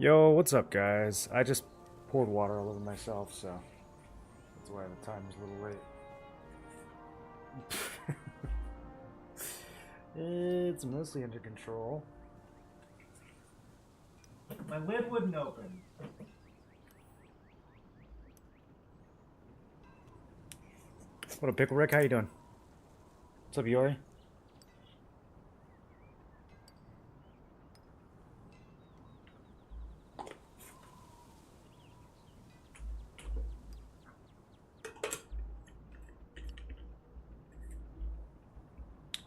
Yo, what's up, guys? I just poured water all over myself, so that's why the time is a little late. It's mostly under control. My lid wouldn't open. What up, Pickle Rick? How you doing? What's up, Yori?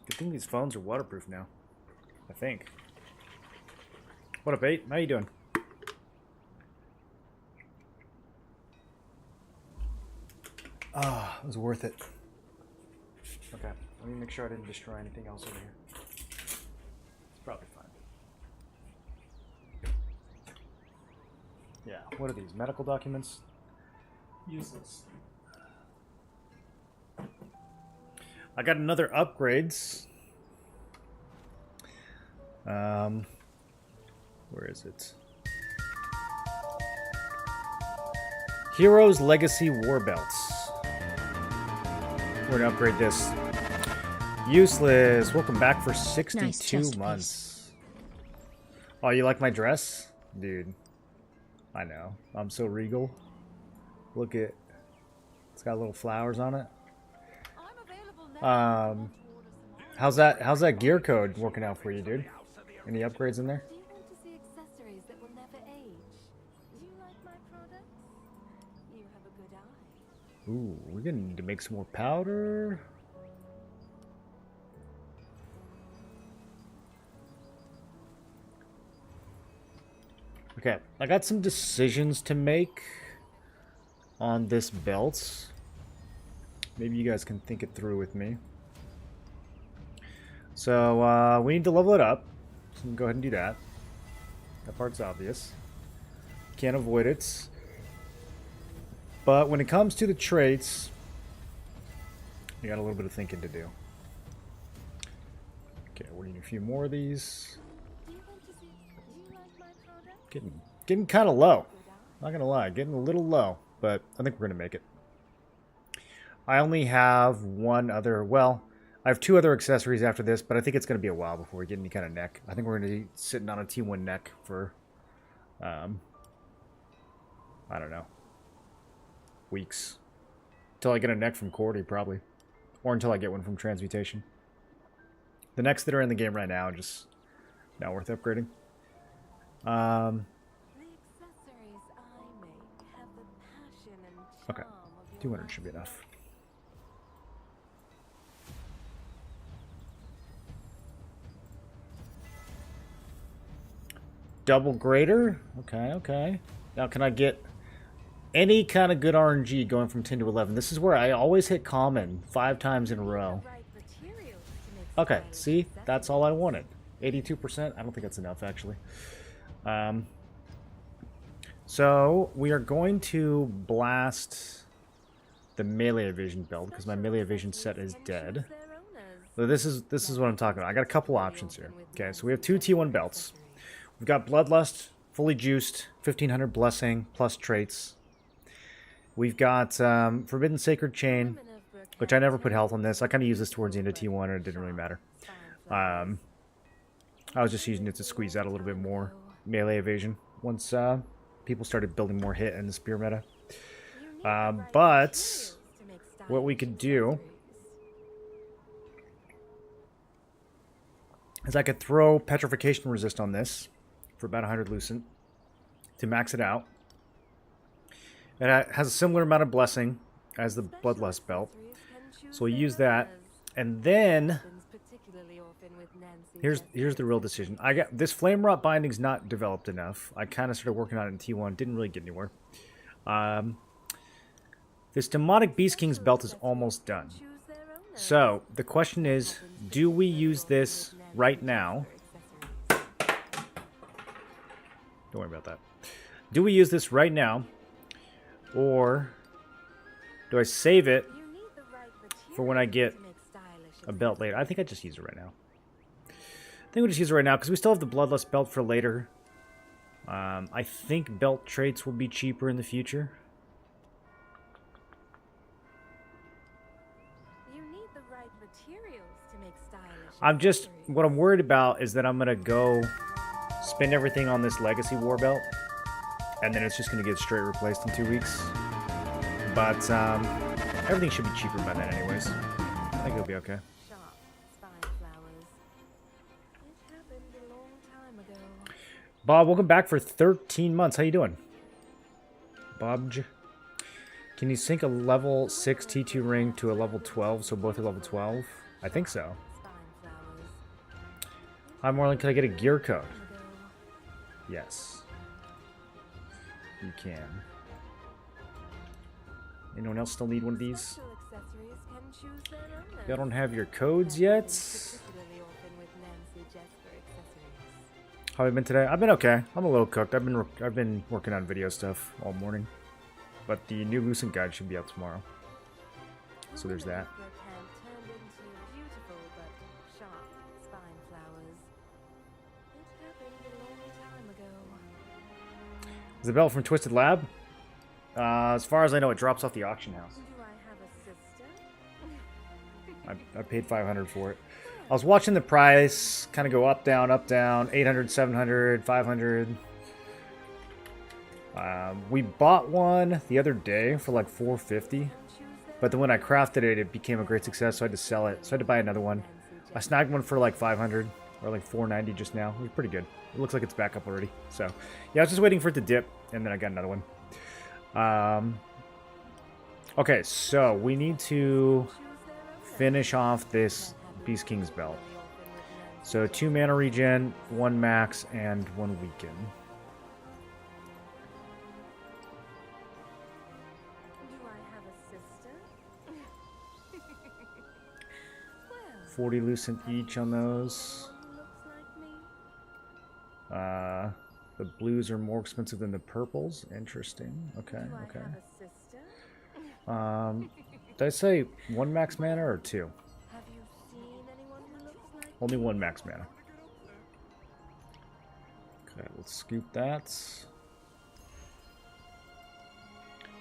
Good thing these phones are waterproof now. I think. What up, 8? How you doing? Ah, it was worth it. Okay, let me make sure I didn't destroy anything else over here. It's probably fine. Yeah, what are these? Medical documents? Useless. I got another upgrades. Where is it? Heroes Legacy War Belts. We're gonna upgrade this. Useless. Welcome back for 62 months. Oh, you like my dress? Dude. I know. I'm so regal. Look at... It's got little flowers on it. How's that gear code working out for you, dude? Any upgrades in there? Do you want to see accessories that will never age? Do you like my products? You have a good eye. Ooh, we're gonna need to make some more powder. Okay, I got some decisions to make on this belt. Maybe you guys can think it through with me. So, we need to level it up. So we can go ahead and do that. That part's obvious. Can't avoid it. But when it comes to the traits, you got a little bit of thinking to do. Okay, we need a few more of these. Do you like my products? Getting kind of low. Not gonna lie, getting a little low, but I think we're gonna make it. I only have one other, well, I have two other accessories after this, but I think it's going to be a while before we get any kind of neck. I think we're going to be sitting on a T1 neck for, I don't know, weeks. Until I get a neck from Cordy, probably. Or until I get one from Transmutation. The necks that are in the game right now are just not worth upgrading. The accessories I make have the passion and charm Okay, of 200 should be enough. Double grader? Okay, okay. Now can I get any kind of good RNG going from 10 to 11? This is where I always hit common 5 times in a row. Okay, see? That's all I wanted. 82%? I don't think that's enough, actually. So, we are going to blast the melee evasion build, because my melee evasion set is dead. So this is what I'm talking about. I got a couple options here. Okay, so we have two T1 belts. We've got Bloodlust, fully juiced, 1500 Blessing, plus traits. We've got Forbidden Sacred Chain, which I never put health on this. I kind of used this towards the end of T1, and it didn't really matter. I was just using it to squeeze out a little bit more melee evasion once people started building more hit in the spear meta. But what we could do is I could throw Petrification Resist on this for about 100 Lucent to max it out. It has a similar amount of Blessing as the Bloodlust belt. So we use that. And then here's the real decision. I got this Flame Rot binding's not developed enough. I kind of started working on it in T1, didn't really get anywhere. This Demonic Beast King's belt is almost done. So the question is, do we use this right now? Don't worry about that. Do we use this right now? Or do I save it for when I get a belt later? I think I just use it right now. I think we'll just use it right now because we still have the Bloodlust belt for later. I think belt traits will be cheaper in the future. You need the right materials to make stylish What I'm worried about is that I'm gonna go spend everything on this legacy war belt, and then it's just gonna get straight replaced in 2 weeks. But everything should be cheaper by then anyways. I think it'll be okay. Sharp, spine flowers. It happened a long time ago. Bob, welcome back for 13 months. How you doing? Bobj. Can you sync a level 6 T2 ring to a level 12 so both are level 12? I think so. Spine flowers. Hi Marlon, can I get a gear code? Yes. You can. Anyone else still need one of these? Special accessories can choose their owners. Y'all don't have your codes yet? Particularly often with Nancy Jesper accessories. How have you been today? I've been okay. I'm a little cooked. I've been working on video stuff all morning. But the new Lucent guide should be out tomorrow. So there's that. Turned into beautiful but sharp spine flowers. It happened a long time ago. Is the belt from Twisted Lab? As far as I know, it drops off the auction house. Do I have a sister? I paid 500 for it. I was watching the price kind of go up, down, 800, 700, 500. We bought one the other day for like 450, but then when I crafted it, it became a great success, so I had to sell it. So I had to buy another one. I snagged one for like 500 or like 490 just now. It was pretty good. It looks like it's back up already. So yeah, I was just waiting for it to dip, and then I got another one. Okay, so we need to finish off this Beast King's belt. So 2 mana regen, 1 max, and 1 weaken. Do I have a sister? 40 Lucent each on those. Someone who looks like me? The blues are more expensive than the purples. Interesting. Okay, Do I okay. have a sister? Did I say 1 max mana or 2? Have you seen anyone who looks like Only 1 max mana. Okay, let's scoop that.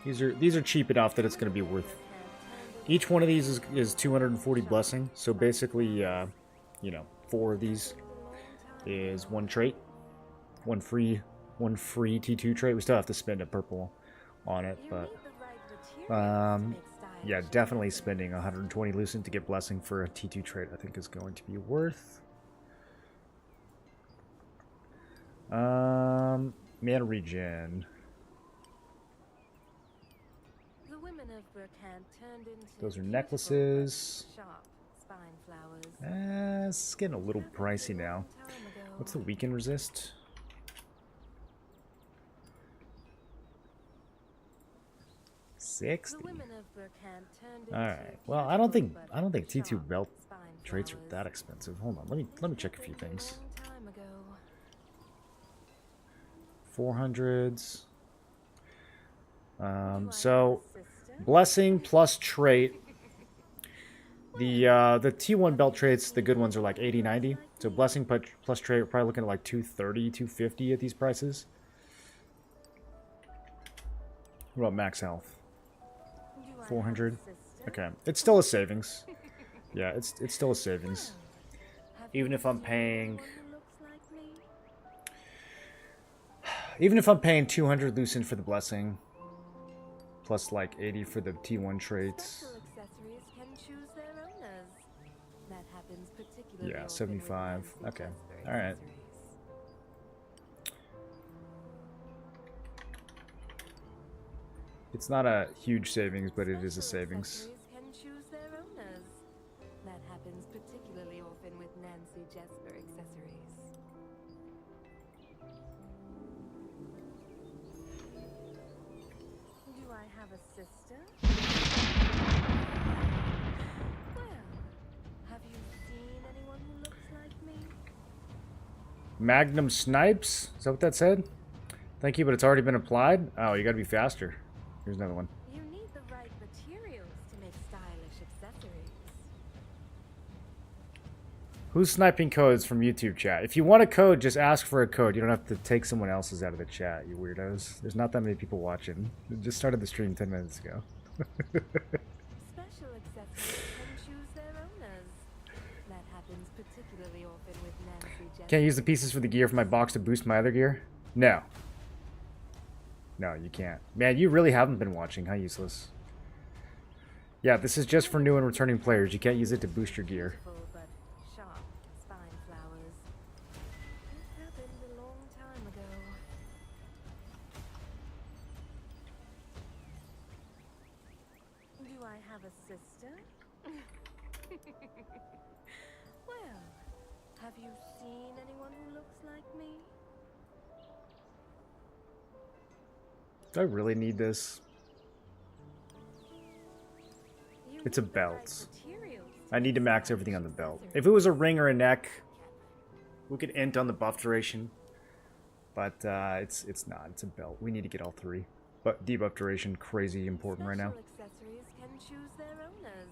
These are cheap enough that it's going to be worth. Each one of these is 240 blessing. So basically, you know, 4 of these is 1 trait, one free T2 trait. We still have to spend a purple on it, but yeah, definitely spending 120 Lucent to get blessing for a T2 trait I think is going to be worth. Mana regen. The women of Burkhan turned into Those are beautiful necklaces. but sharp spine flowers. It's getting a little pricey now. Time ago. What's the weaken resist? The 60. women of Burkhan turned All into right. Well, I don't think beautiful but T2 sharp belt spine traits are flowers. that expensive. Hold on. Let me check a few things. Long time ago. 400s. Do I have So a sister? blessing plus trait. The T1 belt traits, the good ones are like 80, 90. So blessing plus trait, we're probably looking at like 230, 250 at these prices. What about max health? Do I have a 400. sister? Okay, it's still a savings. Yeah, it's still a savings. Have Even you if I'm seen paying, anyone who looks like me? even if I'm paying 200 Lucent for the blessing, plus like 80 for the T1 traits. Special accessories can choose their owners. That happens particularly Yeah, often with 75. Nancy Okay, Jesper all right. accessories. It's not a huge savings, but it is a savings. Accessories can choose their owners. That happens particularly often with Nancy Jesper accessories. Do I have a sister? Well, have you seen anyone who looks like me? Magnum Snipes? Is that what that said? Thank you, but it's already been applied? Oh, you gotta be faster. Here's another one. You need the right materials to make stylish accessories. Who's sniping codes from YouTube chat? If you want a code, just ask for a code. You don't have to take someone else's out of the chat, you weirdos. There's not that many people watching. We just started the stream 10 minutes ago. Special accessories can choose their owners. That happens particularly often with Nancy Jessica. Can't use the pieces for the gear from my box to boost my other gear? No. No, you can't. Man, you really haven't been watching, huh, Useless? Yeah, this is just for new and returning players. You can't use it to boost your gear. Beautiful but sharp spine flowers. It happened a long time ago. Do I have a sister? Well, have you seen anyone who looks like me? Do I really need this? You It's a need the right belt. materials I need to make max everything on the stylish belt. accessories. If it was a ring or a neck, we could int on the buff duration. But it's not. It's a belt. We need to get all three. But debuff duration, crazy important right now. Special accessories can choose their owners.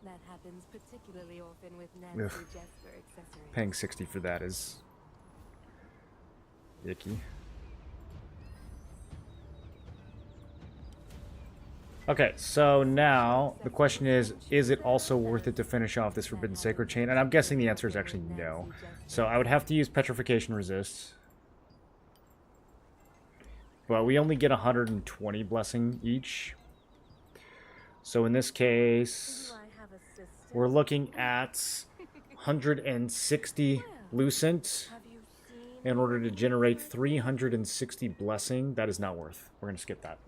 That happens particularly often with Nancy Jesper accessories. Paying 60 for that is icky. Okay, so now the question is it also worth it to finish off this Forbidden Sacred Chain? And I'm guessing the answer is actually no. So I would have to use Petrification Resist. But we only get 120 Blessing each. So in this case, Do I have a sister? we're looking at 160 Lucent Have you seen in order to generate 360 Blessing. That is not worth. We're going to skip that.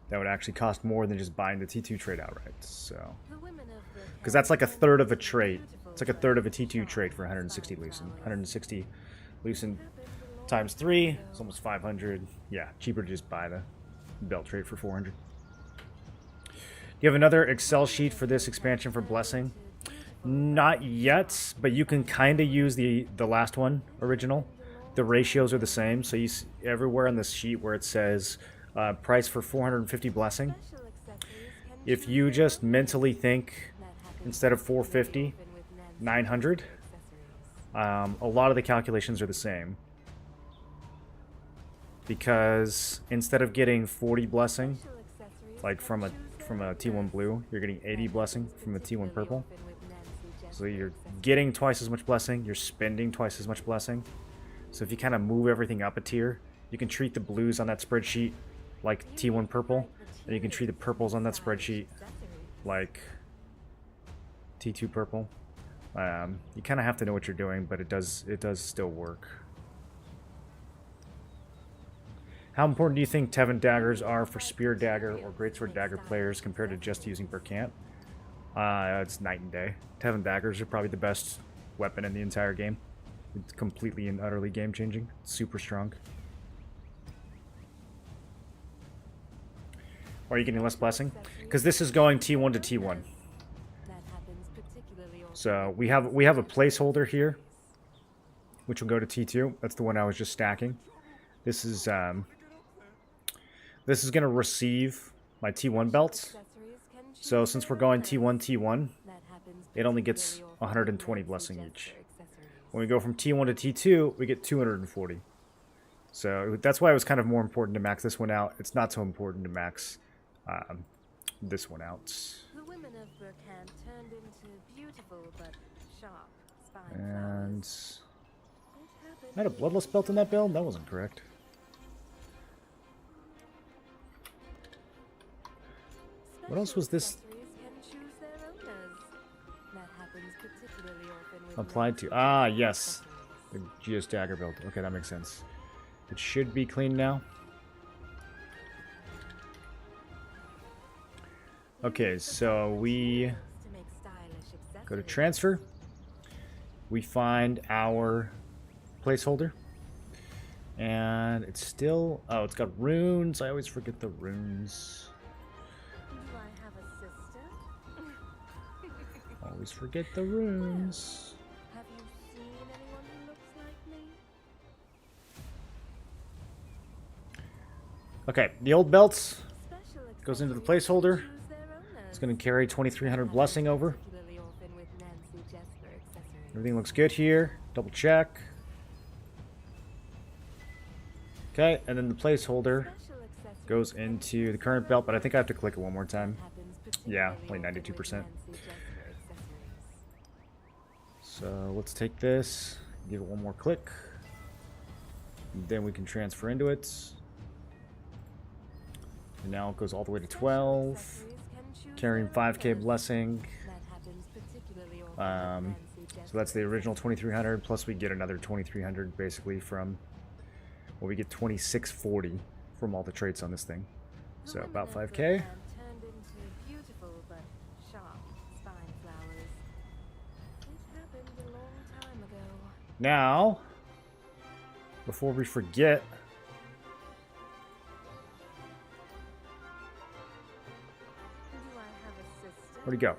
That would actually cost more than just buying the T2 trait outright. So, the women of the because that's like a third of a trait. It's like a third of a T2 trait for 160 Lucent. 160 Lucent times 3 is almost 500. Yeah, cheaper to just buy the belt trait for 400. You have another Excel sheet for this expansion for Blessing? Not yet, but you can kind of use the last one, original. The ratios are the same, so you see everywhere on this sheet where it says price for 450 Blessing. special accessories can If choose you their just owners. mentally think That happens instead of particularly 450, often with Nancy 900, Jesper accessories. a lot of the calculations are the same. Because instead of getting 40 Blessing, Special accessories like can from a choose from their a T1 owners. blue, you're getting 80 Blessing from a T1 purple. Particularly often with Nancy Jesper So you're accessories. getting twice as much Blessing, you're spending twice as much Blessing. So if you kind of move everything up a tier, you can treat the blues on that spreadsheet like T1 purple, and you can treat the purples on that spreadsheet like T2 purple. You kind of have to know what you're doing, but it does still work. How important do you think Tevin daggers are for Spear Dagger or Greatsword Dagger players compared to just using Berkant? It's night and day. Tevin daggers are probably the best weapon in the entire game. It's completely and utterly game-changing. Super strong. Or are you getting less Blessing? Because this is going T1 to T1. That happens particularly often So we have a placeholder here, which will go to T2. That's the one I was just stacking. This is going to receive my T1 belts. accessories can choose So since we're their going owners. T1, That happens it only gets particularly often with 120 Nancy Blessing Jesper each. accessories. When we go from T1 to T2, we get 240. So that's why it was kind of more important to max this one out. It's not so important to max this one out. The women of Berkant turned into beautiful but sharp spine And flowers. It happened I had a Bloodlust belt in that build? That wasn't correct. What else was this Accessories can choose their owners. That happens particularly often with applied to? Nancy Ah, Jesper yes. accessories. The GS Dagger build. Okay, that makes sense. It should be clean now. Okay, so we To make stylish go to accessories. transfer. We find our placeholder. And it's still... Oh, it's got runes. I always forget the runes. Do I have a sister? Always forget the runes. Have you seen anyone who looks like me? Okay, the old belts. Special Goes into the accessories placeholder. can choose their owners. It's going to carry 2300 Blessing over. Particularly often with Nancy Jesper Everything looks good here. Double check. Okay, and then the placeholder goes into the current belt, but I think I have to click it one more time. Yeah, only 92%. So let's take this, give it one more click. Then we can transfer into it. And now it goes all the way to 12. Carrying 5k blessing. So that's the original 2300, plus we get another 2300 basically from, well, we get 2640 from all the traits on this thing. So about 5k. Now, before we forget, where'd he go?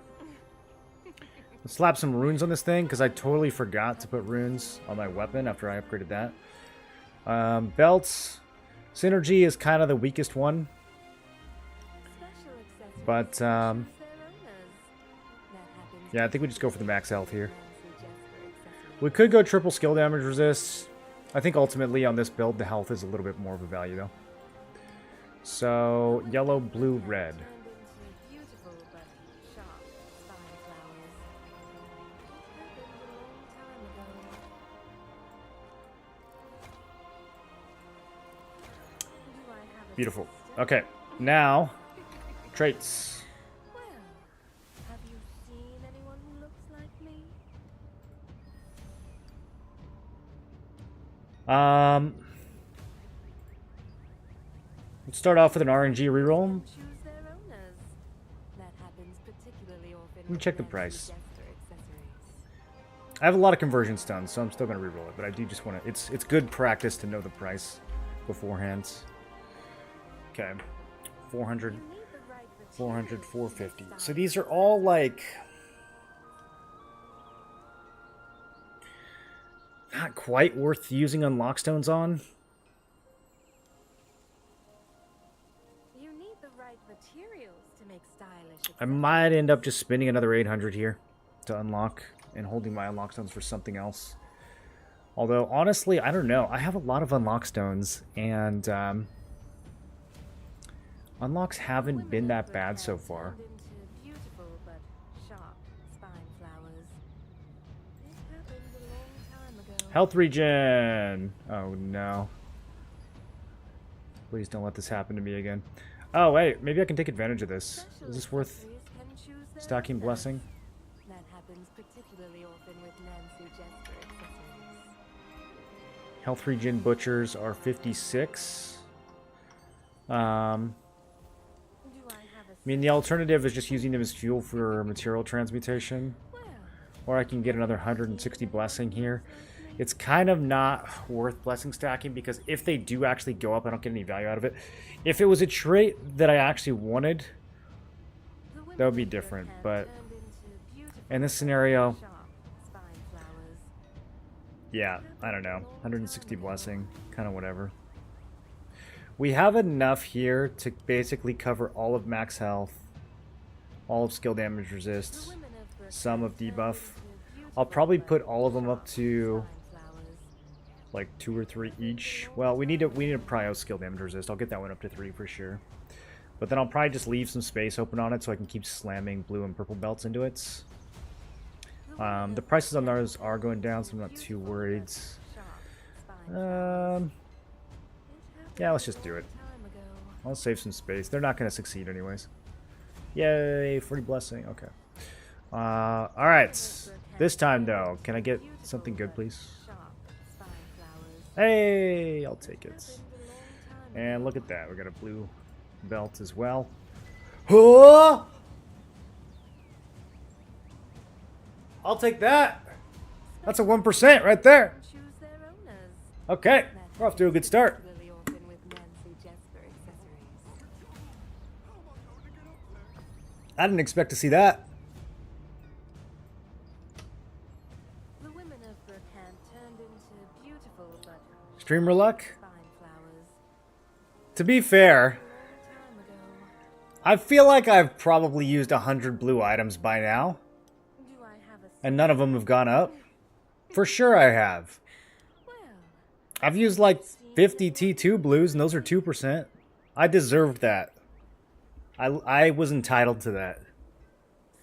Let's slap some runes on this thing, because I totally forgot to put runes on my weapon after I upgraded that. Belts. Synergy is kind of the weakest one. But, yeah, I think we just go for the max health here. We could go triple skill damage resist. I think ultimately on this build, the health is a little bit more of a value, though. So, yellow, blue, red. Beautiful. Okay, now, traits. Well, have you seen anyone who looks like me? Let's start off with an RNG reroll. Choose their owners. That happens particularly often. Let me check the price. I have a lot of conversion stones, so I'm still going to reroll it, but I do just want to... It's good practice to know the price beforehand. Okay, 400, 400, 450. So these are all like not quite worth using unlock stones on. You need the right materials to make stylish. I might end up just spending another 800 here to unlock and holding my unlock stones for something else. Although honestly, I don't know. I have a lot of unlock stones and unlocks haven't been that bad so far. Health regen! Oh no. Please don't let this happen to me again. Oh wait, maybe I can take advantage of this. Is this worth stacking blessing? Health regen butchers are 56. I mean, the alternative is just using them as fuel for material transmutation. Or I can get another 160 blessing here. It's kind of not worth blessing stacking because if they do actually go up, I don't get any value out of it. If it was a trait that I actually wanted, that would be different. But in this scenario, yeah, I don't know. 160 blessing, kind of whatever. We have enough here to basically cover all of max health, all of skill damage resist, some of debuff. I'll probably put all of them up to like 2 or 3 each. Well, we need a prio skill damage resist. I'll get that one up to 3 for sure. But then I'll probably just leave some space open on it so I can keep slamming blue and purple belts into it. The prices on those are going down, so I'm not too worried. Yeah, let's just do it. I'll save some space. They're not going to succeed anyways. Yay, free blessing. Okay. Alright. This time, though, can I get something good, please? Hey, I'll take it. And look at that. We got a blue belt as well. Huh? I'll take that. That's a 1% right there. Okay, we're off to a good start. I didn't expect to see that. Streamer luck? To be fair, I feel like I've probably used 100 blue items by now. And none of them have gone up. For sure I have. Well, I've used like 50 T2 blues, and those are 2%. I deserved that. I was entitled to that.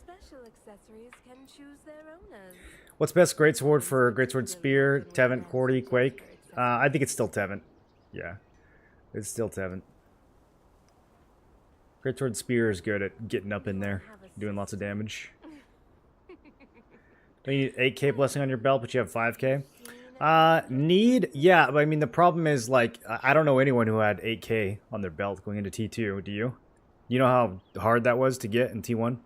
special accessories can choose their owners. What's best Greatsword for Greatsword Spear? Tevent, Cordy, Quake? I think it's still Tevent. Yeah. It's still Tevent. Greatsword Spear is good at getting up in there, doing lots of damage. Don't you need 8k blessing on your belt, but you have 5k? Need? Yeah, but I mean, the problem is, like, I don't know anyone who had 8k on their belt going into T2, do you? You know how hard that was to get in T1?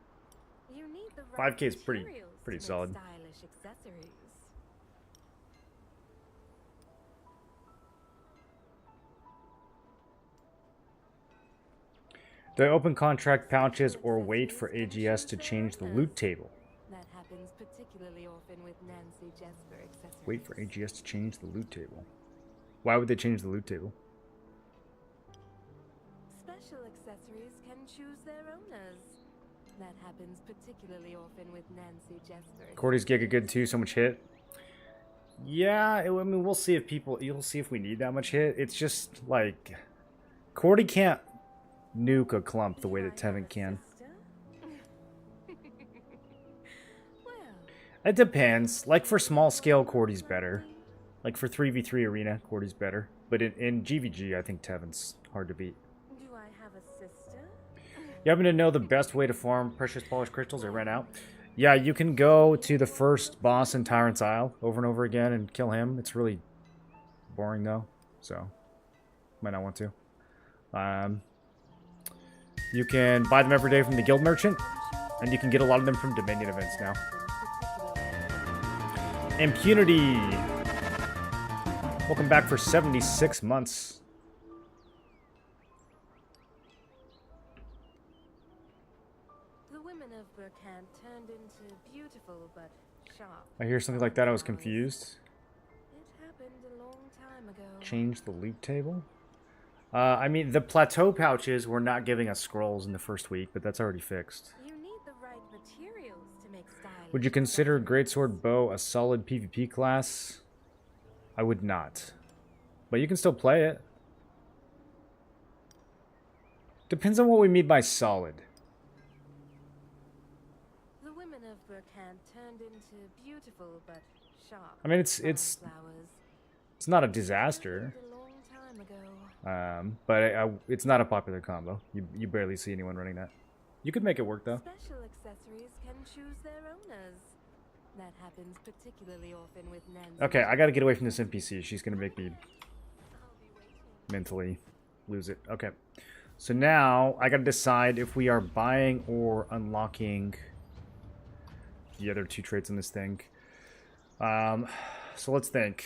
You need the right 5k is pretty materials to make solid. stylish accessories. Do I open contract pouches or wait for AGS to change the loot table? That happens particularly often with Nancy Jesper accessories. Wait for AGS to change the loot table. Why would they change the loot table? Special accessories can choose their owners. That happens particularly often with Nancy Jesper. Cordy's Giga good too, so much hit. Yeah, I mean, we'll see if you'll see if we need that much hit. It's just like, Cordy can't nuke a clump the way that Tevin can. Well, It depends. Like for small scale, Cordy's better. Like for 3v3 arena, Cordy's better. But in GVG, I think Tevin's hard to beat. do I have a sister? You happen to know the best way to farm precious polished crystals? I ran out. Yeah, you can go to the first boss in Tyrant's Isle over and over again and kill him. It's really boring though, so might not want to. You can buy them every day from the guild merchant, and you can get a lot of them from Dominion events now. Impunity! Welcome back for 76 months. The women of Burkant turned into beautiful but sharp. I hear something like that, I was confused. It happened a long time ago. Change the loot table? I mean, the plateau pouches were not giving us scrolls in the first week, but that's already fixed. You need the right materials to make stylish. Would you consider Greatsword Bow a solid PvP class? I would not. But you can still play it. Depends on what we mean by solid. The women of Burkant turned into beautiful but sharp. I mean, it's flowers. not a disaster. A long time ago. But it's not a popular combo. You barely see anyone running that. You could make it work though. Special accessories can choose their owners. That happens particularly often with Nancy. Okay, I gotta get away from this NPC. She's gonna make me I'll be waiting. mentally lose it. Okay. So now I gotta decide if we are buying or unlocking the other two traits in this thing. So let's think.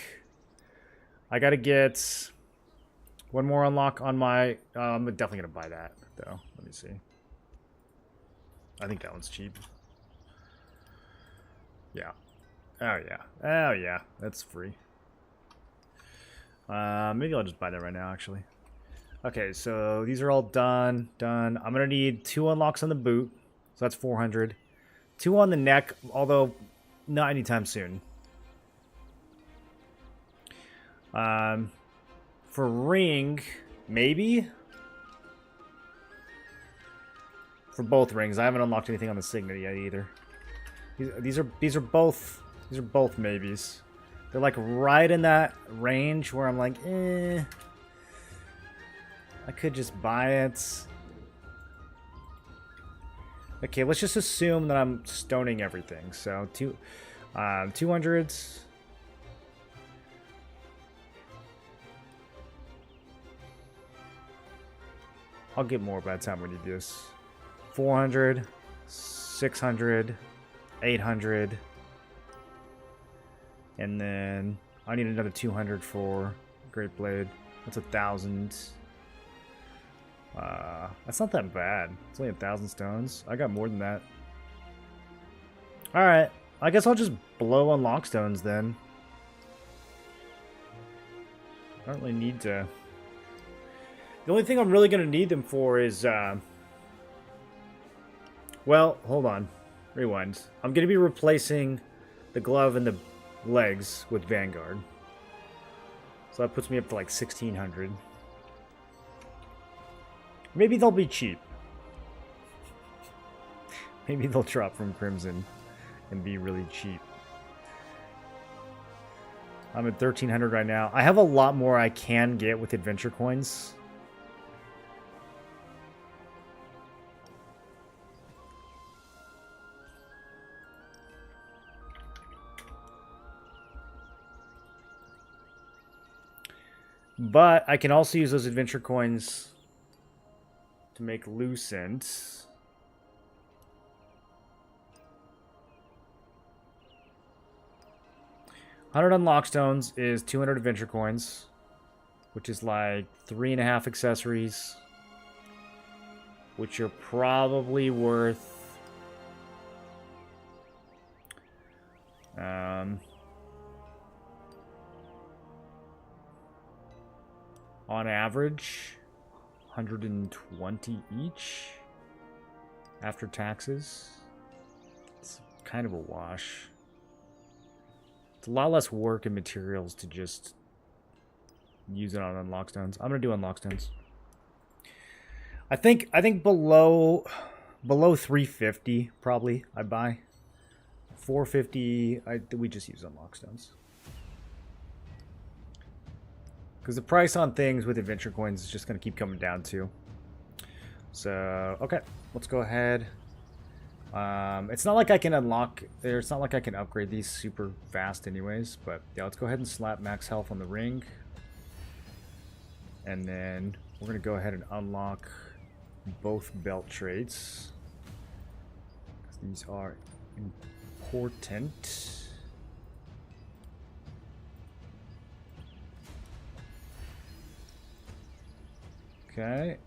I gotta get one more unlock on my... I'm definitely gonna buy that, though. Let me see. I think that one's cheap. Yeah. Oh, yeah. Oh, yeah. That's free. Maybe I'll just buy that right now, actually. Okay, so these are all done. I'm gonna need 2 unlocks on the boot. So that's 400. 2 on the neck, although not anytime soon. For ring, maybe? For both rings. I haven't unlocked anything on the signet yet either. These are both maybes. They're like right in that range where I'm like, I could just buy it. Okay, let's just assume that I'm stoning everything. So 200s. I'll get more by the time we need this. 400, 600, 800. And then I need another 200 for Great Blade. That's 1,000. That's not that bad. It's only 1,000 stones. I got more than that. Alright. I guess I'll just blow unlock stones then. I don't really need to... The only thing I'm really going to need them for is... Well, hold on. Rewind. I'm going to be replacing the glove and the legs with Vanguard. So that puts me up to like 1,600. Maybe they'll be cheap. Maybe they'll drop from Crimson and be really cheap. I'm at 1,300 right now. I have a lot more I can get with adventure coins. But I can also use those adventure coins to make Lucent. $100 unlock stones is 200 adventure coins, which is like 3.5 accessories, which are probably worth on average 120 each after taxes. It's kind of a wash. It's a lot less work and materials to just use it on unlock stones. I'm gonna do unlock stones. I think below 350 probably I buy. 450 we just use unlock stones. Because the price on things with adventure coins is just gonna keep coming down too. So okay, let's go ahead. It's not like I can unlock, it's not like I can upgrade these super fast anyways, but yeah, let's go ahead and slap max health on the ring. And then we're going to go ahead and unlock both belt traits. These are important. Okay.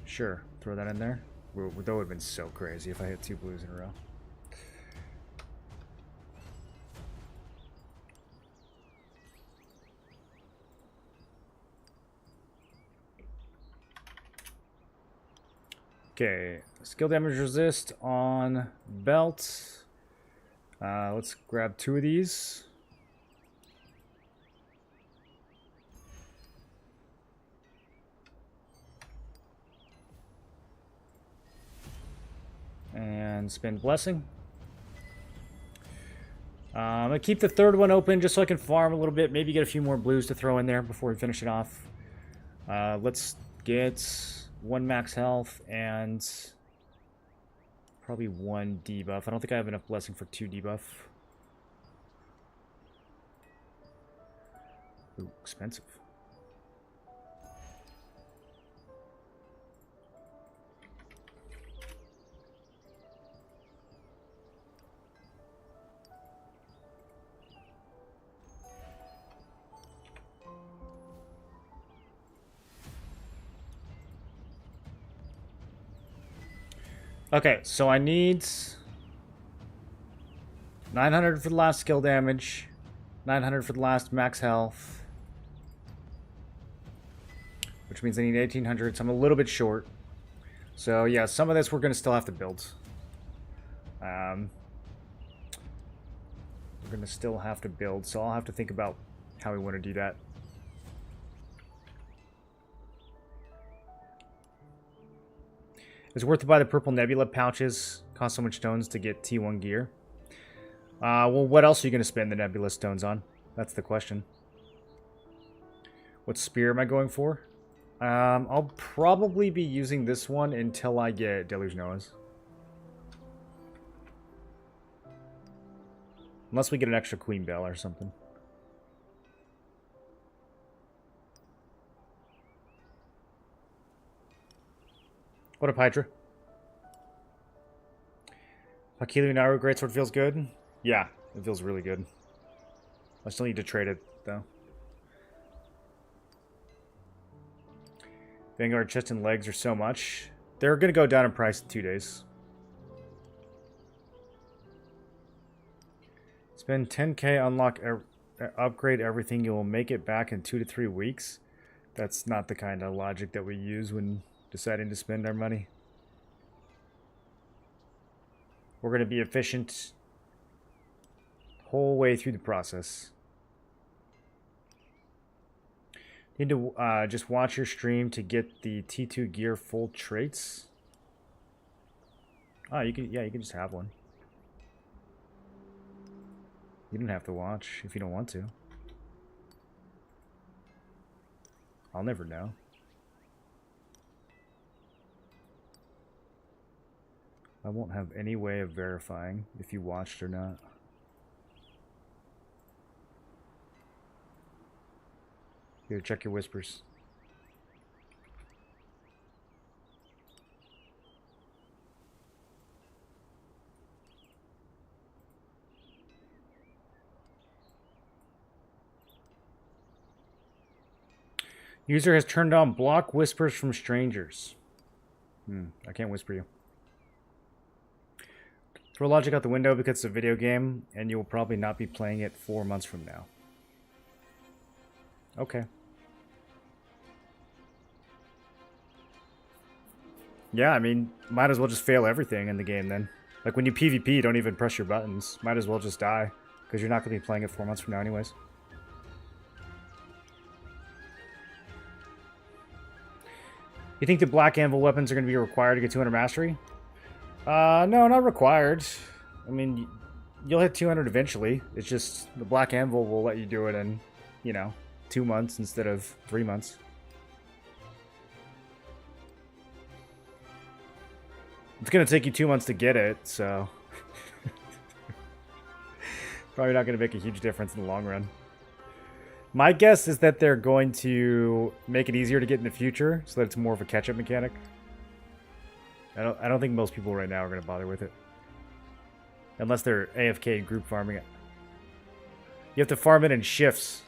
Sure, throw that in there. That would have been so crazy if I hit 2 blues in a row. Okay, skill damage resist on belt. Let's grab 2 of these. And spend blessing. I'm gonna keep the third one open just so I can farm a little bit, maybe get a few more blues to throw in there before we finish it off. Let's get 1 max health and probably 1 debuff. I don't think I have enough blessing for 2 debuff. Ooh, expensive. Okay, so I need 900 for the last skill damage, 900 for the last max health, which means I need 1800, so I'm a little bit short. So yeah, some of this we're going to still have to build. We're going to still have to build, so I'll have to think about how we want to do that. It's worth to buy the purple nebula pouches. Cost so much stones to get T1 gear. Well, what else are you going to spend the nebula stones on? That's the question. What spear am I going for? I'll probably be using this one until I get Deluge Noahs. Unless we get an extra Queen Bell or something. What up, Hydra? Pakili Naru Greatsword feels good? Yeah, it feels really good. I still need to trade it, though. Vanguard chest and legs are so much. They're going to go down in price in 2 days. Spend 10k, unlock, upgrade everything. You will make it back in 2 to 3 weeks. That's not the kind of logic that we use when deciding to spend our money. We're going to be efficient. whole way through the process. Need to just watch your stream to get the T2 gear full traits. Oh, you can, yeah, you can just have one. You don't have to watch if you don't want to. I'll never know. I won't have any way of verifying if you watched or not. Here, check your whispers. User has turned on block whispers from strangers. I can't whisper you. Throw logic out the window because it's a video game and you will probably not be playing it 4 months from now. Okay. Yeah, I mean, might as well just fail everything in the game then. Like when you PvP, don't even press your buttons. Might as well just die because you're not going to be playing it 4 months from now anyways. You think the Black Anvil weapons are going to be required to get 200 mastery? No, not required. I mean, you'll hit 200 eventually. It's just the Black Anvil will let you do it in, you know, 2 months instead of 3 months. It's going to take you 2 months to get it, so... Probably not going to make a huge difference in the long run. My guess is that they're going to make it easier to get in the future, so that it's more of a catch-up mechanic. I don't think most people right now are going to bother with it. Unless they're AFK group farming it. You have to farm it in shifts.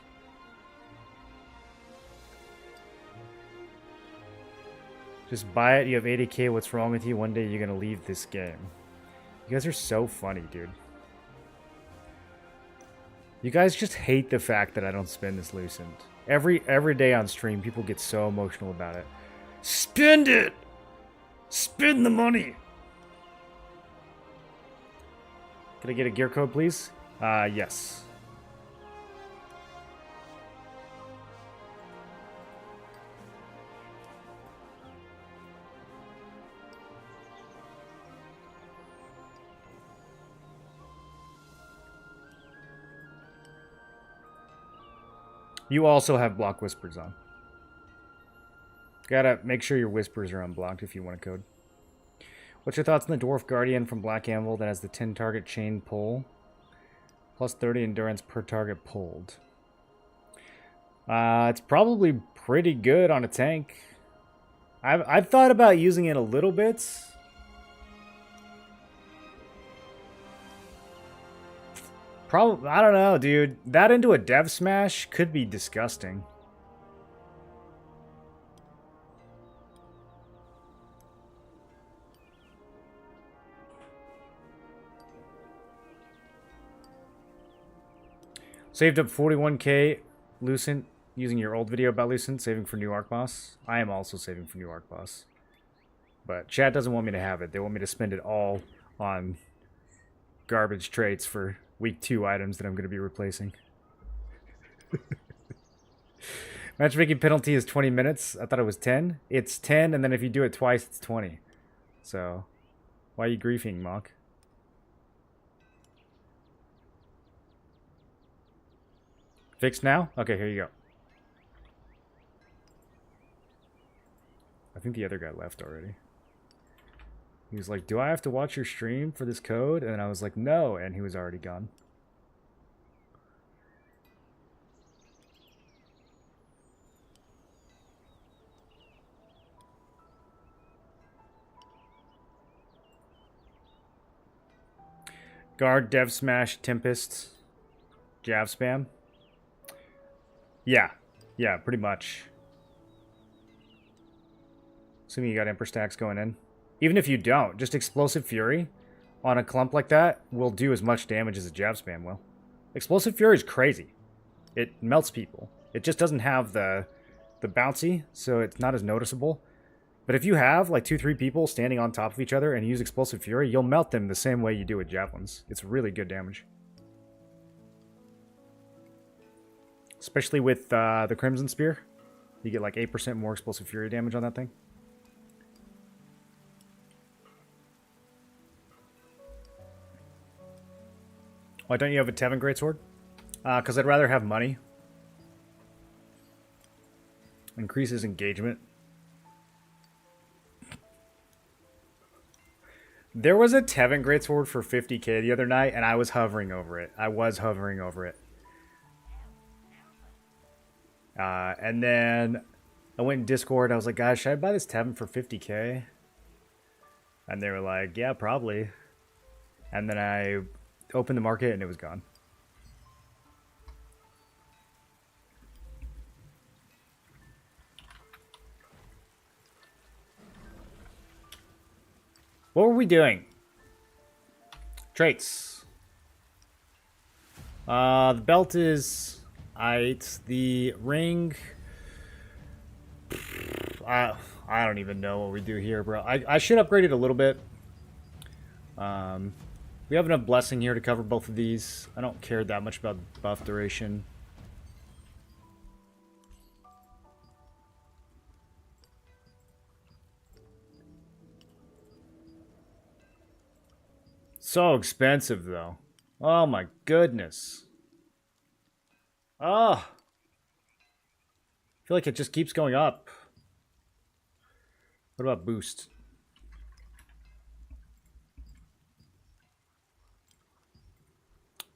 Just buy it, you have 80k, what's wrong with you? One day you're going to leave this game. You guys are so funny, dude. You guys just hate the fact that I don't spend this Lucent. Every day on stream, people get so emotional about it. Spend it! Spend the money! Can I get a gear code, please? Yes. You also have block whispers on. Gotta make sure your whispers are unblocked if you want a code. What's your thoughts on the Dwarf Guardian from Black Anvil that has the 10 target chain pull? Plus 30 endurance per target pulled. It's probably pretty good on a tank. I've thought about using it a little bit. Probably, I don't know, dude. That into a dev smash could be disgusting. Saved up 41k Lucent using your old video about Lucent, saving for new ARCHBOSS. I am also saving for new ARCHBOSS. But chat doesn't want me to have it. They want me to spend it all on garbage traits for week 2 items that I'm going to be replacing. Matchmaking penalty is 20 minutes. I thought it was 10. It's 10, and then if you do it twice, it's 20. So, why are you griefing, Mock? Fixed now? Okay, here you go. I think the other guy left already. He was like, do I have to watch your stream for this code? And I was like, no. And he was already gone. Guard, Dev Smash, Tempest, Jav Spam. Yeah. Yeah, pretty much. Assuming you got Emperor stacks going in. Even if you don't, just Explosive Fury on a clump like that will do as much damage as a Jav Spam will. Explosive Fury is crazy. It melts people. It just doesn't have the bouncy, so it's not as noticeable. But if you have like 2-3 people standing on top of each other and use Explosive Fury, you'll melt them the same way you do with Javelins. It's really good damage. Especially with the Crimson Spear. You get like 8% more explosive fury damage on that thing. Why don't you have a Tevin Greatsword? Because I'd rather have money. Increases engagement. There was a Tevin Greatsword for 50k the other night, and I was hovering over it. I was hovering over it. And then I went in Discord. I was like, guys, should I buy this Tevin for 50k? And they were like, yeah, probably. And then I opened the market, and it was gone. What were we doing? Traits. The belt is aight. The ring. I don't even know what we do here, bro. I should upgrade it a little bit. We have enough blessing here to cover both of these. I don't care that much about buff duration. So expensive, though. Oh my goodness. Oh. I feel like it just keeps going up. What about boost?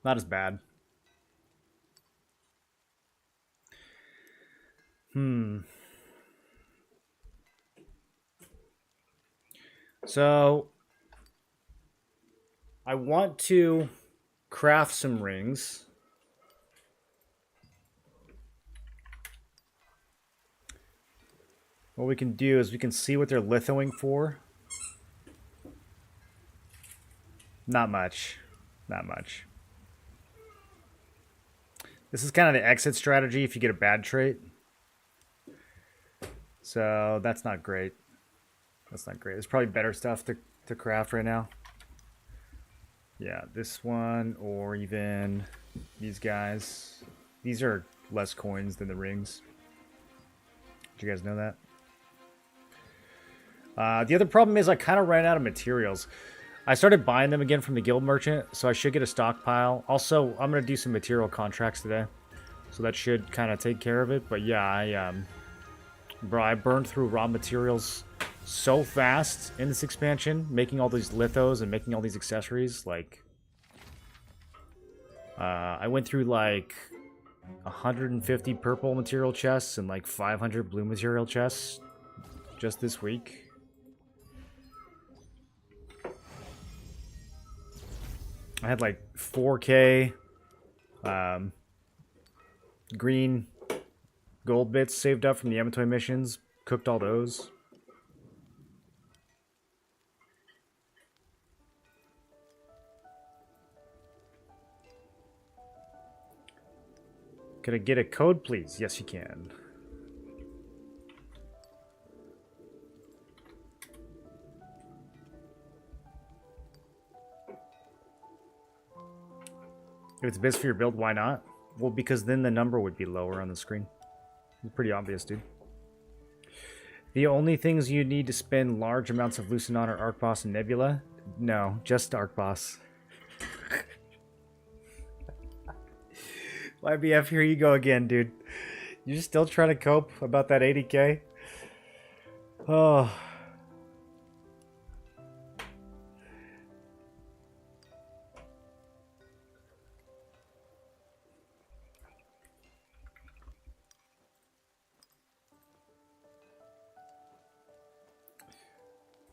Not as bad. So I want to craft some rings. What we can do is we can see what they're lithoing for. Not much. Not much. This is kind of the exit strategy if you get a bad trait. So that's not great. That's not great. There's probably better stuff to craft right now. Yeah, this one or even these guys. These are less coins than the rings. Did you guys know that? The other problem is I kind of ran out of materials. I started buying them again from the guild merchant, so I should get a stockpile. Also, I'm going to do some material contracts today, so that should kind of take care of it. But yeah, bro, I burned through raw materials so fast in this expansion, making all these lithos and making all these accessories. Like, I went through like 150 purple material chests and like 500 blue material chests just this week. I had like 4k green gold bits saved up from the Amatoy missions. Cooked all those. Can I get a code, please? Yes, you can. If it's best for your build, why not? Well, because then the number would be lower on the screen. It's pretty obvious, dude. The only things you need to spend large amounts of Lucent on are ARCHBOSS and Nebula? No, just ARCHBOSS. YBF, here you go again, dude. You're still trying to cope about that 80k? Oh.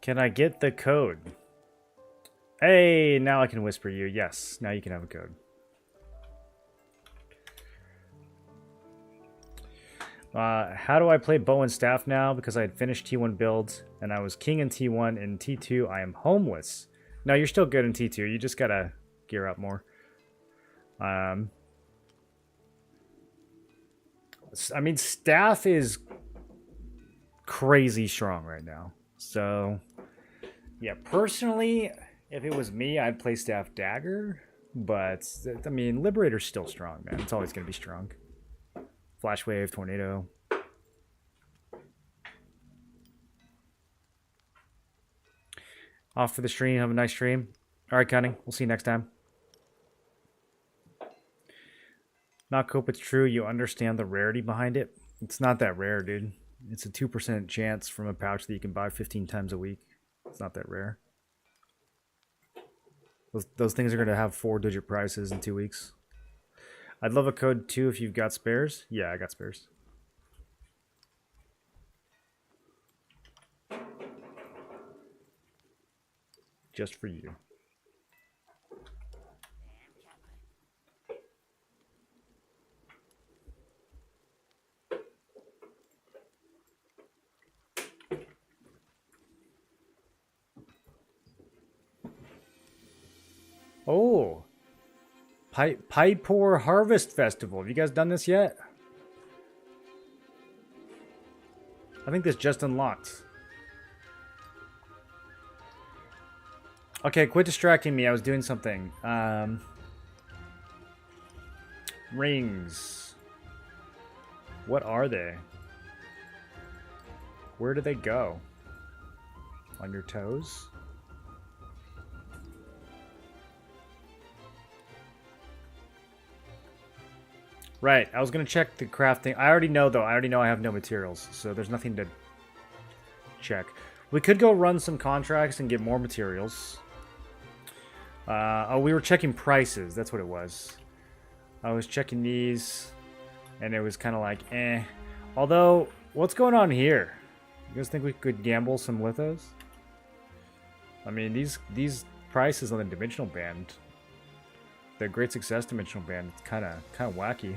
Can I get the code? Hey, now I can whisper you. Yes, now you can have a code. How do I play bow and staff now? Because I had finished T1 build, and I was king in T1. In T2, I am homeless. No, you're still good in T2. You just gotta gear up more. I mean, staff is crazy strong right now. So, yeah, personally, if it was me, I'd play staff dagger. But, I mean, Liberator's still strong, man. It's always gonna be strong. Flash wave, tornado. Off for the stream. Have a nice stream. All right, Cunning. We'll see you next time. Not cope, it's true. You understand the rarity behind it. It's not that rare, dude. It's a 2% chance from a pouch that you can buy 15 times a week. It's not that rare. Those things are going to have 4-digit prices in 2 weeks. I'd love a code too if you've got spares. Yeah, I got spares. Just for you. Oh, Piepor Harvest Festival. Have you guys done this yet? I think this just unlocked. Okay, quit distracting me. I was doing something. Rings. What are they? Where do they go? On your toes? Right, I was going to check the crafting. I already know, though. I already know I have no materials, so there's nothing to check. We could go run some contracts and get more materials. Oh, we were checking prices. That's what it was. I was checking these, and it was kind of like, eh. Although, what's going on here? You guys think we could gamble some lithos? I mean, these prices on the dimensional band, the Great Success dimensional band, it's kind of wacky.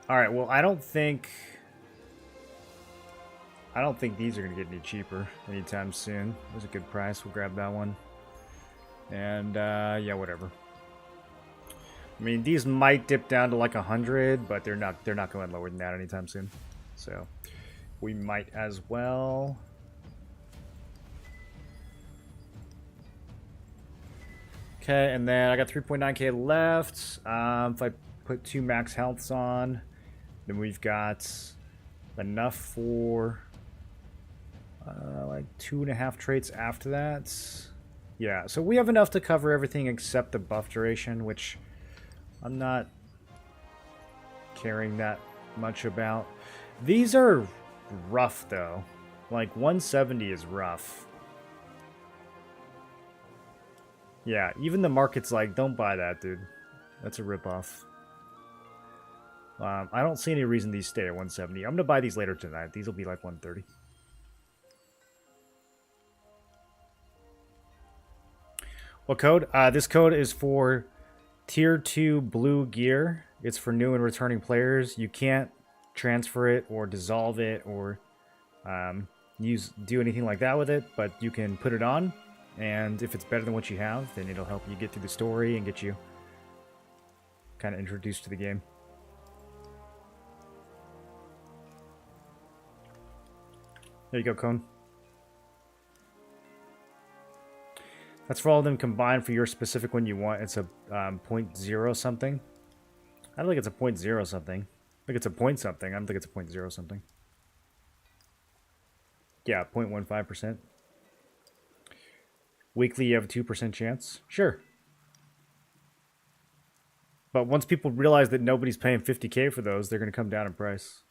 All right. Well, I don't think these are gonna get any cheaper anytime soon. It was a good price. We'll grab that one. And yeah, whatever. I mean, these might dip down to like 100, but they're not going lower than that anytime soon. So we might as well. Okay, and then I got 3.9k left. If I put 2 max healths on, then we've got enough for like 2.5 traits after that. Yeah, so we have enough to cover everything except the buff duration, which I'm not caring that much about. These are rough, though. Like, 170 is rough. Yeah, even the market's like, don't buy that, dude. That's a ripoff. I don't see any reason these stay at 170. I'm going to buy these later tonight. These will be like 130. What code? This code is for Tier 2 blue gear. It's for new and returning players. You can't transfer it or dissolve it or do anything like that with it, but you can put it on, and if it's better than what you have, then it'll help you get through the story and get you kind of introduced to the game. There you go, Cone. That's for all of them combined for your specific one you want. It's a 0.0 something. I don't think it's a 0.0 something. I think it's a point something. I don't think it's a 0.0 something. Yeah, 0.15%. Weekly, you have a 2% chance. Sure. But once people realize that nobody's paying 50k for those, they're going to come down in price.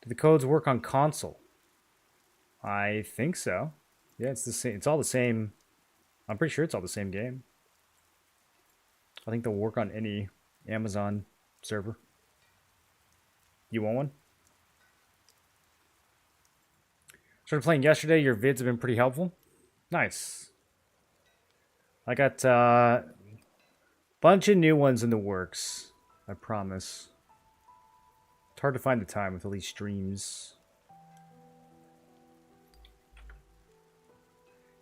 Do the codes work on console? I think so. Yeah, it's the same. It's all the same. I'm pretty sure it's all the same game. I think they'll work on any Amazon server. You want one? Started playing yesterday. Your vids have been pretty helpful. Nice. I got a bunch of new ones in the works. I promise. It's hard to find the time with all these streams.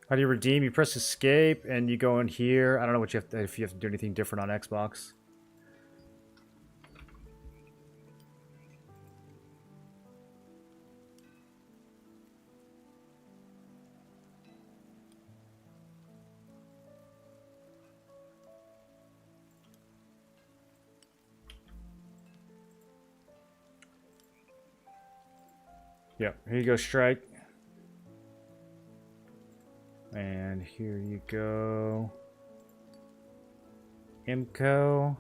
How do you redeem? You press escape and you go in here. I don't know what you have to, if you have to do anything different on Xbox. Yep, here you go, Strike. And here you go, Imco.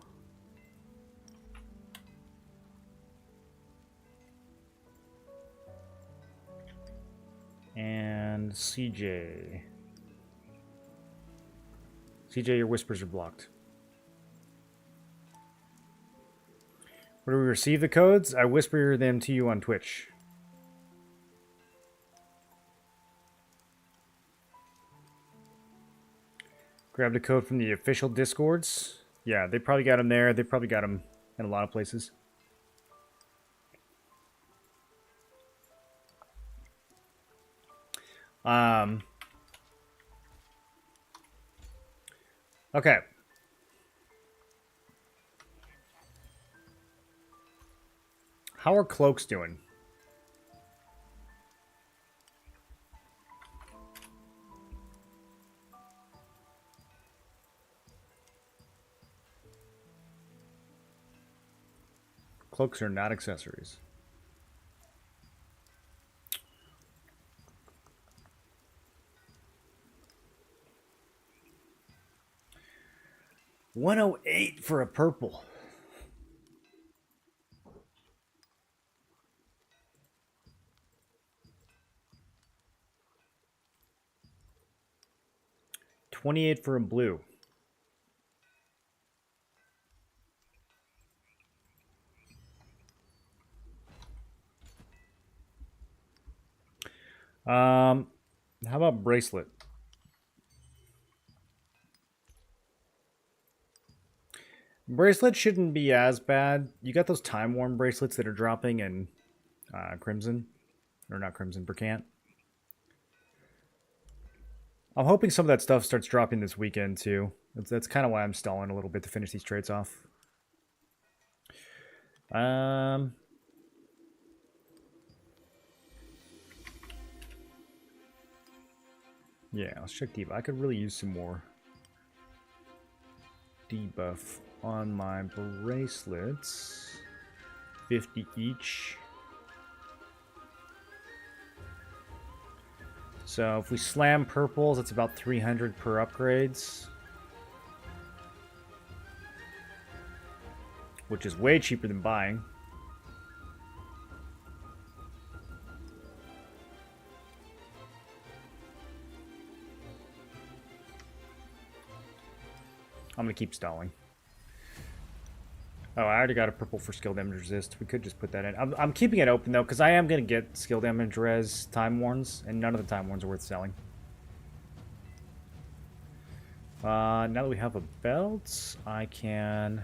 And CJ. CJ, your whispers are blocked. Where do we receive the codes? I whisper them to you on Twitch. Grab the code from the official Discords. Yeah, they probably got them there. They probably got them in a lot of places. Okay. How are cloaks doing? Cloaks are not accessories. $108 for a purple. $28 for a blue. How about bracelet? Bracelet shouldn't be as bad. You got those time worn bracelets that are dropping in Crimson, or not Crimson, Berkant. I'm hoping some of that stuff starts dropping this weekend too. That's kind of why I'm stalling a little bit to finish these trades off. Yeah, let's check debuff. I could really use some more debuff on my bracelets. 50 each. So if we slam purples, that's about 300 per upgrades. Which is way cheaper than buying. I'm going to keep stalling. Oh, I already got a purple for skill damage resist. We could just put that in. I'm keeping it open, though, because I am going to get skill damage res time warns, and none of the time warns are worth selling. Now that we have a belt, I can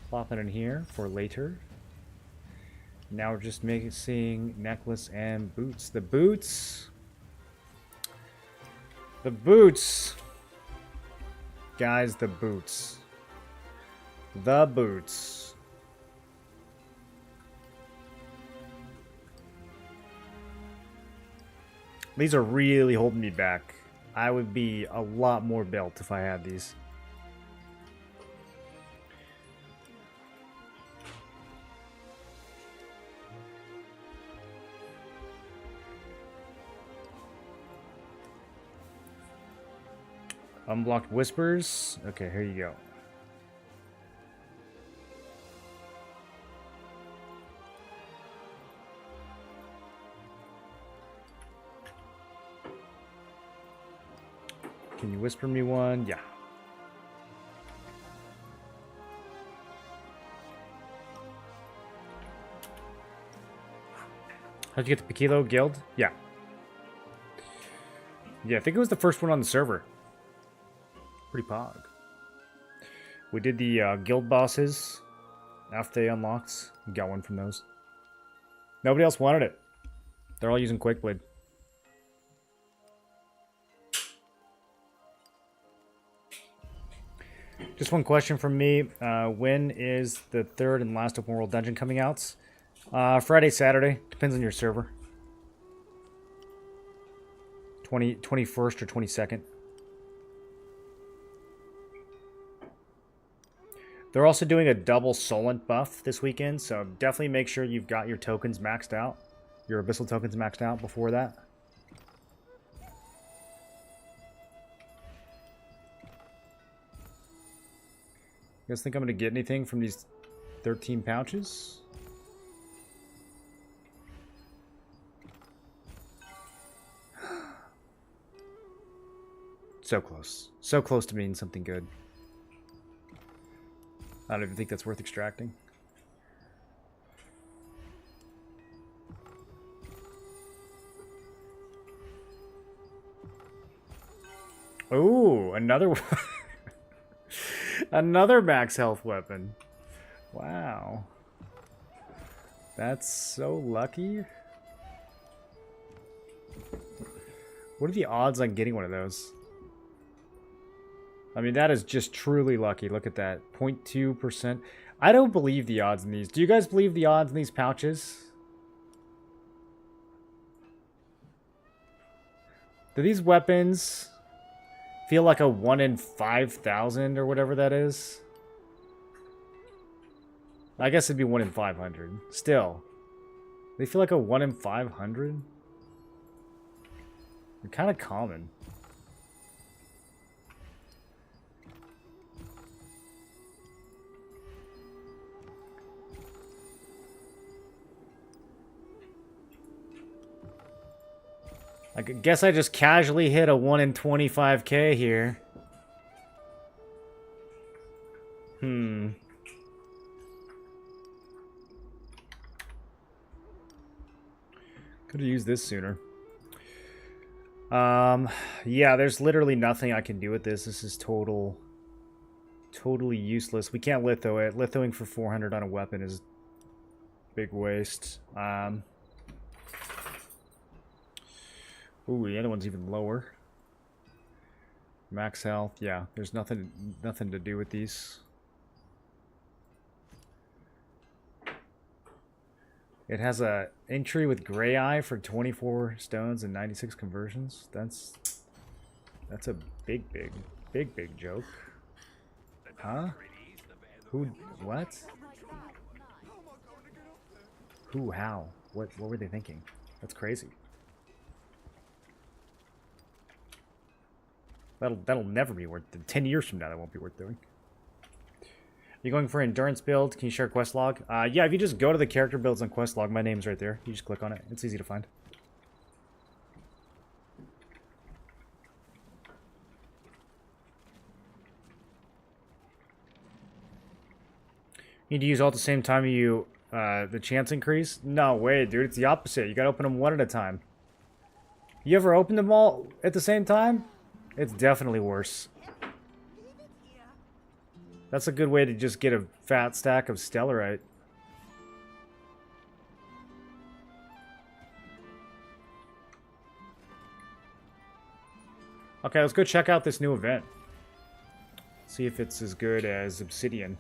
plop it in here for later. Now we're just seeing necklace and boots. The boots! The boots! Guys, the boots. The boots. These are really holding me back. I would be a lot more built if I had these. Unblocked whispers. Okay, here you go. Can you whisper me one? Yeah. How'd you get the Paquilo guild? Yeah. Yeah, I think it was the first one on the server. Pretty pog. We did the guild bosses after they unlocked. Got one from those. Nobody else wanted it. They're all using Quakeblade. Just one question from me. When is the third and last open world dungeon coming out? Friday, Saturday. Depends on your server. 21st or 22nd. They're also doing a double Solent buff this weekend, so definitely make sure you've got your tokens maxed out. Your Abyssal tokens maxed out before that? You guys think I'm going to get anything from these 13 pouches? So close. So close to meaning something good. I don't even think that's worth extracting. Oh, another another max health weapon. Wow. That's so lucky. What are the odds on getting one of those? I mean, that is just truly lucky. Look at that. 0.2%. I don't believe the odds in these. Do you guys believe the odds in these pouches? Do these weapons feel like a 1 in 5,000 or whatever that is? I guess it'd be 1 in 500. Still. They feel like a 1 in 500? They're kind of common. I guess I just casually hit a 1 in 25k here. Could have used this sooner. Yeah, there's literally nothing I can do with this. This is totally useless. We can't litho it. Lithoing for 400 on a weapon is a big waste. Ooh, the other one's even lower. Max health. Yeah, there's nothing to do with these. It has a entry with Gray Eye for 24 stones and 96 conversions. That's a big joke. Huh? Who? What? Who? How? What were they thinking? That's crazy. That'll never be worth it. 10 years from now, that won't be worth doing. You going for endurance build? Can you share quest log? Yeah, if you just go to the character builds on quest log, my name's right there. You just click on it. It's easy to find. You need to use all at the same time you the chance increase? No way, dude. It's the opposite. You gotta open them one at a time. You ever opened them all at the same time? It's definitely worse. That's a good way to just get a fat stack of stellarite. Okay, let's go check out this new event. See if it's as good as Obsidian.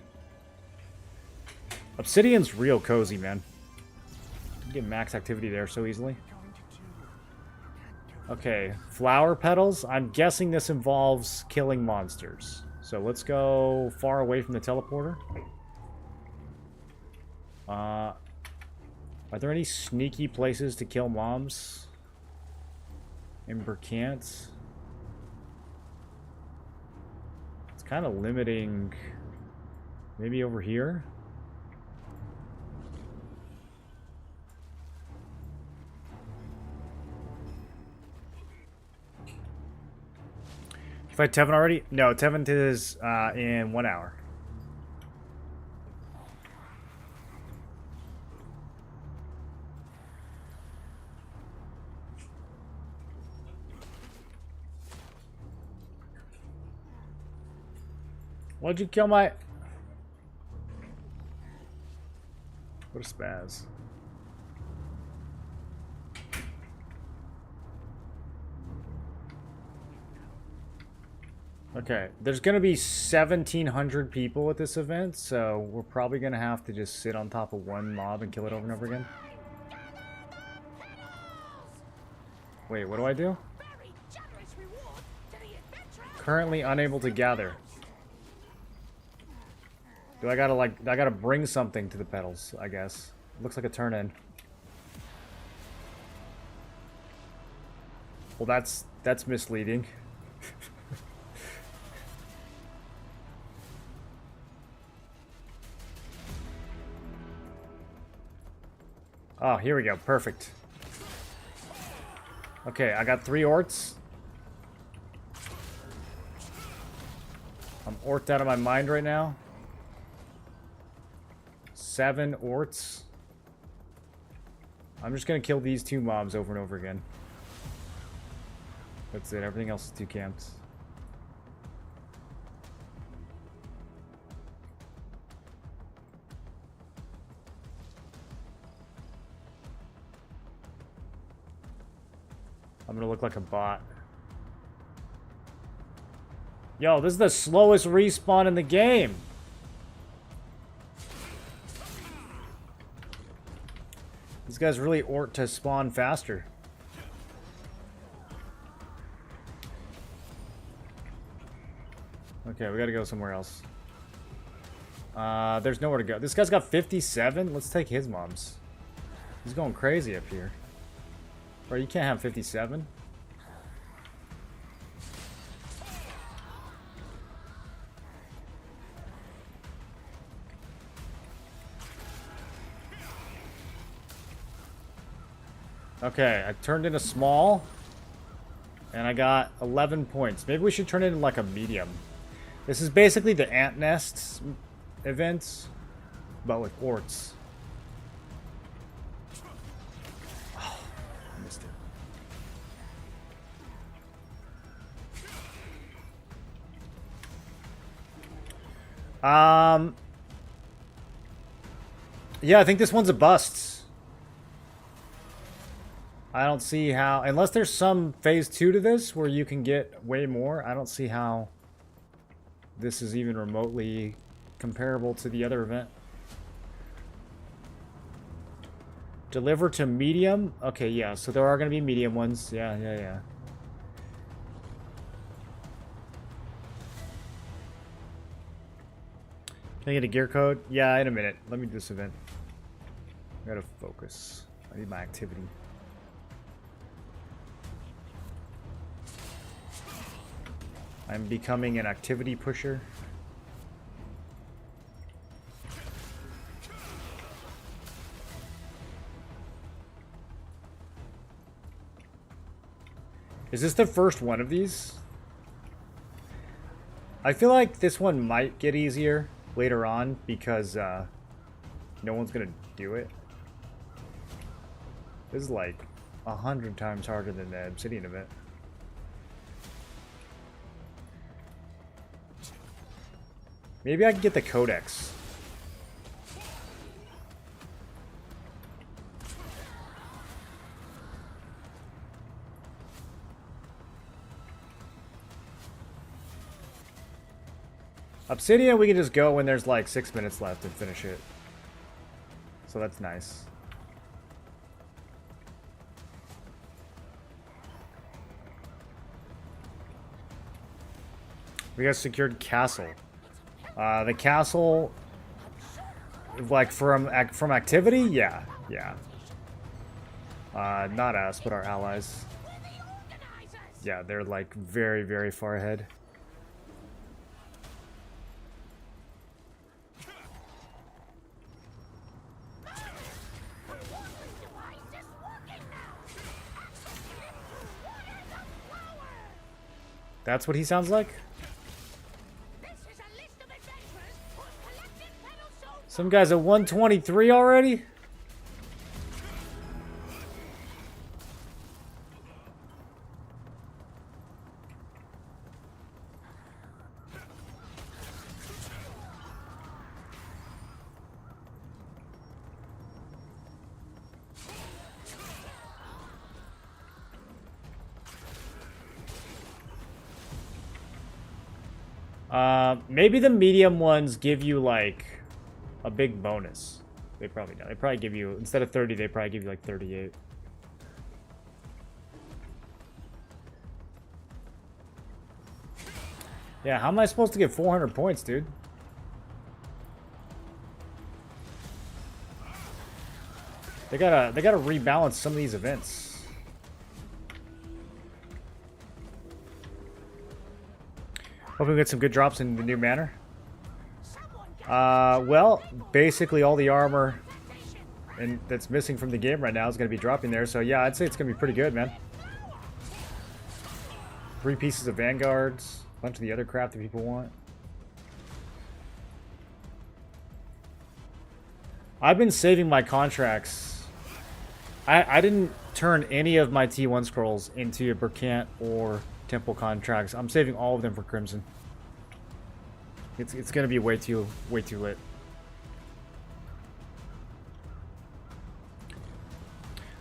Obsidian's real cozy, man. You get max activity there so easily. Okay, flower petals. I'm guessing this involves killing monsters. So let's go far away from the teleporter. Are there any sneaky places to kill mobs? Ember can't. It's kind of limiting. Maybe over here? You fight Tevin already? No, Tevin is in 1 hour. Why'd you kill my... What a spaz. Okay, there's going to be 1,700 people at this event, so we're probably going to have to just sit on top of one mob and kill it over and over again. Wait, what do I do? Currently unable to gather. Do I gotta bring something to the petals, I guess. Looks like a turn-in. Well, that's misleading. Oh, here we go. Perfect. Okay, I got 3 orts. I'm orked out of my mind right now. 7 orts. I'm just gonna kill these 2 mobs over and over again. That's it. Everything else is 2 camps. I'm gonna look like a bot. Yo, this is the slowest respawn in the game. These guys really ought to spawn faster. Okay, we gotta go somewhere else. There's nowhere to go. This guy's got 57. Let's take his mobs. He's going crazy up here. Bro, you can't have 57. Okay, I turned in a small, and I got 11 points. Maybe we should turn it in like a medium. This is basically the ant nests events, but with orts. Oh, I missed it. Yeah, I think this one's a bust. I don't see how, unless there's some phase 2 to this where you can get way more, I don't see how this is even remotely comparable to the other event. Deliver to medium? Okay, yeah, so there are going to be medium ones. Yeah. Can I get a gear code? Yeah, in a minute. Let me do this event. I gotta focus. I need my activity. I'm becoming an activity pusher. Is this the first one of these? I feel like this one might get easier later on because no one's gonna do it. This is like 100 times harder than the Obsidian event. Maybe I can get the Codex. Obsidian, we can just go when there's like 6 minutes left and finish it. So that's nice. We got secured castle. The castle, like from activity, yeah. Not us, but our allies. Yeah, they're like very, very far ahead. That's what he sounds like? Some guy's at 123 already? Maybe the medium ones give you like a big bonus. They probably don't. They probably give you, instead of 30, they probably give you like 38. Yeah, how am I supposed to get 400 points, dude? They gotta rebalance some of these events. Hoping we get some good drops in the new manor. Well, basically all the armor and that's missing from the game right now is going to be dropping there. So yeah, I'd say it's going to be pretty good, man. 3 pieces of vanguards, a bunch of the other crap that people want. I've been saving my contracts. I didn't turn any of my T1 scrolls into Berkant or Temple contracts. I'm saving all of them for Crimson. It's gonna be way too lit.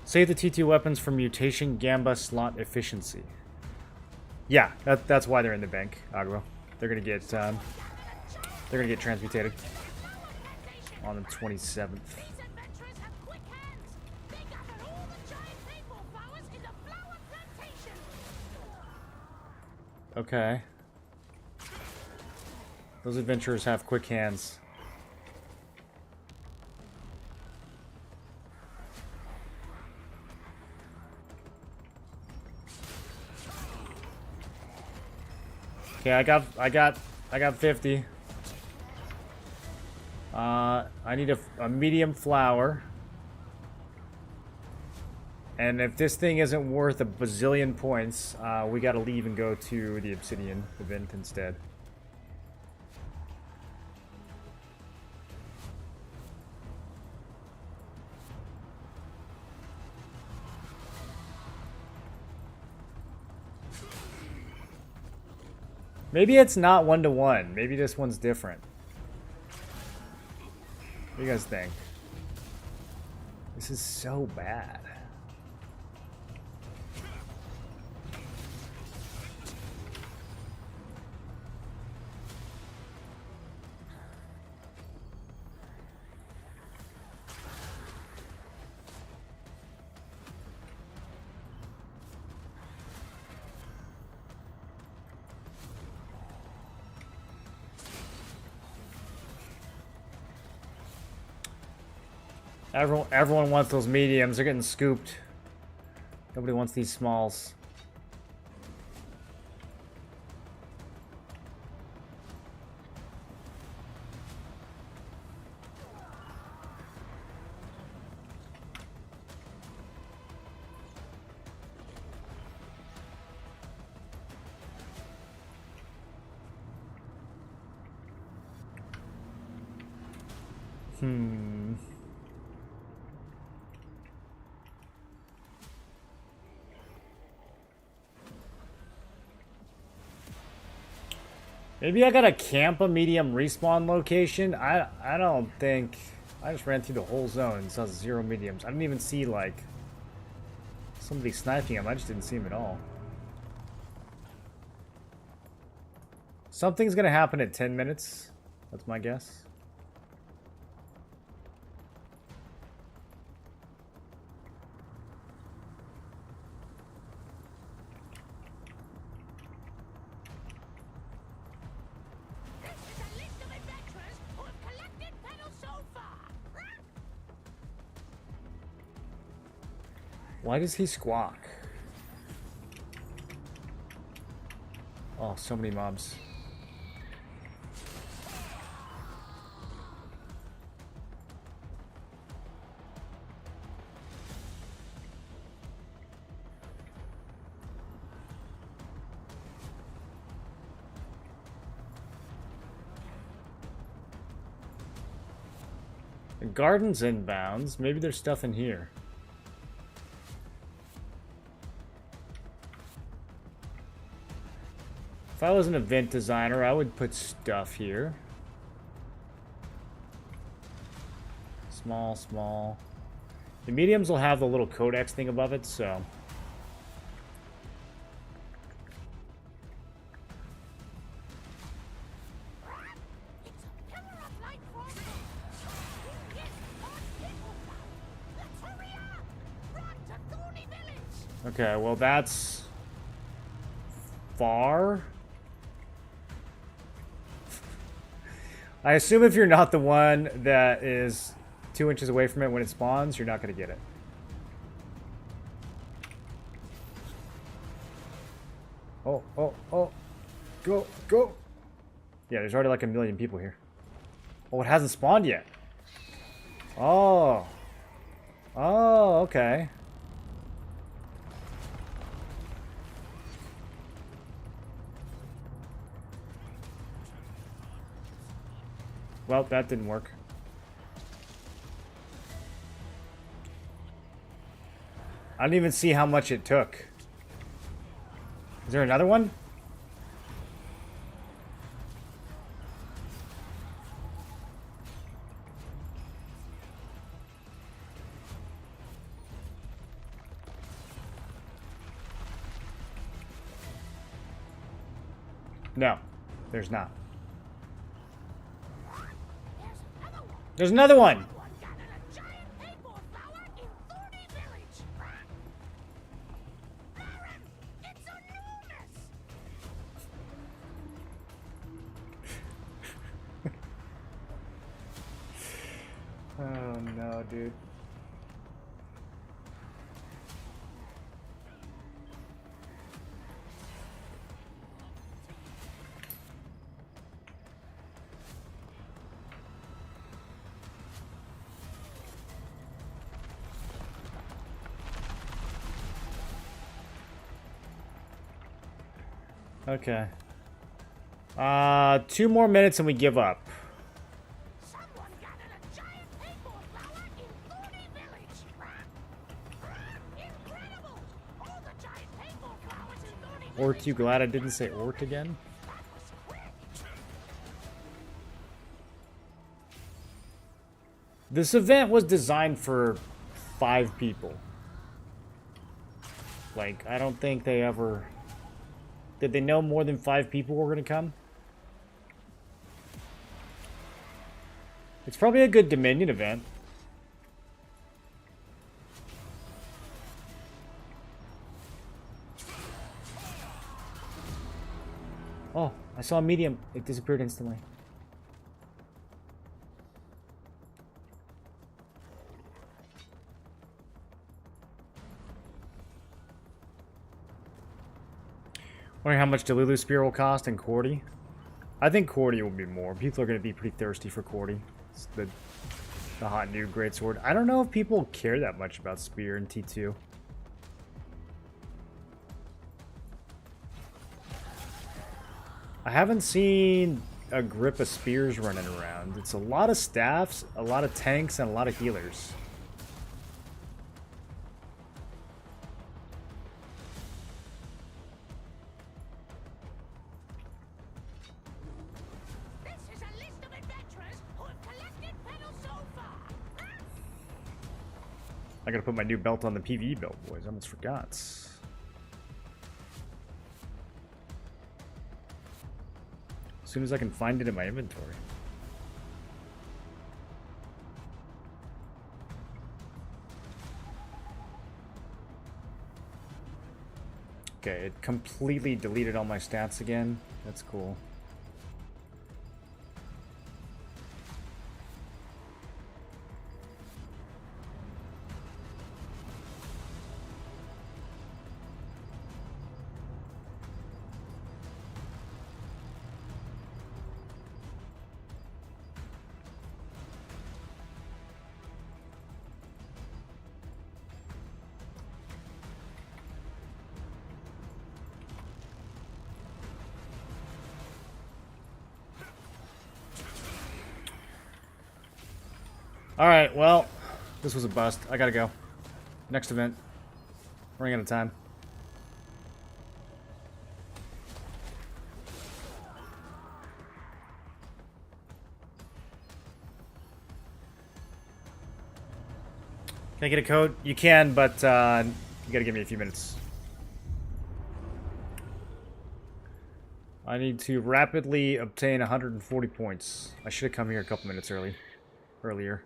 Save the T2 weapons for mutation Gamba slot efficiency. Yeah, that's why they're in the bank, Agro. They're gonna get transmutated on the 27th. Okay. Those adventurers have quick hands. Okay, I got 50. I need a medium flower. And if this thing isn't worth a bazillion points, we gotta leave and go to the Obsidian event instead. Maybe it's not 1-to-1. Maybe this one's different. What do you guys think? This is so bad. Everyone wants those mediums. They're getting scooped. Nobody wants these smalls. Maybe I gotta camp a medium respawn location. I don't think... I just ran through the whole zone and saw 0 mediums. I didn't even see, like, somebody sniping him. I just didn't see him at all. Something's gonna happen at 10 minutes. That's my guess. Why does he squawk? Oh, so many mobs. The garden's inbounds. Maybe there's stuff in here. If I was an event designer, I would put stuff here. Small, small. The mediums will have the little codex thing above it, so... Okay, well that's... far. I assume if you're not the one that is 2 inches away from it when it spawns, you're not going to get it. Oh, oh, oh. Go, go. Yeah, there's already like 1 million people here. Oh, it hasn't spawned yet. Oh. Oh, okay. Well, that didn't work. I don't even see how much it took. Is there another one? No, there's not. There's another one! Oh no, dude. Okay. 2 more minutes and we give up. Ort, you glad I didn't say Ort again? This event was designed for 5 people. Like, I don't think they ever... Did they know more than 5 people were going to come? It's probably a good Dominion event. Oh, I saw a medium. It disappeared instantly. Wondering how much Delulu Spear will cost in Cordy. I think Cordy will be more. People are going to be pretty thirsty for Cordy. It's the hot new Greatsword. I don't know if people care that much about Spear in T2. I haven't seen a grip of spears running around. It's a lot of staffs, a lot of tanks, and a lot of healers. I gotta put my new belt on the PvE belt, boys. I almost forgot. As soon as I can find it in my inventory. Okay, it completely deleted all my stats again. That's cool. Alright, well, this was a bust. I gotta go. Next event. Running out of time. Can I get a code? You can, but you gotta give me a few minutes. I need to rapidly obtain 140 points. I should have come here a couple minutes earlier.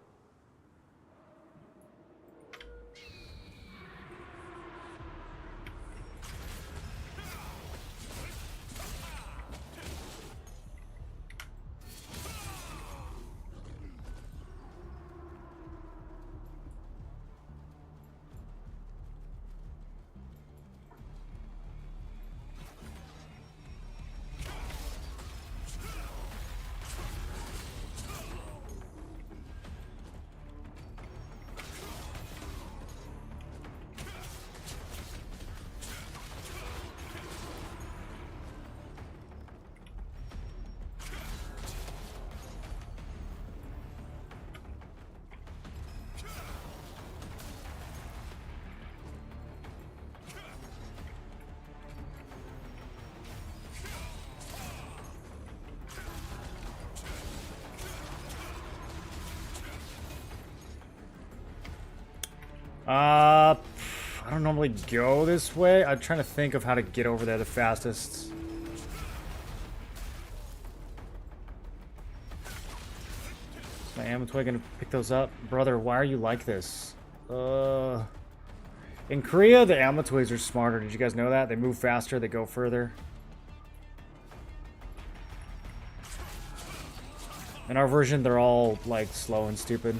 I don't normally go this way. I'm trying to think of how to get over there the fastest. Is my ammo toy gonna pick those up? Brother, why are you like this? In Korea, the ammo toys are smarter. Did you guys know that? They move faster, they go further. In our version, they're all, like, slow and stupid.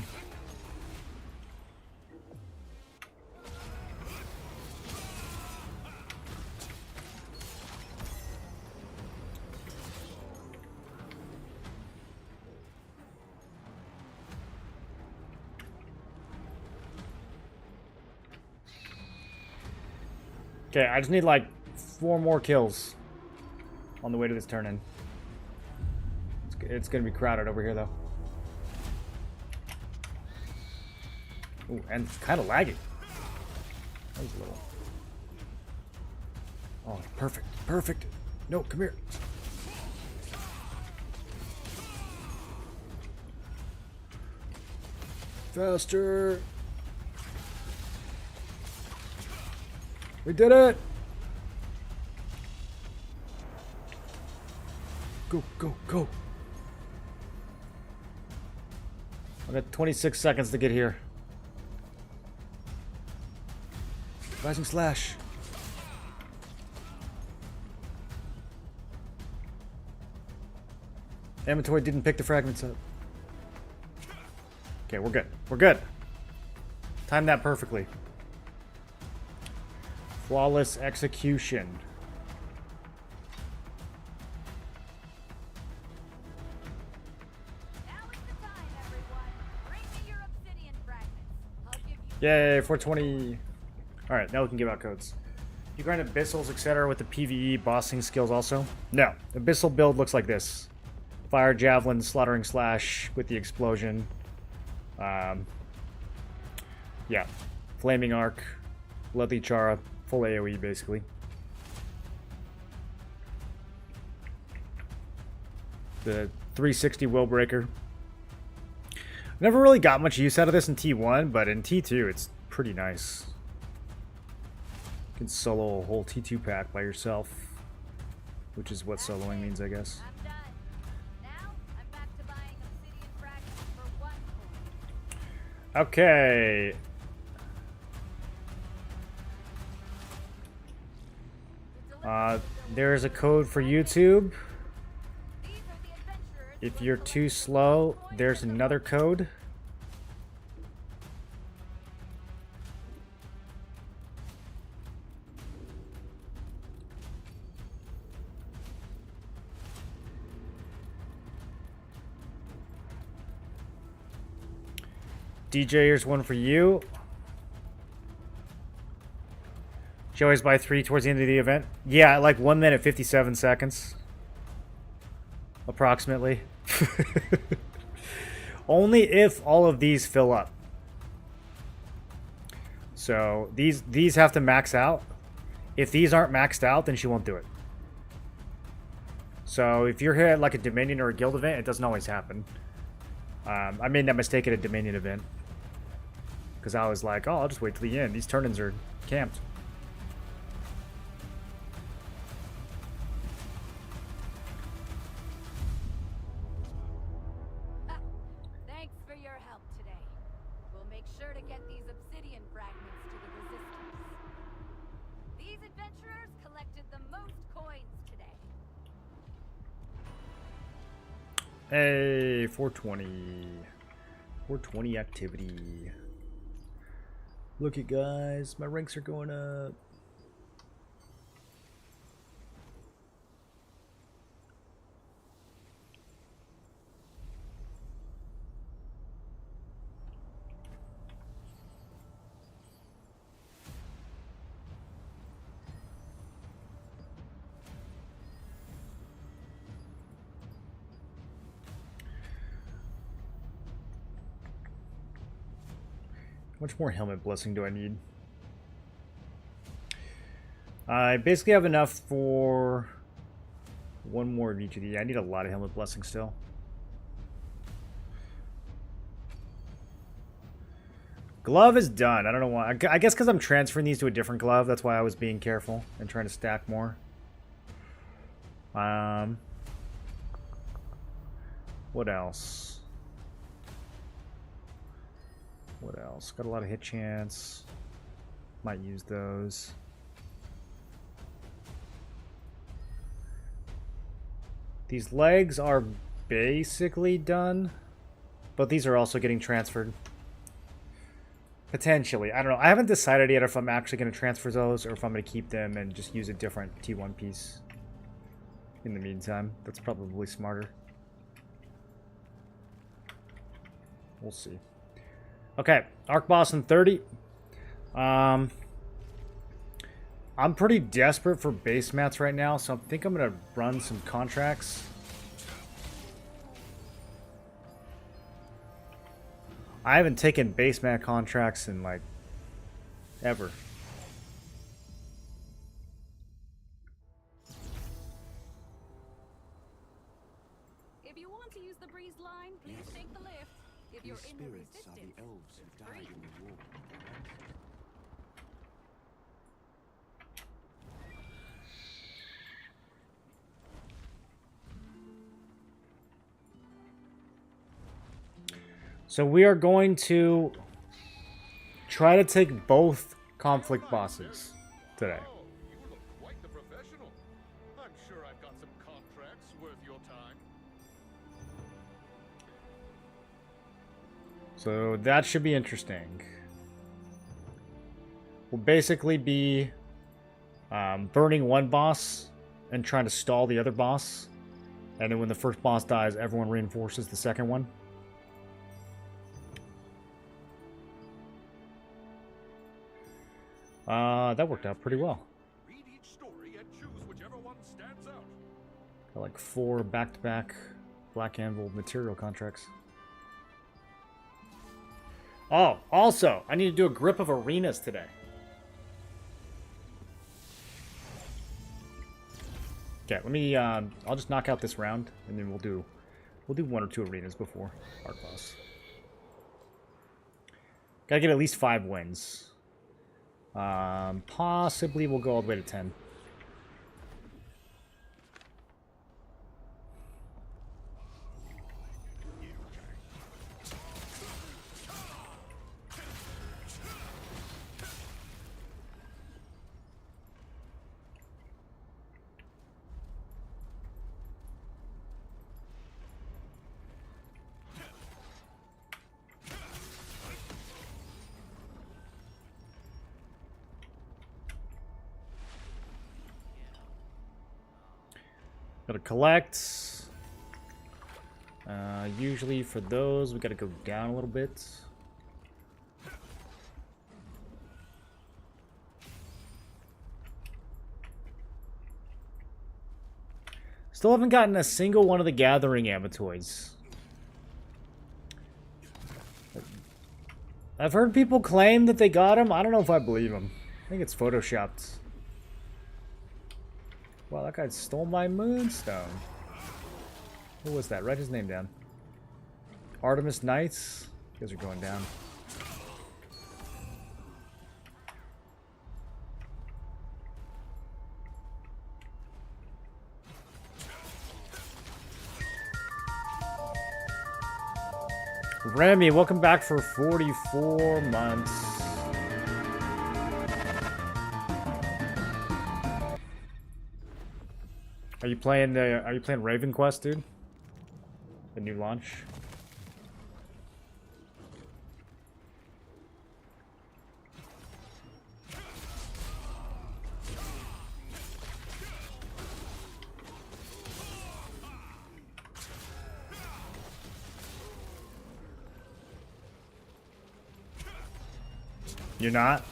Okay, I just need, like, 4 more kills on the way to this turn-in. It's gonna be crowded over here, though. Ooh, and it's kind of laggy. That was a little... Oh, perfect. Perfect. No, come here. Faster. We did it. Go, go, go. I got 26 seconds to get here. Rising slash. Inventory didn't pick the fragments up. Okay, we're good. We're good. Timed that perfectly. Flawless execution. Yay, 420. Alright, now we can give out codes. You grind Abyssals, etc. with the PvE bossing skills also? No. Abyssal build looks like this. Fire, Javelin, Slaughtering Slash with the explosion. Yeah. Flaming Arc, Bloodly Chara, full AoE basically. The 360 Willbreaker. Never really got much use out of this in T1, but in T2 it's pretty nice. You can solo a whole T2 pack by yourself, which is what soloing means, I guess. I'm done. Now I'm back to buying obsidian fragments for 1 coin. Okay. There's a code for YouTube. If you're too slow, there's another code. DJ, here's one for you. She always buy 3 towards the end of the event. Yeah, like 1 minute 57 seconds. Approximately. Only if all of these fill up. So these have to max out. If these aren't maxed out, then she won't do it. So if you're here at like a Dominion or a Guild event, it doesn't always happen. I made that mistake at a Dominion event. Because I was like, oh, I'll just wait till the end. These turn-ins are camped. Thanks for your help today. We'll make sure to get these obsidian fragments to the resistance. These adventurers collected the most coins today. Hey, 420. 420 activity. Look at guys, my ranks are going up. How much more helmet blessing do I need? I basically have enough for 1 more of each of these. I need a lot of helmet blessing still. Glove is done. I don't know why. I guess because I'm transferring these to a different glove. That's why I was being careful and trying to stack more. What else? What else? Got a lot of hit chance. Might use those. These legs are basically done, but these are also getting transferred. Potentially. I don't know. I haven't decided yet if I'm actually going to transfer those or if I'm going to keep them and just use a different T1 piece in the meantime. That's probably smarter. We'll see. Okay. ARCHBOSS in 30. I'm pretty desperate for base mats right now, so I think I'm going to run some contracts. I haven't taken base mat contracts in, like, ever. If you want to use the breeze line, please take the lift. If you're in the resistance, are the elves who died in the war. So we are going to try to take both conflict bosses today. Oh, you look quite the professional. I'm sure I've got some contracts worth your time. So that should be interesting. We'll basically be burning one boss and trying to stall the other boss. And then when the first boss dies, everyone reinforces the second one. That worked out pretty well. Read each story and choose whichever one stands out. Got like 4 back-to-back Black Anvil material contracts. Oh, also, I need to do a grip of arenas today. Okay, let me, I'll just knock out this round, and then we'll do 1 or 2 arenas before ARCHBOSS. Gotta get at least 5 wins. Possibly we'll go all the way to 10. Gotta collect. Usually for those, we gotta go down a little bit. Still haven't gotten a single one of the Gathering Amatoids. I've heard people claim that they got them. I don't know if I believe them. I think it's photoshopped. Wow, that guy stole my moonstone. Who was that? Write his name down. Artemis Knights. You guys are going down. Remy, welcome back for 44 months. Are you playing Raven Quest, dude? The new launch? You're not?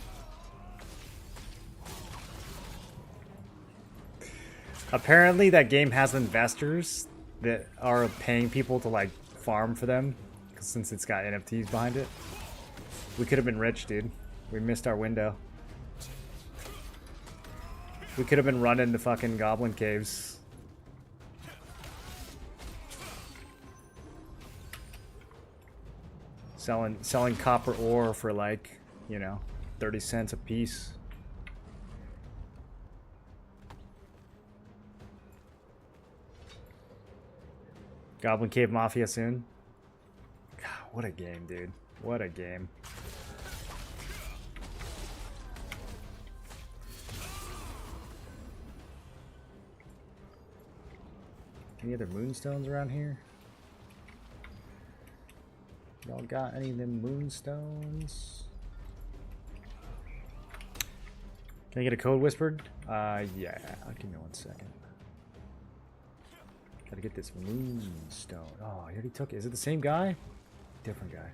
Apparently that game has investors that are paying people to like farm for them since it's got NFTs behind it. We could have been rich, dude. We missed our window. We could have been running the fucking goblin caves. Selling copper ore for like, you know, 30 cents a piece. Goblin Cave Mafia soon. God, what a game, dude. What a game. Any other moonstones around here? Y'all got any of them moonstones? Can I get a code whispered? Yeah. Give me 1 second. Gotta get this moonstone. Oh, he already took it. Is it the same guy? Different guy.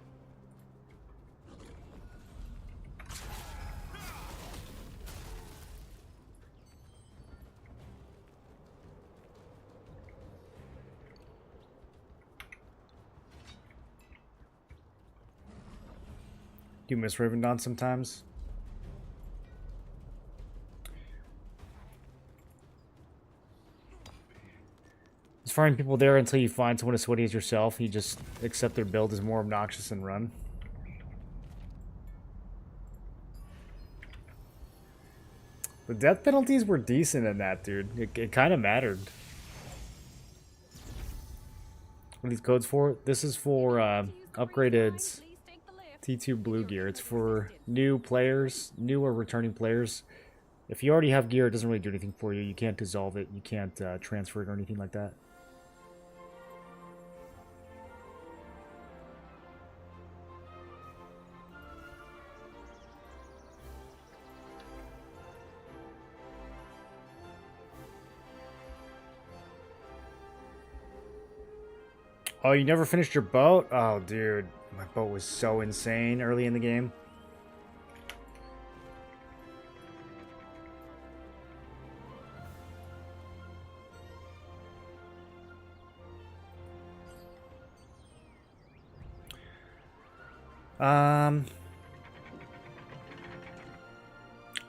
Do you miss Ravendon sometimes? There's finding people there until you find someone as sweaty as yourself. You just accept their build is more obnoxious and run. The death penalties were decent in that, dude. It kind of mattered. What are these codes for? This is for upgraded T2 blue gear. It's for new players, new or returning players. If you already have gear, it doesn't really do anything for you. You can't dissolve it. You can't transfer it or anything like that. Oh, you never finished your boat? Oh, dude. My boat was so insane early in the game.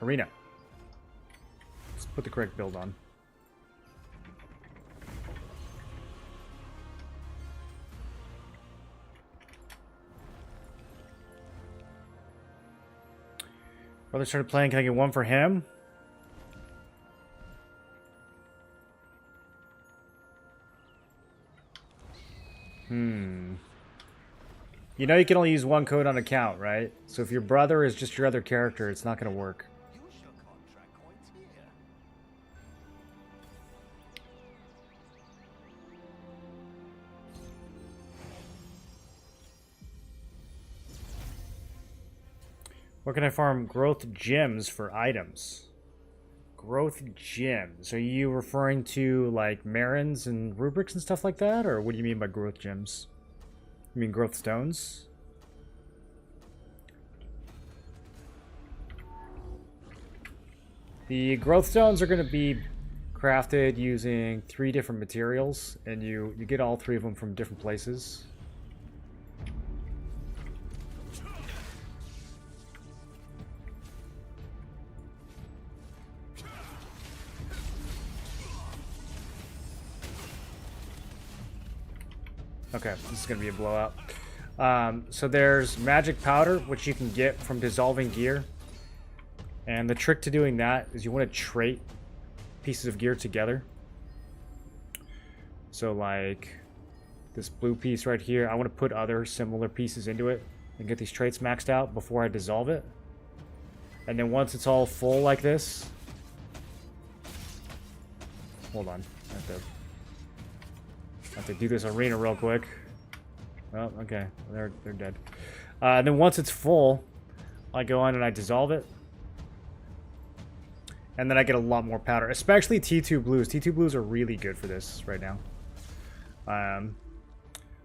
Arena. Let's put the correct build on. Brother started playing. Can I get one for him? You know you can only use one code on account, right? So if your brother is just your other character, it's not going to work. Use your contract coins here. Where can I farm growth gems for items? Growth gems. Are you referring to like Marins and rubrics and stuff like that? Or what do you mean by growth gems? You mean growth stones? The growth stones are going to be crafted using 3 different materials, and you get all 3 of them from different places. Okay, this is going to be a blowout. So there's magic powder, which you can get from dissolving gear. And the trick to doing that is you want to trait pieces of gear together. So like this blue piece right here, I want to put other similar pieces into it and get these traits maxed out before I dissolve it. And then once it's all full like this... Hold on. I have to do this arena real quick. Oh, okay. They're dead. And then once it's full, I go on and I dissolve it. And then I get a lot more powder. Especially T2 blues. T2 blues are really good for this right now.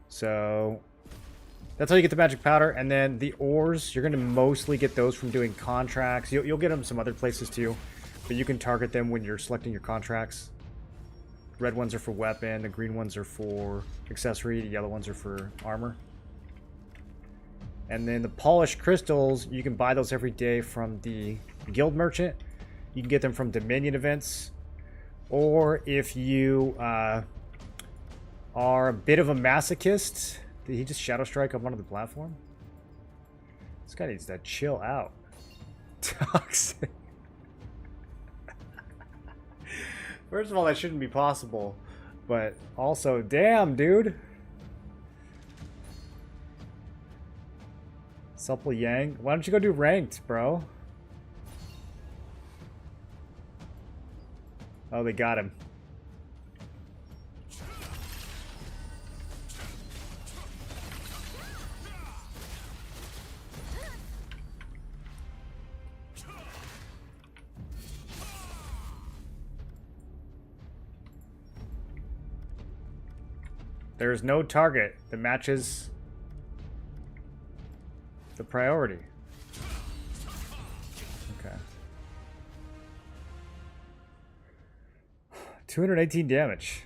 So that's how you get the magic powder. And then the ores, you're going to mostly get those from doing contracts. You'll get them some other places too. But you can target them when you're selecting your contracts. Red ones are for weapon, the green ones are for accessory, the yellow ones are for armor. And then the polished crystals, you can buy those every day from the guild merchant. You can get them from Dominion events. Or if you are a bit of a masochist... Did he just shadow strike up onto the platform? This guy needs to chill out. Toxic. First of all, that shouldn't be possible. But also, damn, dude. Supple Yang. Why don't you go do ranked, bro? Oh, they got him. There is no target that matches the priority. Okay. 218 damage.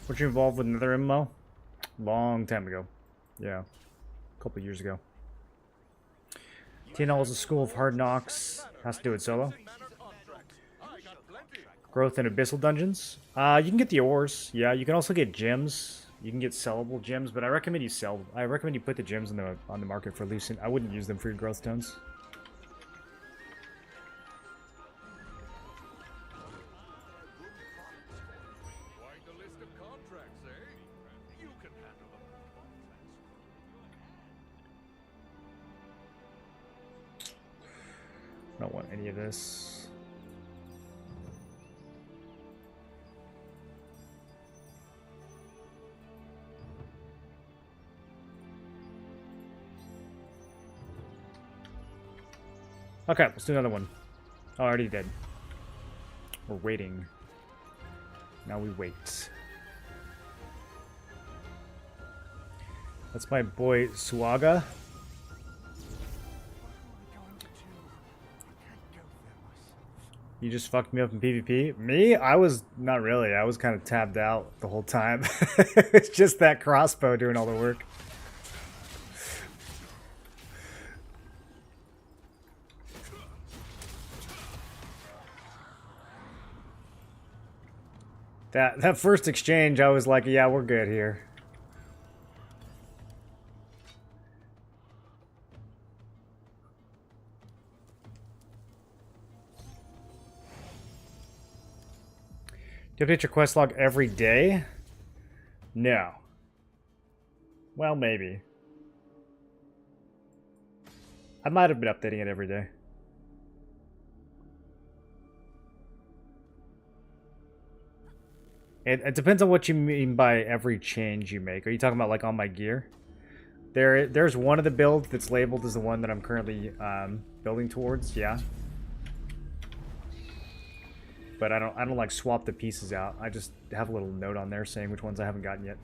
Were you involved with another MMO? Long time ago. Yeah. A couple years ago. TNL is a school of hard knocks. Has to do it solo. Growth in Abyssal dungeons. You can get the ores. Yeah, you can also get gems. You can get sellable gems, but I recommend you sell. I recommend you put the gems on the market for Lucent. I wouldn't use them for your growth stones. Quite a list of contracts, eh? You can handle them. I don't want any of this. Okay, let's do another one. Oh, I already did. We're waiting. Now we wait. That's my boy Swaga. You just fucked me up in PvP? Me? I was not really. I was kind of tabbed out the whole time. It's just that crossbow doing all the work. That first exchange, I was like, yeah, we're good here. Do you update your quest log every day? No. Well, maybe. I might have been updating it every day. It depends on what you mean by every change you make. Are you talking about like on my gear? There's one of the builds that's labeled as the one that I'm currently building towards. Yeah. But I don't like swap the pieces out. I just have a little note on there saying which ones I haven't gotten yet.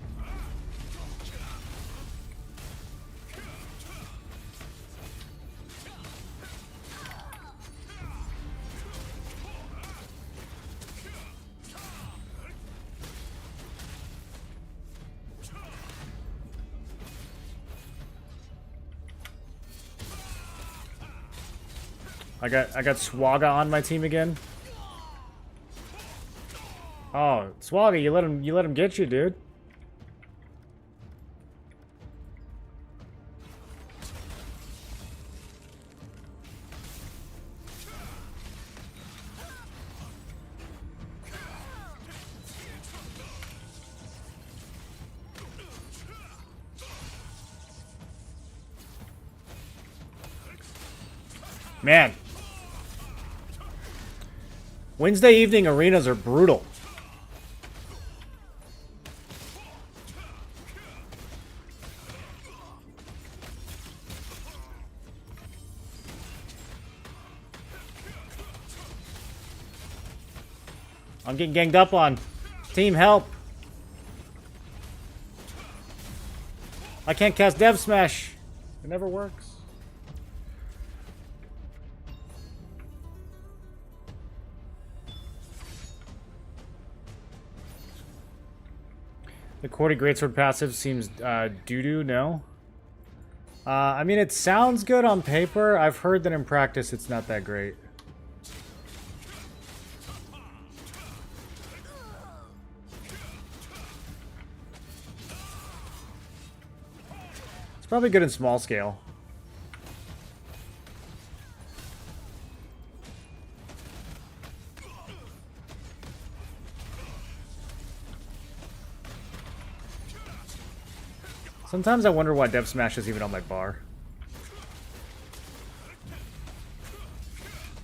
I got Swaga on my team again. Oh, Swaga, you let him get you, dude. Man. Wednesday evening arenas are brutal. I'm getting ganged up on. Team, help. I can't cast Dev Smash. It never works. The Cordy Greatsword passive seems doo-doo, no? I mean, it sounds good on paper. I've heard that in practice it's not that great. It's probably good in small scale. Sometimes I wonder why Dev Smash is even on my bar.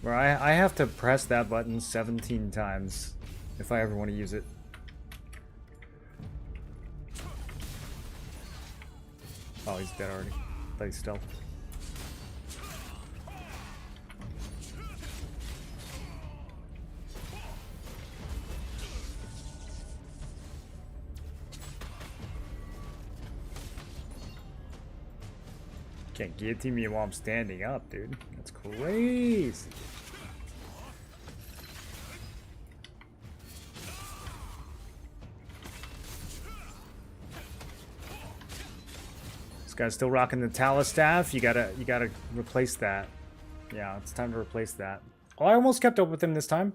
Where I have to press that button 17 times if I ever want to use it. Oh, he's dead already. I thought he's stealth. Can't guillotine me while I'm standing up, dude. That's crazy. This guy's still rocking the Talus staff. You gotta replace that. Yeah, it's time to replace that. Oh, I almost kept up with him this time.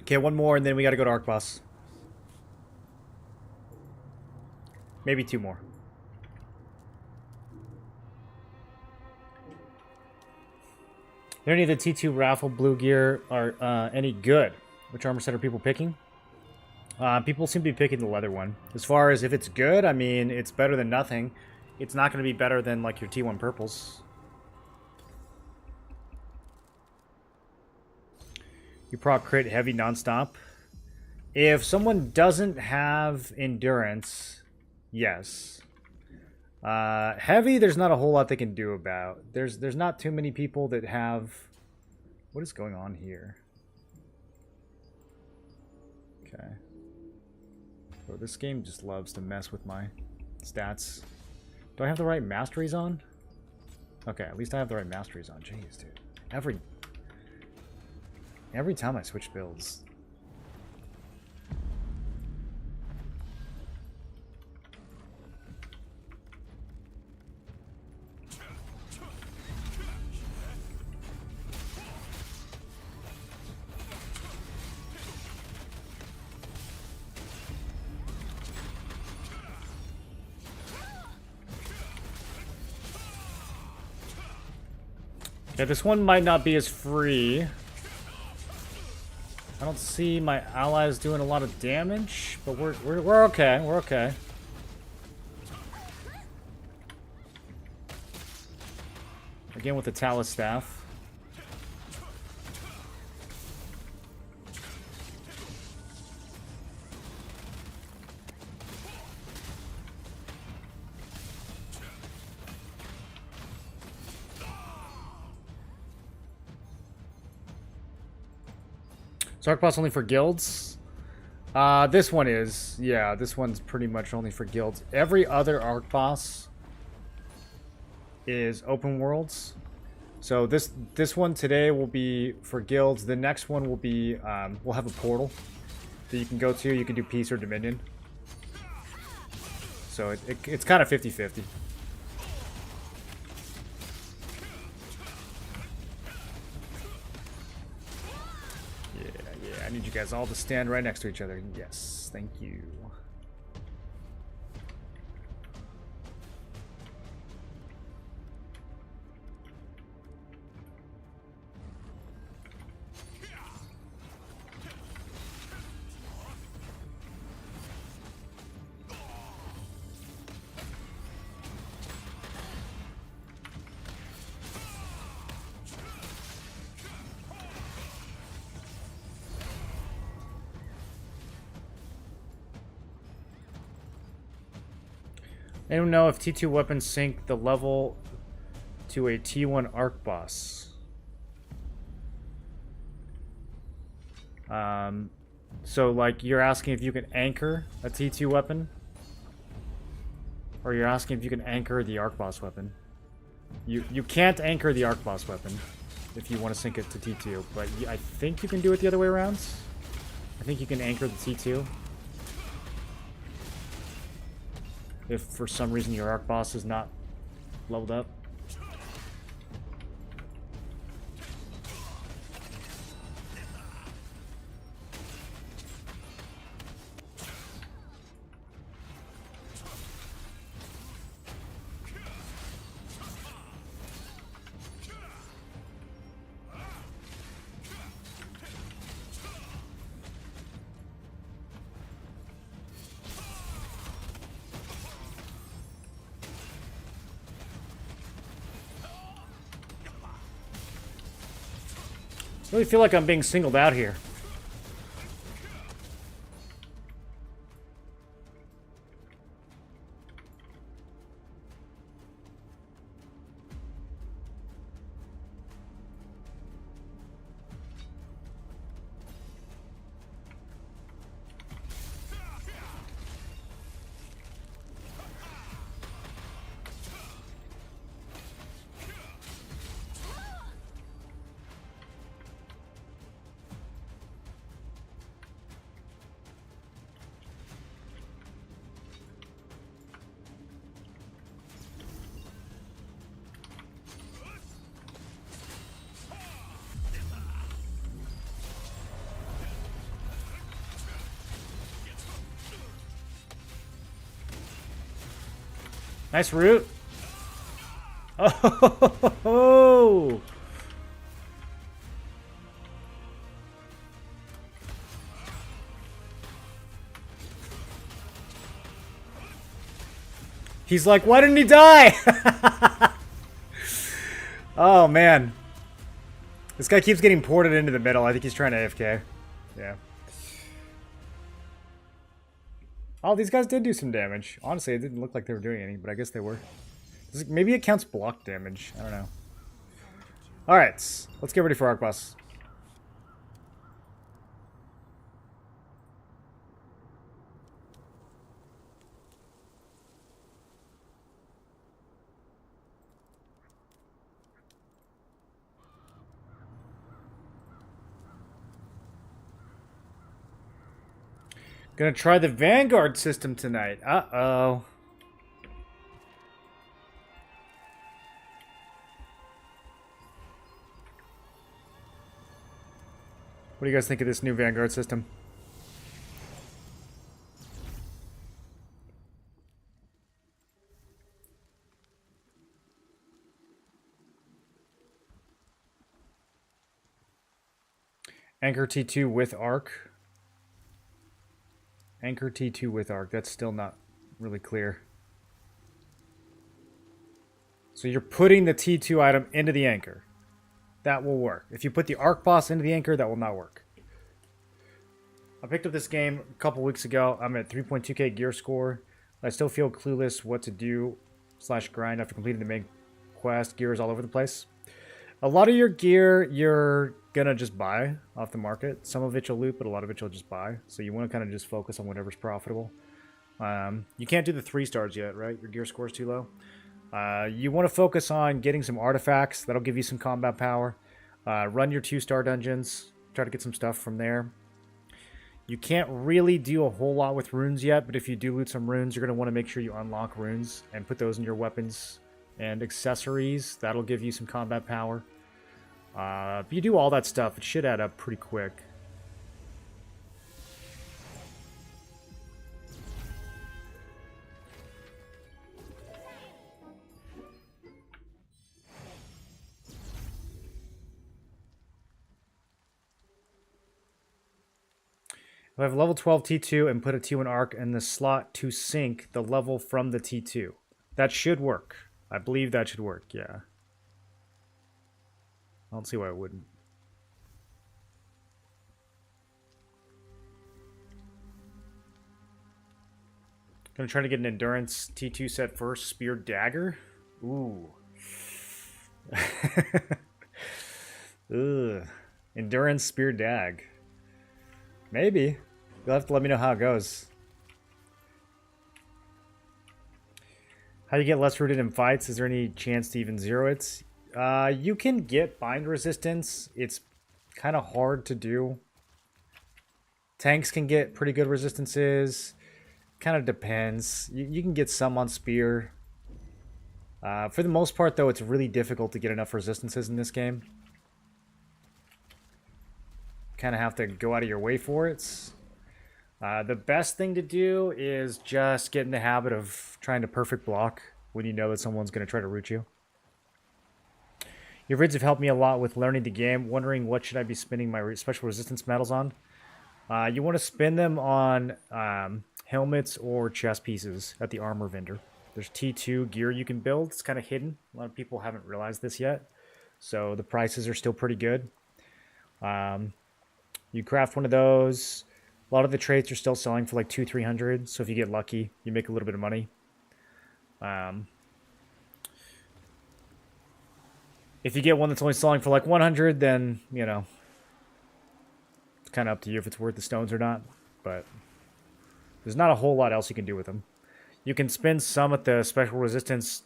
Okay, one more, and then we gotta go to ARCHBOSS. Maybe two more. Are any of the T2 raffle blue gear are any good? Which armor set are people picking? People seem to be picking the leather one. As far as if it's good, I mean, it's better than nothing. It's not going to be better than like your T1 purples. You proc crit heavy nonstop. If someone doesn't have endurance, yes. Heavy, there's not a whole lot they can do about. There's not too many people that have... What is going on here? Okay. Bro, this game just loves to mess with my stats. Do I have the right masteries on? Okay, at least I have the right masteries on. Jeez, dude. Every time I switch builds. Yeah, this one might not be as free. I don't see my allies doing a lot of damage, but we're okay. We're okay. Again with the Talus staff. ARCHBOSS only for guilds? This one is. Yeah, this one's pretty much only for guilds. Every other ARCHBOSS is open worlds. So this one today will be for guilds. The next one will be, we'll have a portal that you can go to. You can do peace or dominion. So it's kind of 50-50. I need you guys all to stand right next to each other. Yes, thank you. I don't know if T2 weapons sync the level to a T1 ARCHBOSS. So like you're asking if you can anchor a T2 weapon? Or you're asking if you can anchor the ARCHBOSS weapon? You can't anchor the ARCHBOSS weapon if you want to sync it to T2, but I think you can do it the other way around. I think you can anchor the T2. If for some reason your ARCHBOSS is not leveled up. really feel like I'm being singled out here. Nice root. Oh. He's like, why didn't he die? Oh, man. This guy keeps getting ported into the middle. I think he's trying to AFK. Yeah. Oh, these guys did do some damage. Honestly, it didn't look like they were doing anything, but I guess they were. Maybe it counts block damage. I don't know. Alright, let's get ready for ARCHBOSS. Gonna try the Vanguard system tonight. Uh-oh. What do you guys think of this new Vanguard system? Anchor T2 with Arc. Anchor T2 with Arc. That's still not really clear. So you're putting the T2 item into the anchor. That will work. If you put the ARCHBOSS into the anchor, that will not work. I picked up this game a couple weeks ago. I'm at 3.2k gear score. I still feel clueless what to do / grind after completing the main quest. Gear is all over the place. A lot of your gear, you're gonna just buy off the market. Some of it you'll loot, but a lot of it you'll just buy. So you want to kind of just focus on whatever's profitable. You can't do the 3 stars yet, right? Your gear score is too low. You want to focus on getting some artifacts. That'll give you some combat power. Run your 2-star dungeons. Try to get some stuff from there. You can't really do a whole lot with runes yet, but if you do loot some runes, you're going to want to make sure you unlock runes and put those in your weapons and accessories. That'll give you some combat power. If you do all that stuff, it should add up pretty quick. I have level 12 T2 and put a T1 arc in the slot to sync the level from the T2. That should work. I believe that should work, yeah. I don't see why it wouldn't. Gonna try to get an endurance T2 set first. Spear dagger. Ooh. Ugh. Endurance spear dag. Maybe. You'll have to let me know how it goes. How do you get less rooted in fights? Is there any chance to even zero it? You can get bind resistance. It's kind of hard to do. Tanks can get pretty good resistances. Kind of depends. You can get some on spear. For the most part, though, it's really difficult to get enough resistances in this game. Kind of have to go out of your way for it. The best thing to do is just get in the habit of trying to perfect block when you know that someone's going to try to root you. Your vids have helped me a lot with learning the game. Wondering what should I be spending my special resistance medals on? You want to spend them on helmets or chest pieces at the armor vendor. There's T2 gear you can build. It's kind of hidden. A lot of people haven't realized this yet. So the prices are still pretty good. You craft one of those. A lot of the traits are still selling for like 200-300, so if you get lucky, you make a little bit of money. If you get one that's only selling for like 100, then, you know, it's kind of up to you if it's worth the stones or not. But there's not a whole lot else you can do with them. You can spend some at the special resistance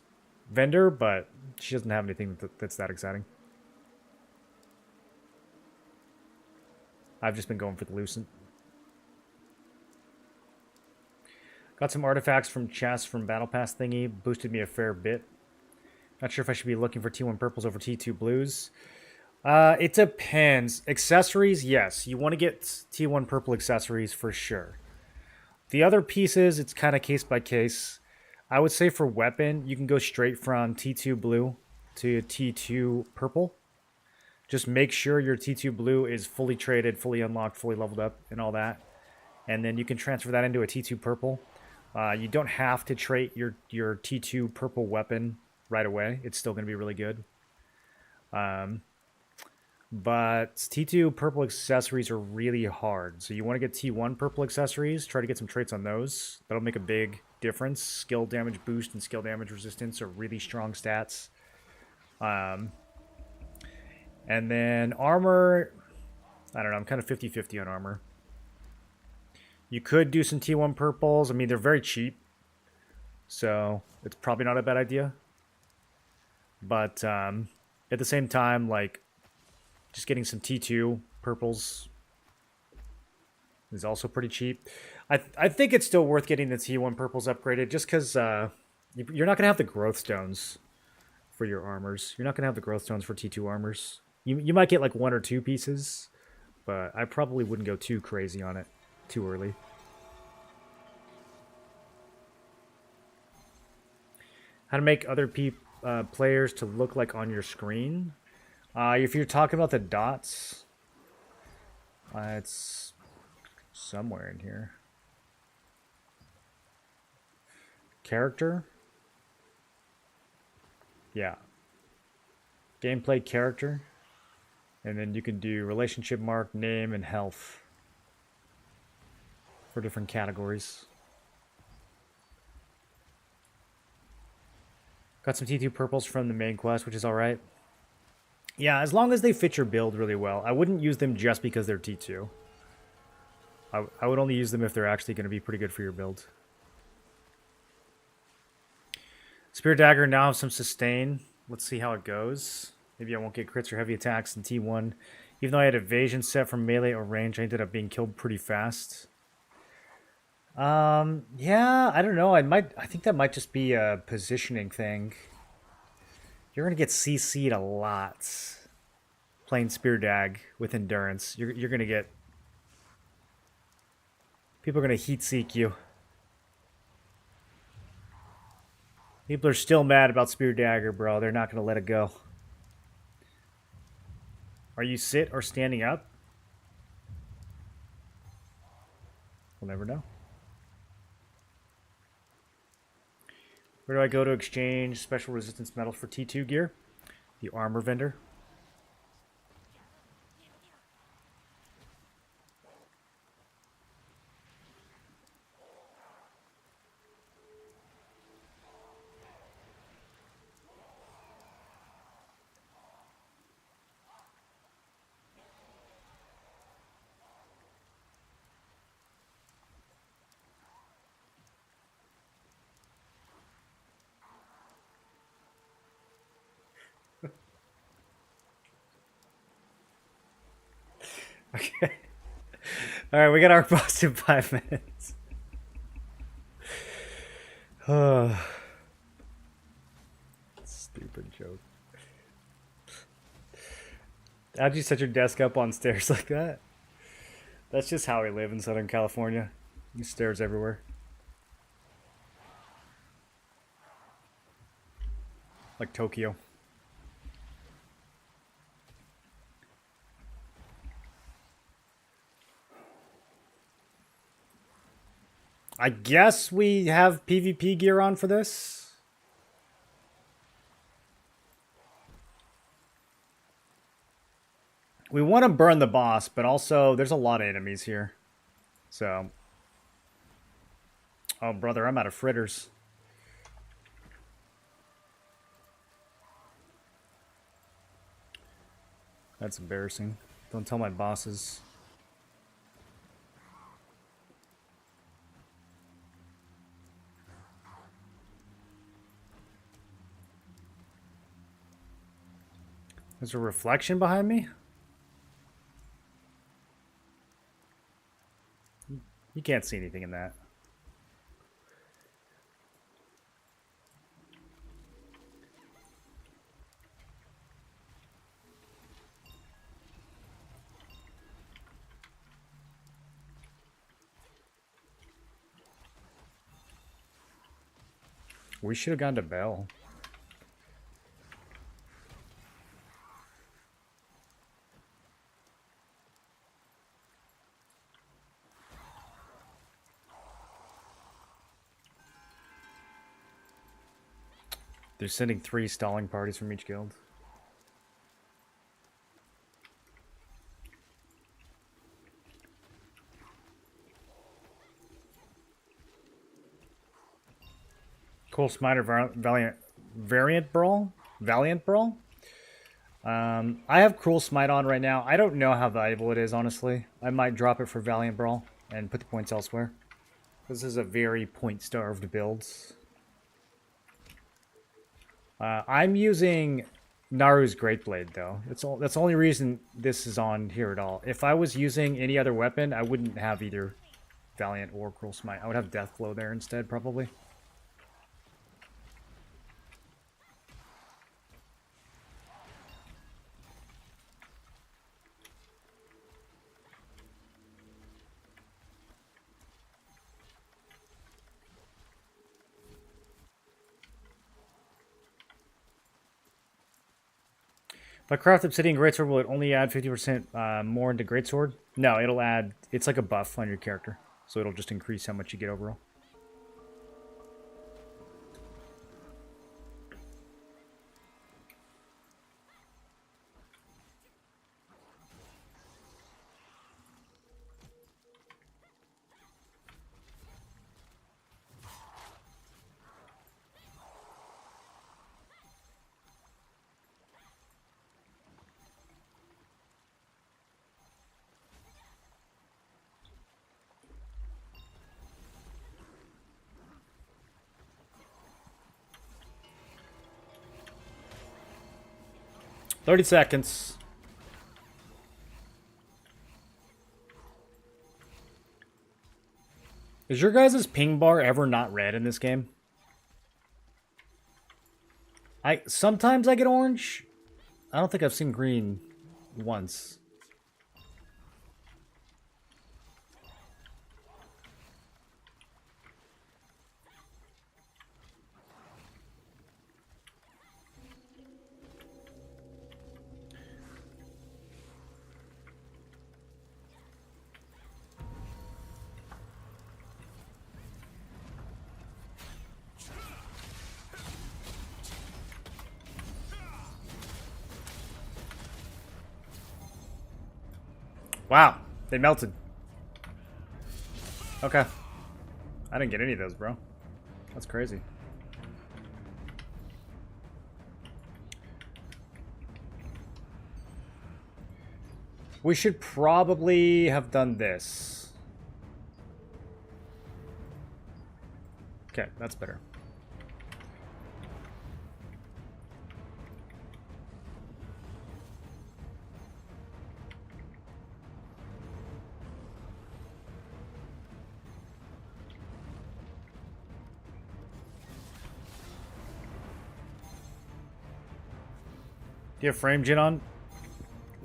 vendor, but she doesn't have anything that's that exciting. I've just been going for the Lucent. Got some artifacts from chests from Battle Pass thingy. Boosted me a fair bit. Not sure if I should be looking for T1 purples over T2 blues. It depends. Accessories, yes. You want to get T1 purple accessories for sure. The other pieces, it's kind of case by case. I would say for weapon, you can go straight from T2 blue to T2 purple. Just make sure your T2 blue is fully traded, fully unlocked, fully leveled up, and all that. And then you can transfer that into a T2 purple. You don't have to trait your T2 purple weapon right away. It's still going to be really good. But T2 purple accessories are really hard. So you want to get T1 purple accessories. Try to get some traits on those. That'll make a big difference. Skill damage boost and skill damage resistance are really strong stats. And then armor, I don't know, I'm kind of 50-50 on armor. You could do some T1 purples. I mean, they're very cheap, so it's probably not a bad idea. But at the same time, like, just getting some T2 purples is also pretty cheap. I think it's still worth getting the T1 purples upgraded, just because you're not going to have the growth stones for your armors. You're not going to have the growth stones for T2 armors. You might get like 1 or 2 pieces, but I probably wouldn't go too crazy on it too early. How to make other players to look like on your screen. If you're talking about the dots, it's somewhere in here. Character? Yeah. Gameplay character. And then you can do relationship mark, name, and health for different categories. Got some T2 purples from the main quest, which is alright. Yeah, as long as they fit your build really well. I wouldn't use them just because they're T2. I would only use them if they're actually going to be pretty good for your build. Spear Dagger now have some sustain. Let's see how it goes. Maybe I won't get crits or heavy attacks in T1. Even though I had evasion set from melee or range, I ended up being killed pretty fast. Yeah, I don't know. I think that might just be a positioning thing. You're gonna get CC'd a lot playing Spear Dag with endurance. You're gonna get... People are gonna heat seek you. People are still mad about Spear Dagger, bro. They're not gonna let it go. Are you sit or standing up? We'll never know. Where do I go to exchange special resistance metals for T2 gear? The armor vendor. Okay. Alright, we got our boss in 5 minutes. Stupid joke. How'd you set your desk up on stairs like that? That's just how we live in Southern California. There's stairs everywhere. Like Tokyo. I guess we have PvP gear on for this. We want to burn the boss, but also there's a lot of enemies here. So... Oh, brother, I'm out of fritters. That's embarrassing. Don't tell my bosses. There's a reflection behind me? You can't see anything in that. We should have gone to Bell. They're sending 3 stalling parties from each guild. Cool Smiter Valiant Brawl? I have Cruel Smite on right now. I don't know how valuable it is, honestly. I might drop it for Valiant Brawl and put the points elsewhere. This is a very point-starved build. I'm using Naru's Great Blade, though. That's the only reason this is on here at all. If I was using any other weapon, I wouldn't have either Valiant or Cruel Smite. I would have Deathglow there instead, probably. If I craft Obsidian Greatsword, will it only add 50% more into Greatsword? No, it'll add... It's like a buff on your character. So it'll just increase how much you get overall. $30 seconds. Is your guys' ping bar ever not red in this game? Sometimes I get orange. I don't think I've seen green once. Wow, they melted. Okay. I didn't get any of those, bro. That's crazy. We should probably have done this. Okay, that's better. Do you have frame gen on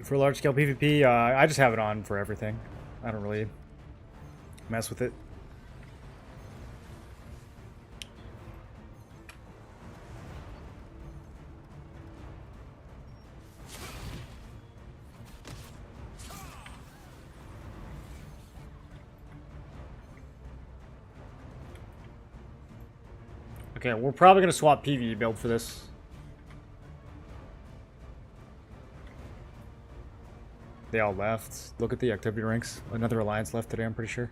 for large scale PvP? I just have it on for everything. I don't really mess with it. Okay, we're probably going to swap PvE build for this. They all left. Look at the activity ranks. Another alliance left today, I'm pretty sure.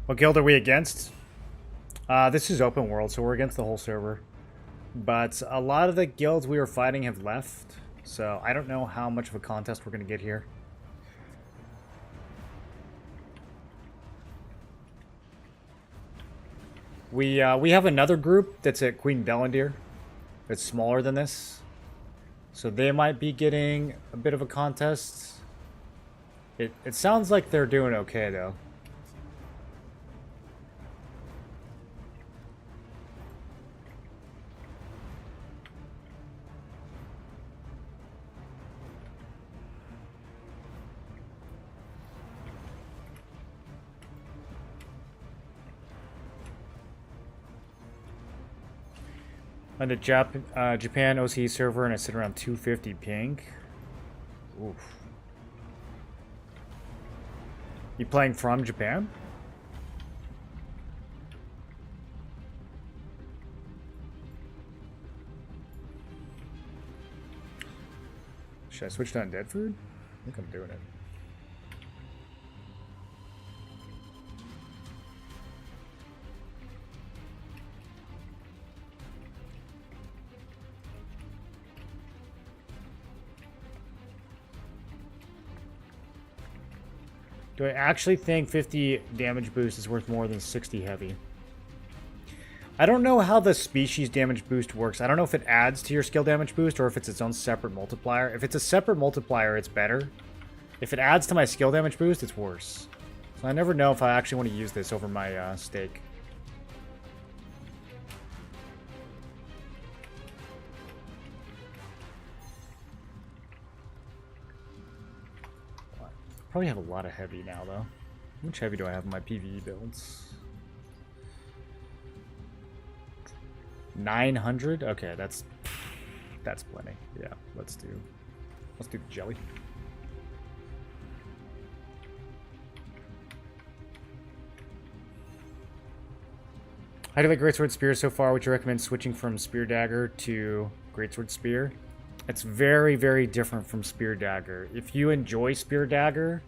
What guild are we against? This is open world, so we're against the whole server. But a lot of the guilds we were fighting have left, so I don't know how much of a contest we're going to get here. We have another group that's at Queen Bellendir. It's smaller than this. So they might be getting a bit of a contest. It sounds like they're doing okay, though. On the Japan OCE server, and I sit around 250 ping. Oof. You playing from Japan? Should I switch to undead food? I think I'm doing it. Do I actually think 50 damage boost is worth more than 60 heavy? I don't know how the species damage boost works. I don't know if it adds to your skill damage boost or if it's its own separate multiplier. If it's a separate multiplier, it's better. If it adds to my skill damage boost, it's worse. So I never know if I actually want to use this over my stake. Probably have a lot of heavy now, though. How much heavy do I have in my PvE builds? 900? Okay, that's plenty. Yeah, let's do the jelly. How do you like Greatsword Spear so far? Would you recommend switching from Spear Dagger to Greatsword Spear? It's very, very different from Spear Dagger. If you enjoy Spear Dagger,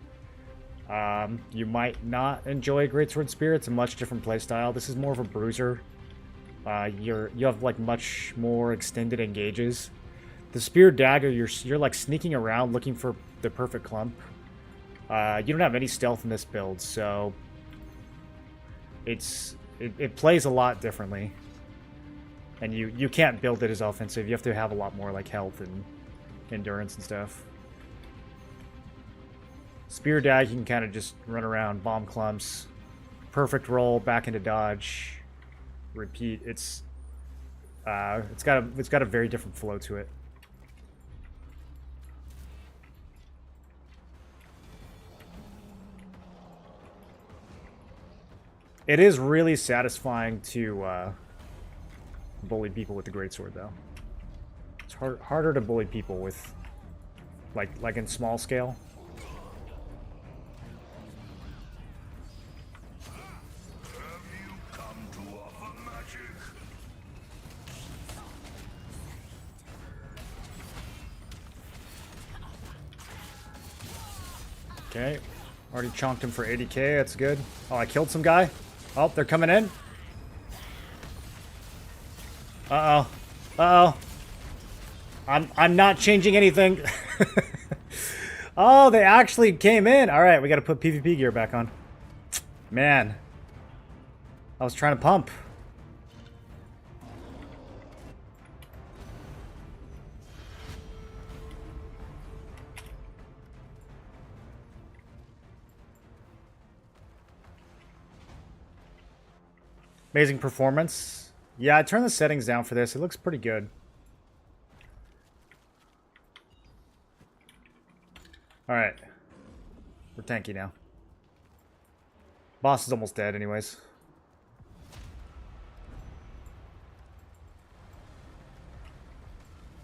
you might not enjoy Greatsword Spear. It's a much different playstyle. This is more of a bruiser. You have like much more extended engages. The Spear Dagger, you're like sneaking around looking for the perfect clump. You don't have any stealth in this build, so it plays a lot differently. And you can't build it as offensive. You have to have a lot more like health and endurance and stuff. Spear Dag, you can kind of just run around, bomb clumps, perfect roll, back into dodge, repeat. It's got a very different flow to it. It is really satisfying to bully people with the Greatsword, though. It's harder to bully people with, like in small scale. Okay, already chonked him for 80k. That's good. Oh, I killed some guy. Oh, they're coming in. Uh-oh. Uh-oh. I'm not changing anything. Oh, they actually came in. All right, we got to put PvP gear back on. Man. I was trying to pump. Amazing performance. Yeah, I turned the settings down for this. It looks pretty good. Alright. We're tanky now. Boss is almost dead anyways.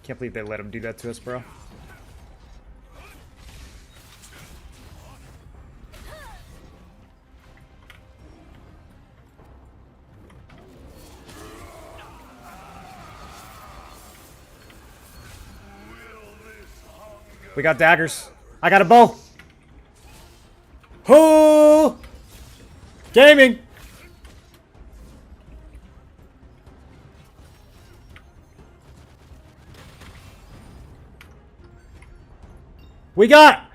Can't believe they let him do that to us, bro. We got daggers. I got a bow. Ho! Gaming. We got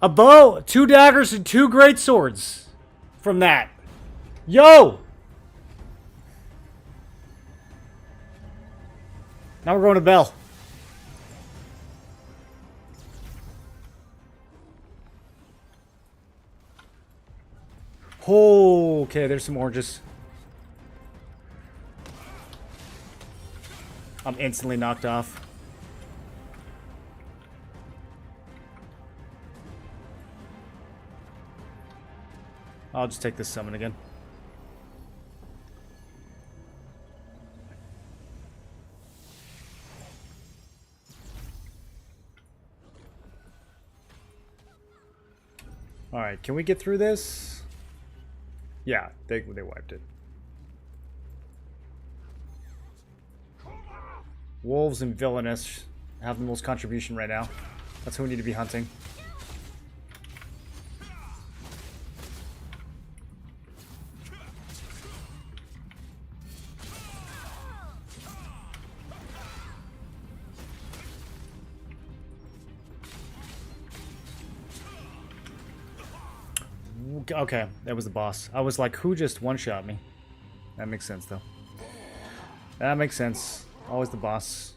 a bow, 2 daggers, and 2 great swords from that. Yo! Now we're going to Bell. Oh, okay, there's some oranges. I'm instantly knocked off. I'll just take this summon again. Alright, can we get through this? Yeah, they wiped it. Wolves and Villainous have the most contribution right now. That's who we need to be hunting. Okay, that was the boss. I was like, who just one-shot me? That makes sense, though. That makes sense. Always the boss.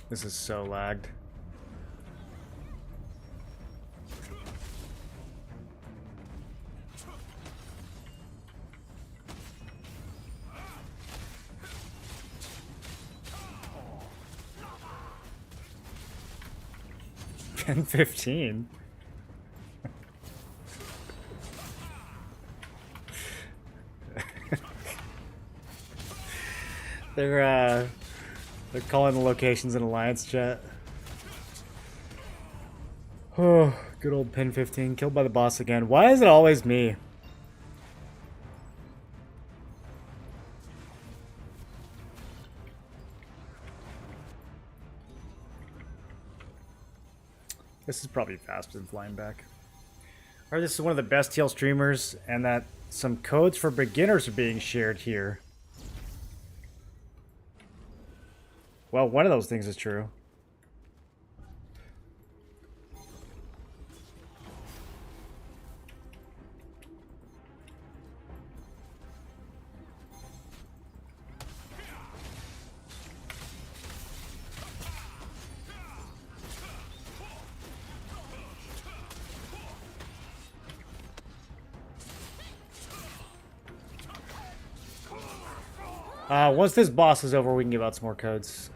This is so lagged. And 15. They're calling the locations in Alliance chat. Oh, good old pin 15. Killed by the boss again. Why is it always me? This is probably faster than flying back. I heard this is one of the best TL streamers, and that some codes for beginners are being shared here. Well, one of those things is true. Once this boss is over, we can give out some more codes.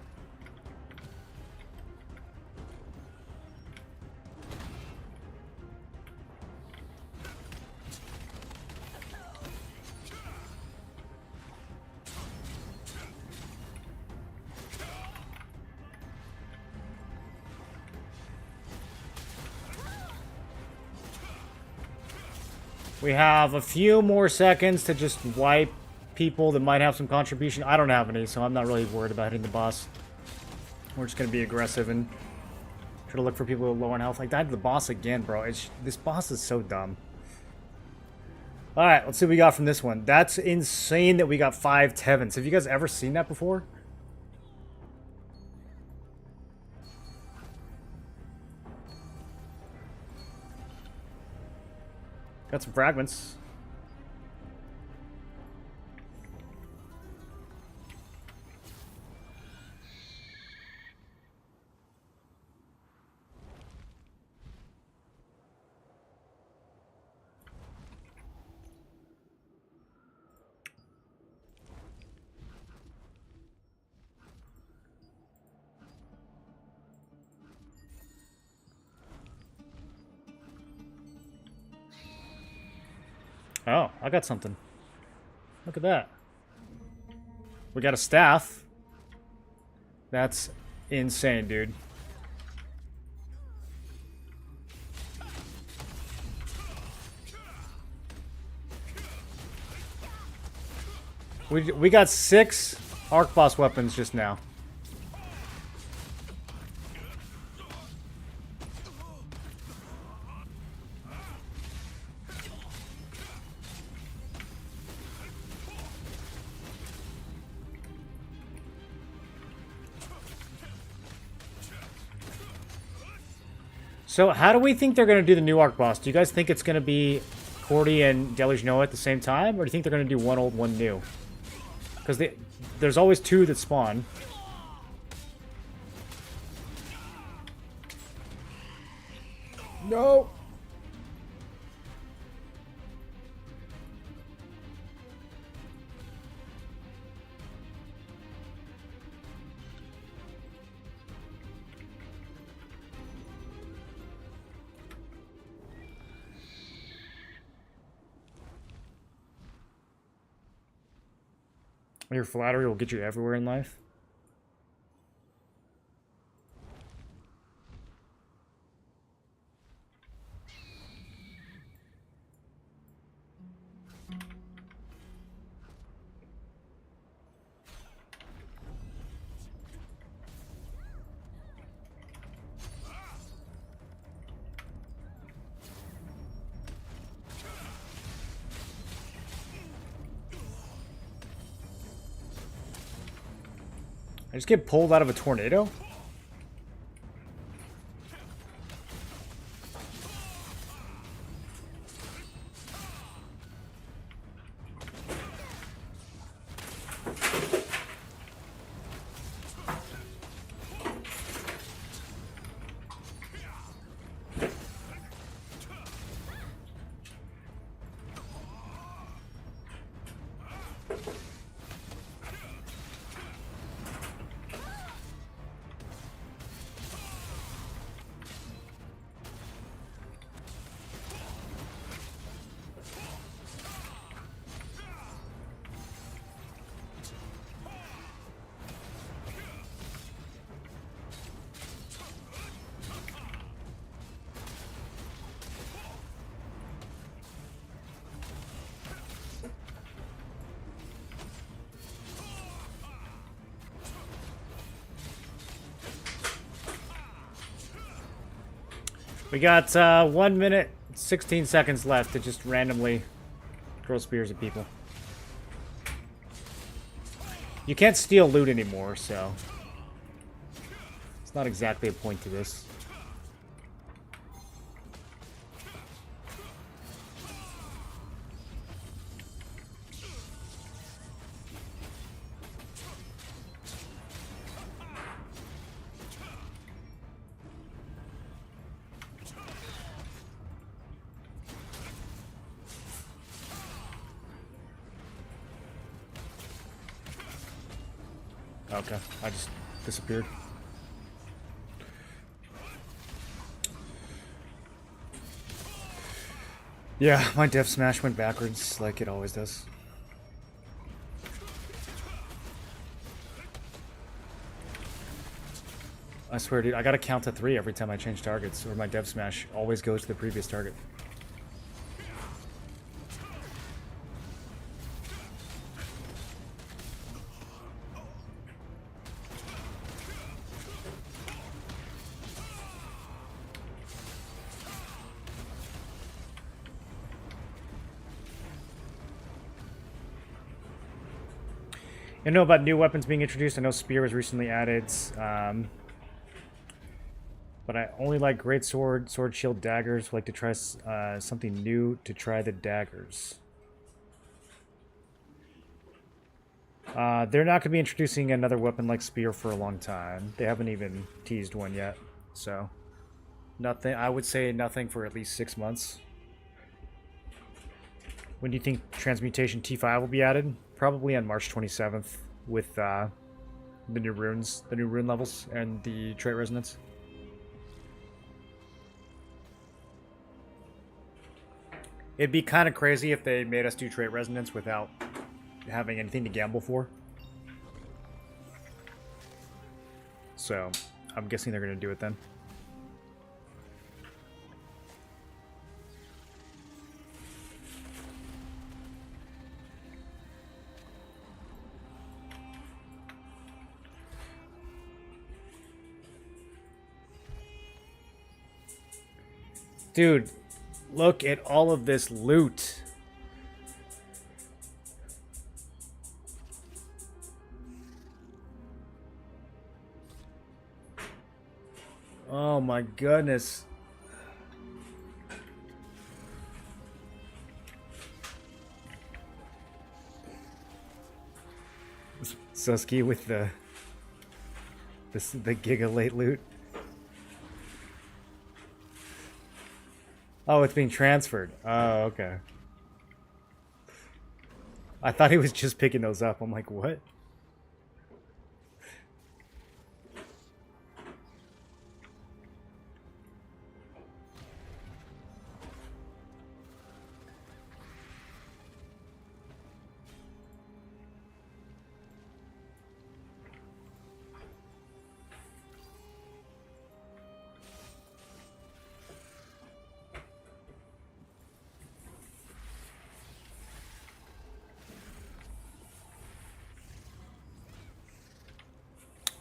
We have a few more seconds to just wipe people that might have some contribution. I don't have any, so I'm not really worried about hitting the boss. We're just going to be aggressive and try to look for people with low on health. I died to the boss again, bro. This boss is so dumb. Alright, let's see what we got from this one. That's insane that we got 5 Tevins. Have you guys ever seen that before? Got some fragments. Oh, I got something. Look at that. We got a staff. That's insane, dude. We got 6 ARCHBOSS weapons just now. So how do we think they're going to do the new ARCHBOSS? Do you guys think it's going to be Cordy and Deluge Noah at the same time? Or do you think they're going to do one old, one new? Because there's always 2 that spawn. No! Your flattery will get you everywhere in life. I just get pulled out of a tornado? We got 1 minute, 16 seconds left to just randomly throw spears at people. You can't steal loot anymore, so it's not exactly a point to this. Okay, I just disappeared. Yeah, my death smash went backwards like it always does. I swear, dude, I gotta count to 3 every time I change targets, or my dev smash always goes to the previous target. I know about new weapons being introduced. I know Spear was recently added. But I only like Greatsword, Sword, Shield, Daggers. Like to try something new to try the Daggers. They're not going to be introducing another weapon like Spear for a long time. They haven't even teased one yet. So, nothing. I would say nothing for at least 6 months. When do you think Transmutation T5 will be added? Probably on March 27th with the new runes, the new rune levels, and the trait resonance. It'd be kind of crazy if they made us do trait resonance without having anything to gamble for. So, I'm guessing they're going to do it then. Dude, look at all of this loot. Oh my goodness. Suski with the Giga late loot. Oh, it's being transferred. Oh, okay. I thought he was just picking those up. I'm like, what?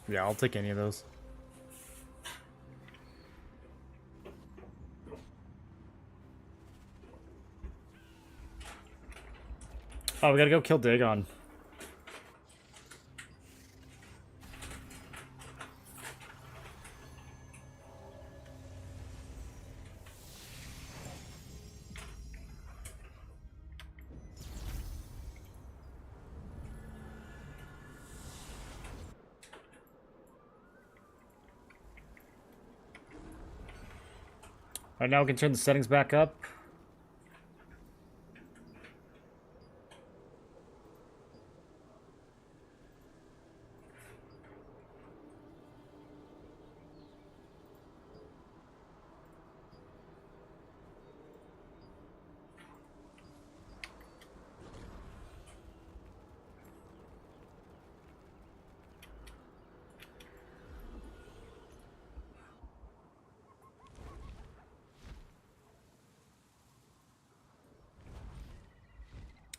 Yeah, I'll take any of those. Oh, we gotta go kill Dagon. Alright, now we can turn the settings back up.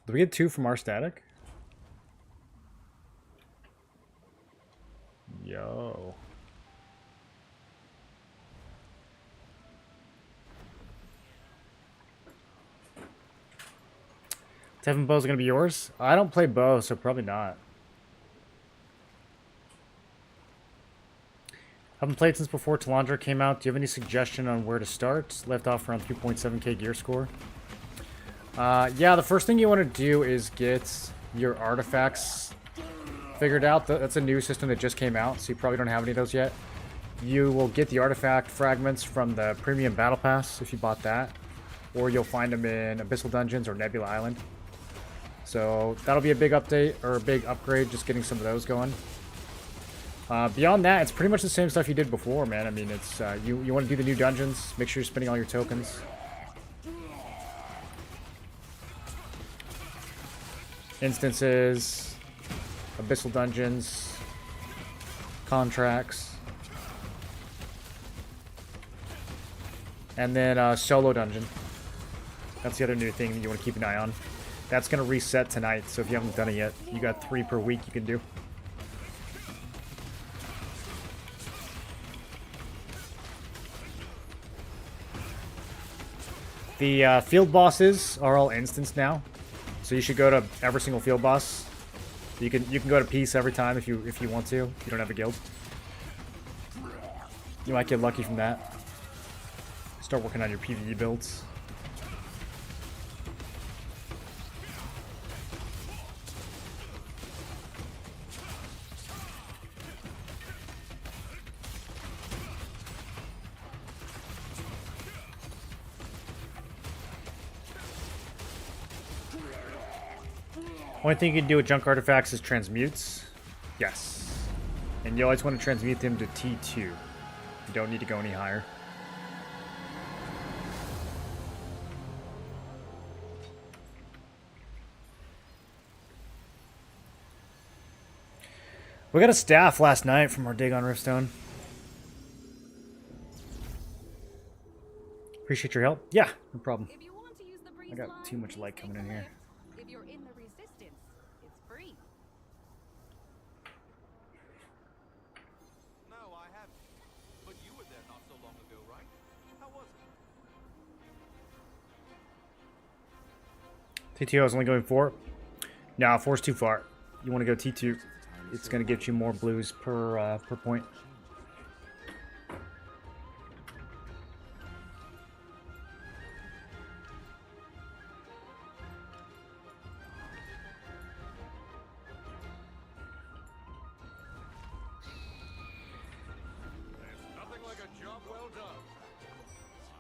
Did we get 2 from our static? Yo. Tevin Bow's gonna be yours? I don't play bow, so probably not. Haven't played since before Talandra came out. Do you have any suggestion on where to start? Left off around 3.7k gear score. Yeah, the first thing you want to do is get your artifacts figured out. That's a new system that just came out, so you probably don't have any of those yet. You will get the artifact fragments from the premium battle pass if you bought that, or you'll find them in Abyssal Dungeons or Nebula Island. So that'll be a big update, or a big upgrade, just getting some of those going. Beyond that, it's pretty much the same stuff you did before, man. I mean, it's you want to do the new dungeons, make sure you're spending all your tokens. Instances, Abyssal Dungeons, contracts, and then Solo Dungeon. That's the other new thing that you want to keep an eye on. That's going to reset tonight, so if you haven't done it yet, you got 3 per week you can do. The field bosses are all instants now. So you should go to every single field boss. You can go to peace every time if you want to. If you don't have a guild. You might get lucky from that. Start working on your PvE builds. Only thing you can do with junk artifacts is transmutes. Yes. And you always want to transmute them to T2. You don't need to go any higher. We got a staff last night from our dig on Riftstone. Appreciate your help. Yeah, no problem. If you want to use the breeze I got line, too much please light take coming the in here. lift. If you're in the resistance, it's free. No, I haven't. But you were there not so long ago, right? How was it? T2 I was only going 4. No, 4's too far. You want to go T2. It's going to get you more blues per point. There's nothing like a job well done.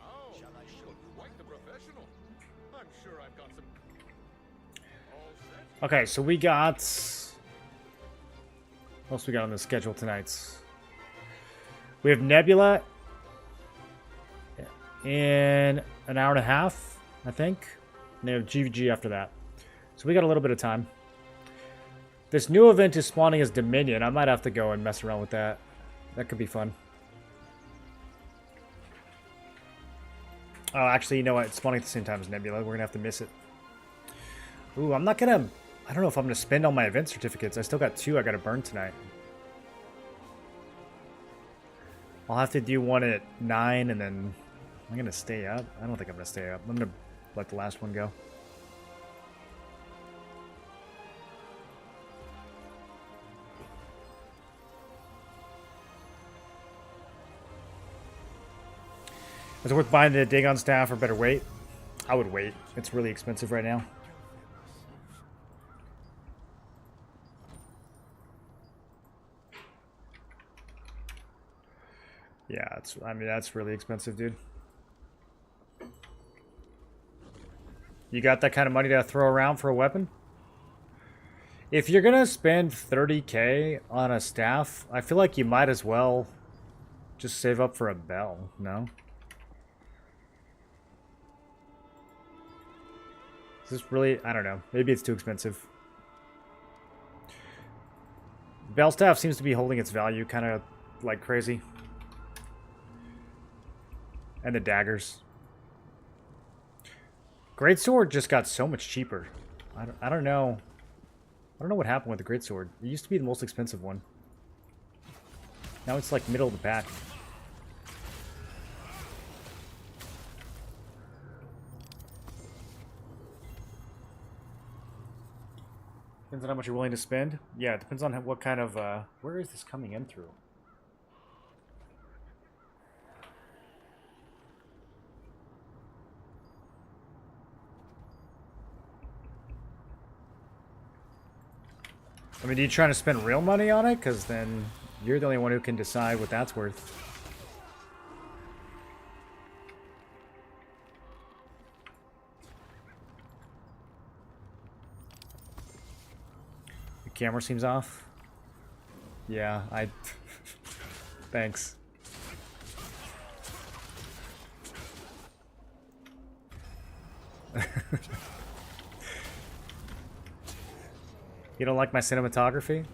Oh, Shall I show you quite the professional. I'm sure I've got some. All set. Okay, so we got... What else we got on the schedule tonight? We have Nebula in an hour and a half, I think. And they have GVG after that. So we got a little bit of time. This new event is spawning as Dominion. I might have to go and mess around with that. That could be fun. Oh, actually, you know what? It's spawning at the same time as Nebula. We're going to have to miss it. Ooh, I'm not going to... I don't know if I'm going to spend all my event certificates. I still got 2 I got to burn tonight. I'll have to do one at 9 and then... I'm going to stay up. I don't think I'm going to stay up. I'm going to let the last one go. Is it worth buying the Dagon staff or better wait? I would wait. It's really expensive right now. Yeah, I mean, that's really expensive, dude. You got that kind of money to throw around for a weapon? If you're going to spend 30k on a staff, I feel like you might as well just save up for a bell, no? Is this really... I don't know. Maybe it's too expensive. Bell staff seems to be holding its value kind of like crazy. And the daggers. Greatsword just got so much cheaper. I don't know. I don't know what happened with the Greatsword. It used to be the most expensive one. Now it's like middle of the pack. Depends on how much you're willing to spend. Yeah, it depends on what kind of... where is this coming in through? I mean, are you trying to spend real money on it? Because then you're the only one who can decide what that's worth. The camera seems off. Yeah, Thanks. You don't like my cinematography?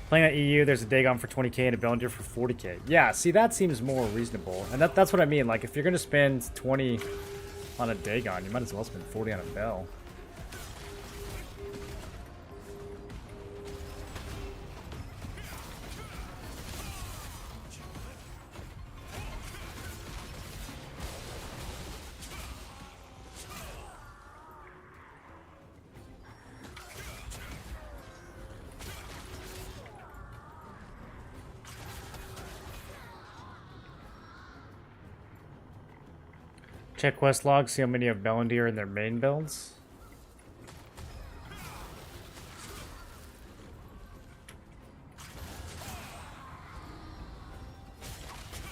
Playing at EU, there's a Dagon for 20k and a Bellinger for 40k. Yeah, see, that seems more reasonable. And that's what I mean. Like, if you're going to spend 20 on a Dagon, you might as well spend 40 on a Bell. Check quest logs, see how many have Bellendir in their main builds.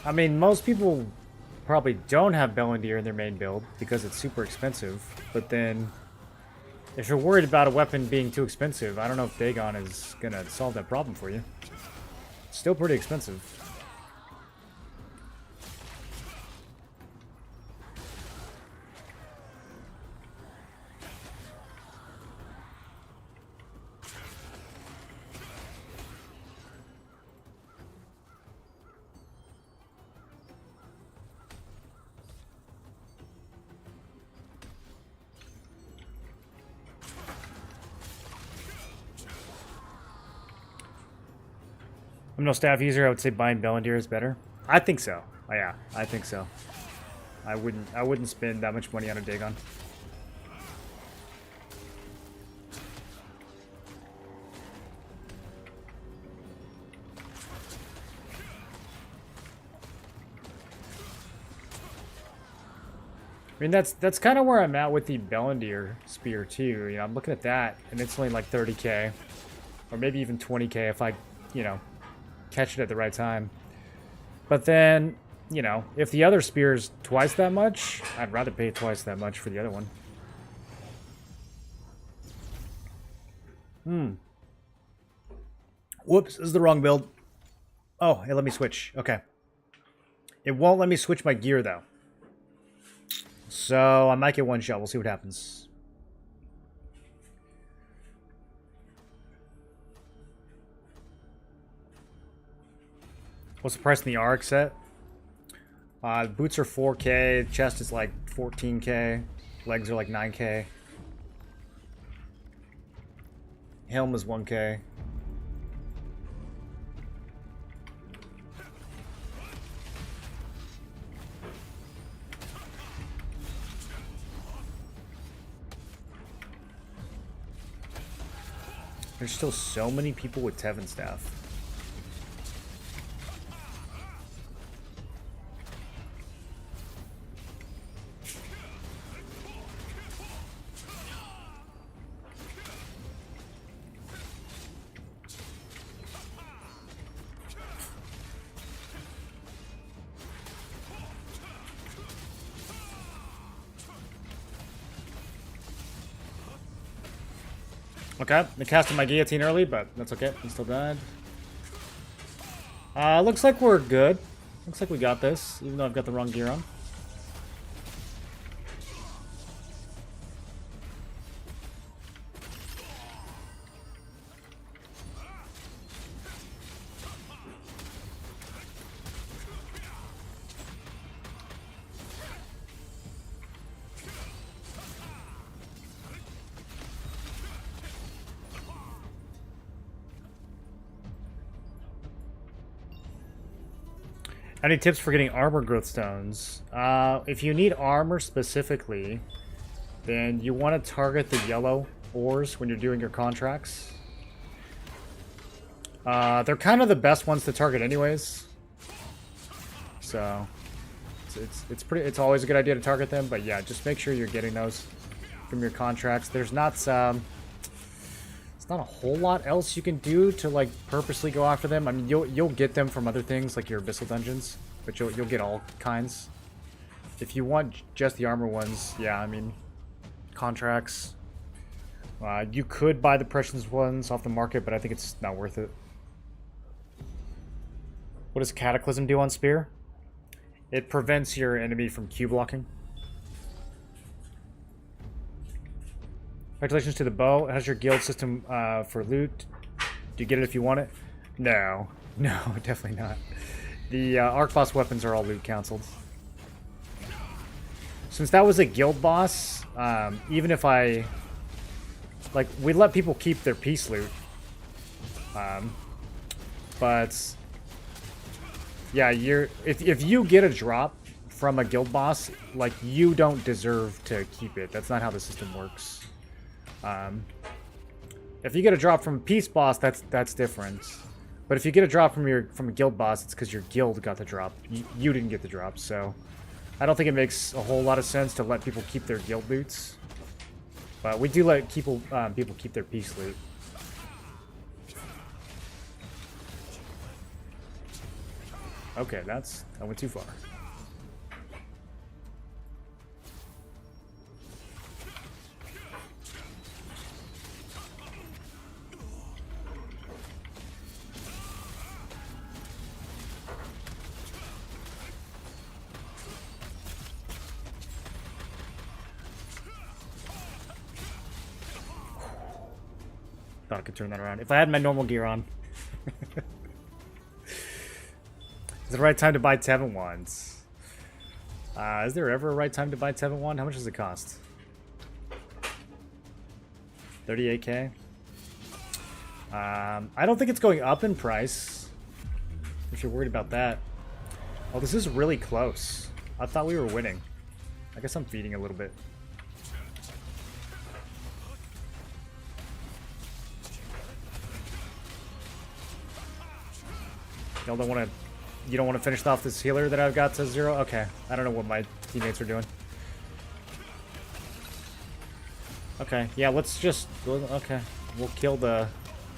I mean, most people probably don't have Bellendir in their main build because it's super expensive. But then, if you're worried about a weapon being too expensive, I don't know if Dagon is going to solve that problem for you. It's still pretty expensive. I'm no staff user. I would say buying Bellendir is better. I think so. Oh, yeah, I think so. I wouldn't spend that much money on a Dagon. I mean, that's kind of where I'm at with the Bellendir spear too. You know, I'm looking at that, and it's only like 30k, or maybe even 20k if I, you know, catch it at the right time. But then, you know, if the other spear's twice that much, I'd rather pay twice that much for the other one. Whoops, this is the wrong build. Oh, hey, let me switch. Okay. It won't let me switch my gear, though. So, I might get one shot. We'll see what happens. What's the price in the ARC set? Boots are 4k, chest is like 14k, legs are like 9k. Helm is 1k. There's still so many people with Tevin staff. Okay, I casted my guillotine early, but that's okay. He still died. Looks like we're good. Looks like we got this, even though I've got the wrong gear on. Any tips for getting armor growth stones? If you need armor specifically, then you want to target the yellow ores when you're doing your contracts. They're kind of the best ones to target anyways. So it's always a good idea to target them, but yeah, just make sure you're getting those from your contracts. There's not not a whole lot else you can do to like purposely go after them. I mean, you'll get them from other things like your abyssal dungeons, but you'll get all kinds. If you want just the armor ones, yeah, I mean, contracts. You could buy the precious ones off the market, but I think it's not worth it. What does Cataclysm do on Spear? It prevents your enemy from Q blocking. Congratulations to the bow. It has your guild system for loot. Do you get it if you want it? No. No, definitely not. The ARCHBOSS weapons are all loot cancelled. Since that was a guild boss, even if I... Like, we let people keep their peace loot. But... Yeah, if you get a drop from a guild boss, like, you don't deserve to keep it. That's not how the system works. If you get a drop from a peace boss, that's different. But if you get a drop from a guild boss, it's because your guild got the drop. You didn't get the drop, so I don't think it makes a whole lot of sense to let people keep their guild boots. But we do let people keep their peace loot. Okay, that went too far. Thought I could turn that around. If I had my normal gear on. Is it the right time to buy Tevin ones? Is there ever a right time to buy Tevin one? How much does it cost? 38k? I don't think it's going up in price. If you're worried about that. Oh, this is really close. I thought we were winning. I guess I'm feeding a little bit. Y'all don't want to... You don't want to finish off this healer that I've got to 0? Okay. I don't know what my teammates are doing. Okay. Yeah, let's just... Okay. We'll kill the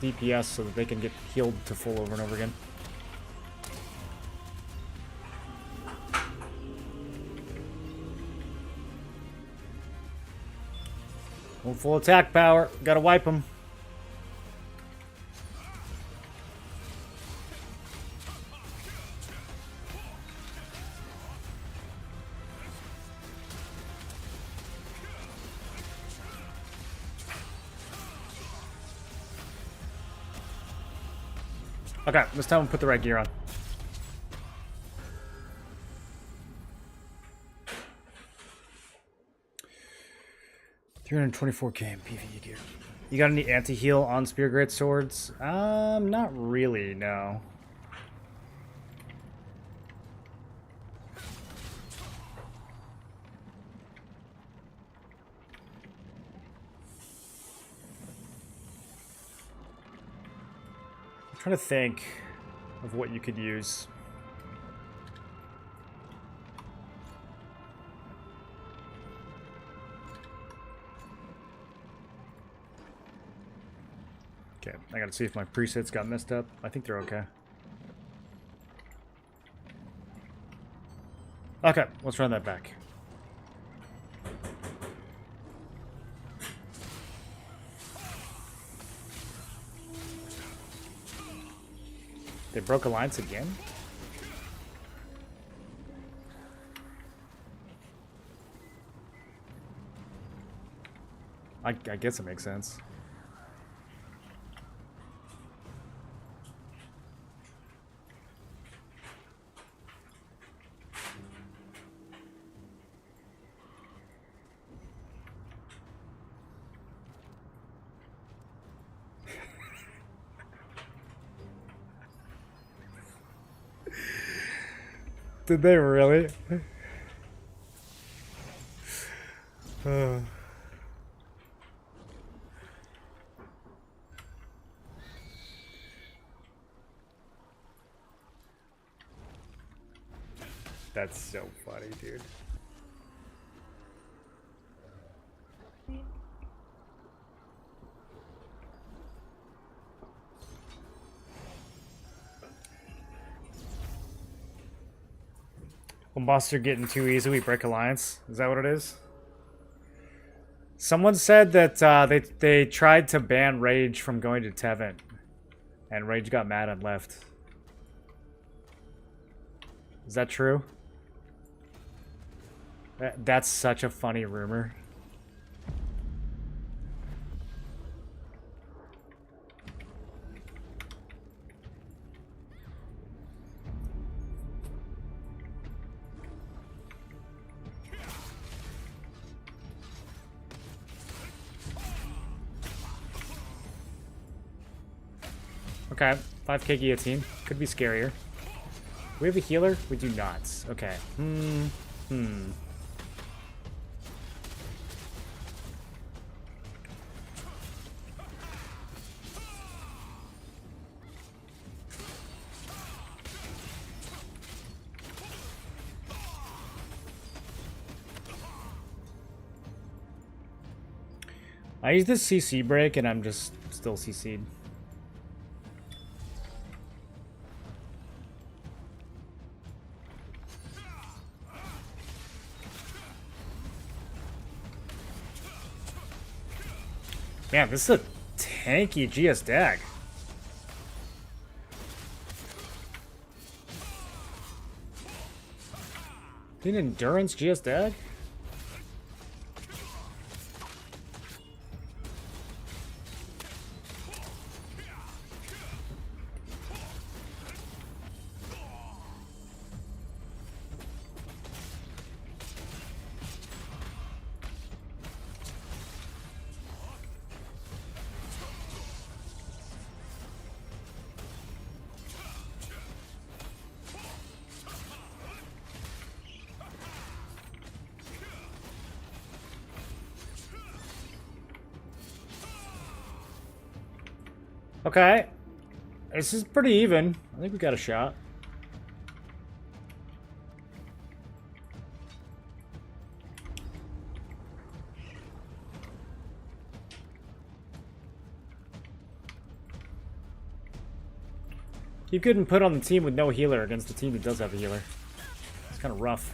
DPS so that they can get healed to full over and over again. One full attack power. Gotta wipe them. Okay, this time we'll put the right gear on. $324k in PvE gear. You got any anti-heal on Spear Great Swords? Not really, no. I'm trying to think of what you could use. Okay, I gotta see if my presets got messed up. I think they're okay. Okay, let's run that back. They broke alliance again? I guess it makes sense. Did they really? That's so funny, dude. When bosses are getting too easy, we break alliance. Is that what it is? Someone said that they tried to ban Rage from going to Tevin, and Rage got mad and left. Is that true? That's such a funny rumor. Okay, 5k guillotine. Could be scarier. We have a healer? We do not. Okay. I use this CC break and I'm just still CC'd. Man, this is a tanky GS dag. An endurance GS dag? Okay. This is pretty even. I think we got a shot. You couldn't put on the team with no healer against the team that does have a healer. It's kind of rough.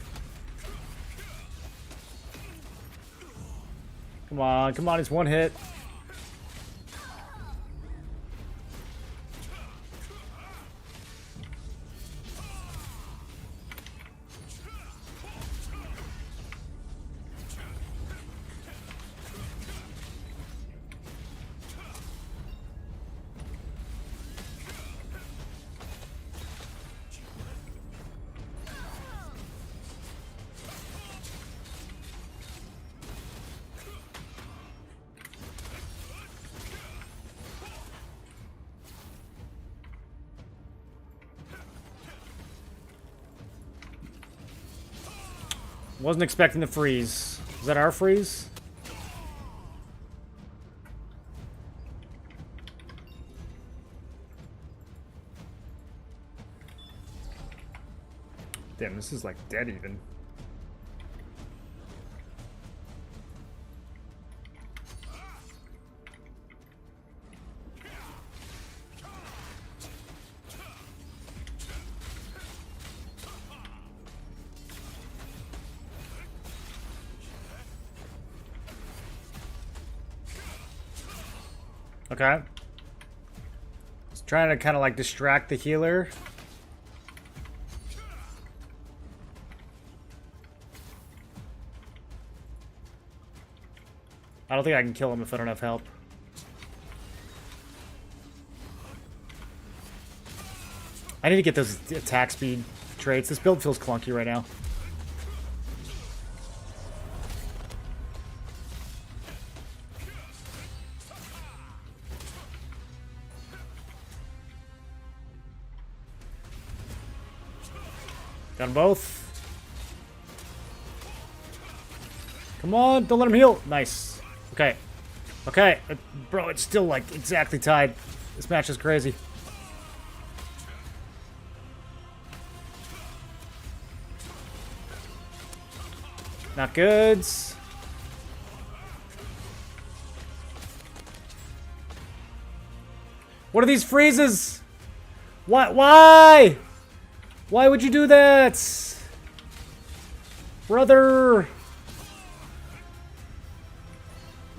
Come on, it's one hit. Wasn't expecting the freeze. Is that our freeze? Damn, this is like dead even. Okay. Just trying to kind of like distract the healer. I don't think I can kill him if I don't have help. I need to get those attack speed traits. This build feels clunky right now. Got them both. Come on, don't let him heal. Nice. Okay. Okay. Bro, it's still like exactly tied. This match is crazy. Not goods. What are these freezes? What? Why? Why would you do that? Brother!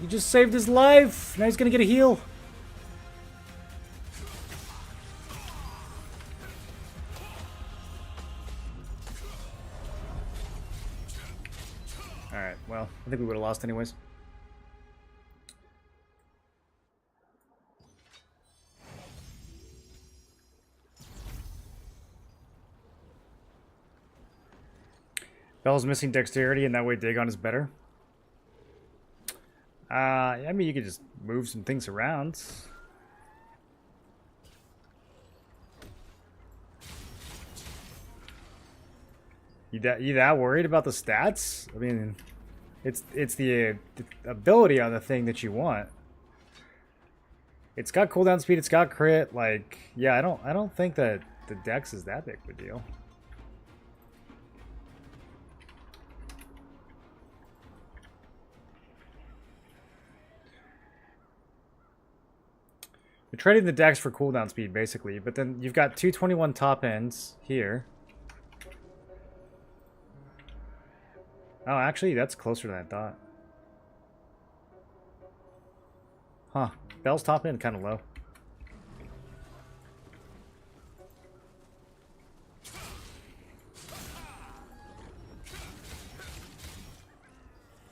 You just saved his life. Now he's gonna get a heal. Alright, well, I think we would have lost anyways. Bell's missing dexterity, and that way Dagon is better. I mean, you could just move some things around. You that worried about the stats? I mean, it's the ability on the thing that you want. It's got cooldown speed. It's got crit. Like, yeah, I don't think that the dex is that big of a deal. You're trading the decks for cooldown speed, basically, but then you've got 221 top ends here. Oh, actually, that's closer than I thought. Huh. Bell's top end kind of low.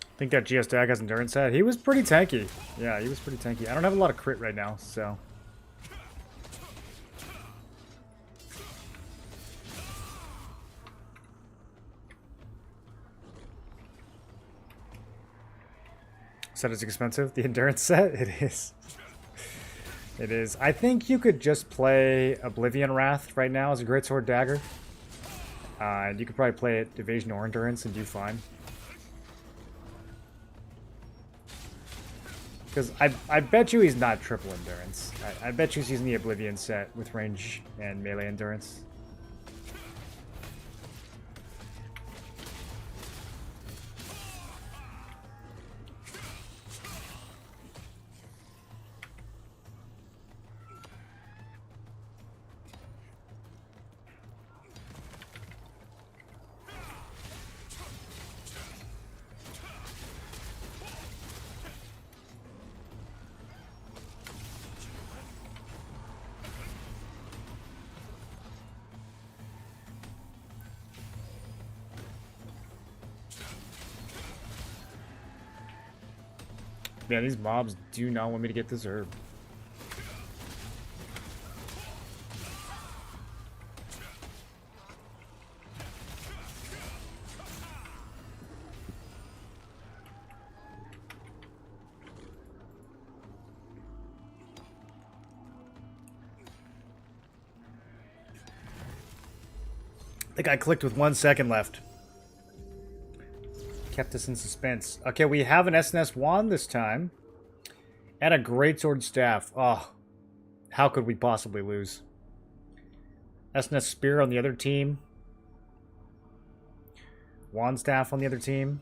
I think that GS Dag has endurance set. He was pretty tanky. Yeah, he was pretty tanky. I don't have a lot of crit right now, so. Set is expensive. The endurance set? It is. It is. I think you could just play Oblivion Wrath right now as a Greatsword Dagger. And you could probably play it Evasion or Endurance and do fine. Because I bet you he's not triple endurance. I bet you he's using the Oblivion set with range and melee endurance. Man, these mobs do not want me to get this herb. I think I clicked with 1 second left. Kept us in suspense. Okay, we have an SNS wand this time. And a Greatsword staff. Oh, how could we possibly lose? SNS spear on the other team. Wand staff on the other team.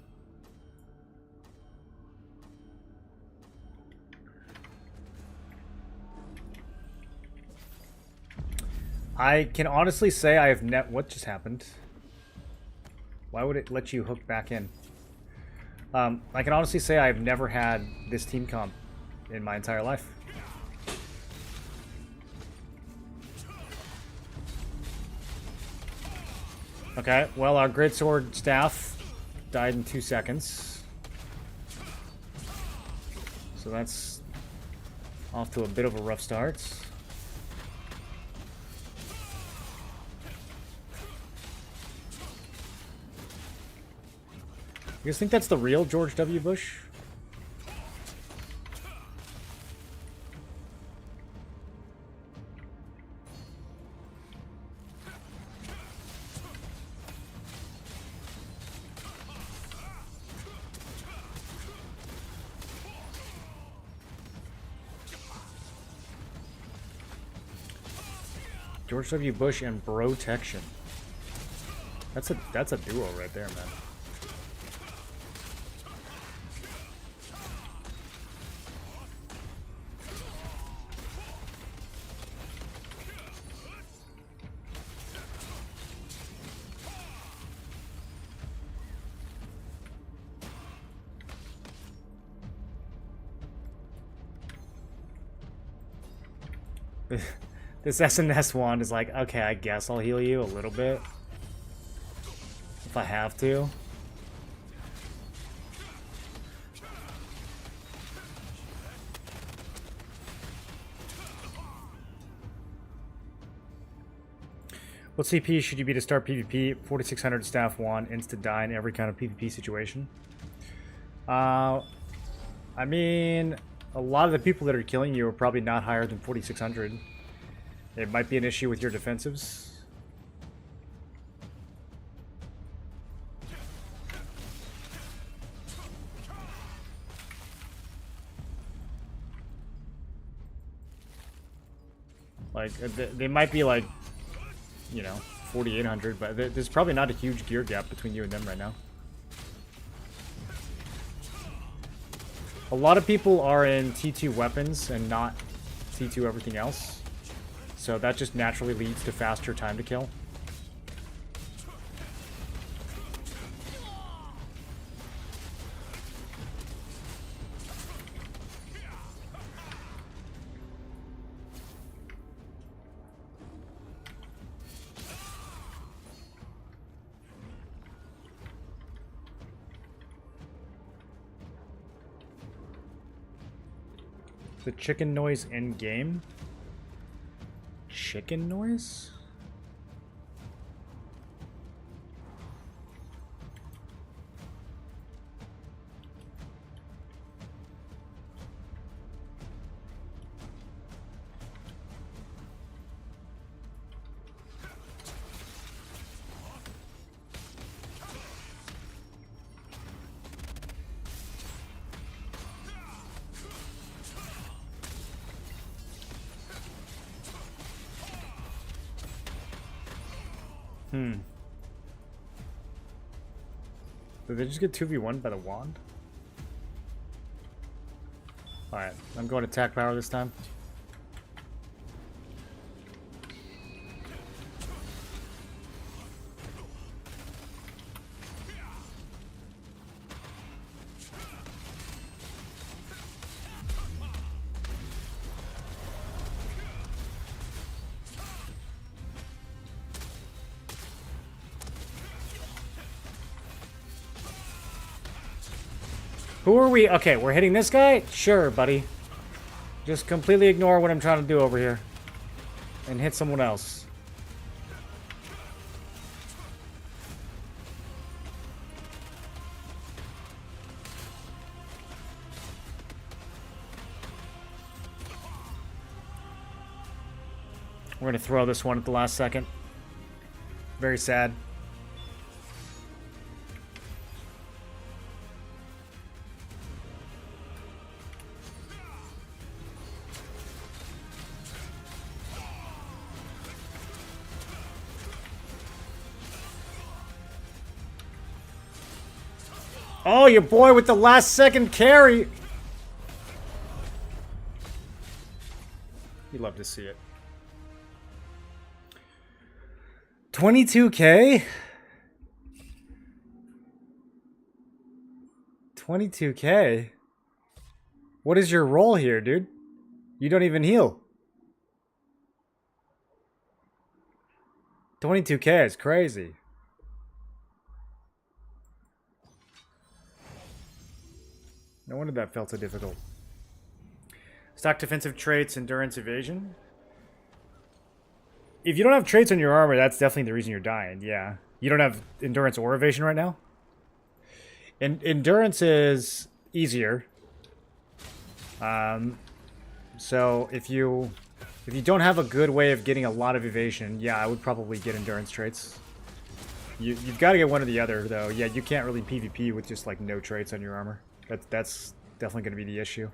I can honestly say I have what just happened? Why would it let you hook back in? I can honestly say I've never had this team comp in my entire life. Okay, well, our Greatsword staff died in 2 seconds. So that's off to a bit of a rough start. You guys think that's the real George W. Bush? George W. Bush and Brotection. That's a duo right there, man. This SNS wand is like, okay, I guess I'll heal you a little bit. If I have to. What CP should you be to start PvP? 4600 staff wand, insta die in every kind of PvP situation. I mean, a lot of the people that are killing you are probably not higher than 4600. It might be an issue with your defensives. Like, they might be like, you know, 4800, but there's probably not a huge gear gap between you and them right now. A lot of people are in T2 weapons and not T2 everything else. So that just naturally leads to faster time to kill. The chicken noise in game? Chicken noise? Did they just get 2v1 by the wand? Alright, I'm going attack power this time. Who are we? Okay, we're hitting this guy? Sure, buddy. Just completely ignore what I'm trying to do over here. And hit someone else. We're going to throw this one at the last second. Very sad. Oh, your boy with the last second carry. You love to see it. 22K? 22K? What is your role here, dude? You don't even heal. 22K is crazy. No wonder that felt so difficult. Stock defensive traits, endurance, evasion. If you don't have traits on your armor, that's definitely the reason you're dying, yeah. You don't have endurance or evasion right now? Endurance is easier. So if you don't have a good way of getting a lot of evasion, yeah, I would probably get endurance traits. You've got to get one or the other, though. Yeah, you can't really PvP with just, like, no traits on your armor. That's definitely going to be the issue.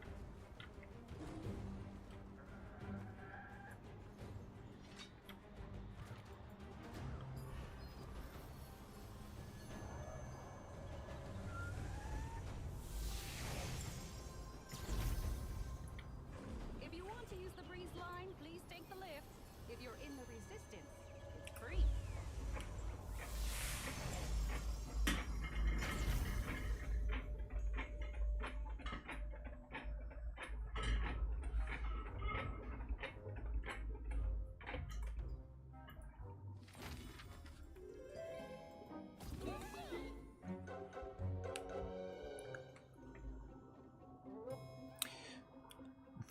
If you want to use the breeze line, please take the lift. If you're in the resistance, it's free.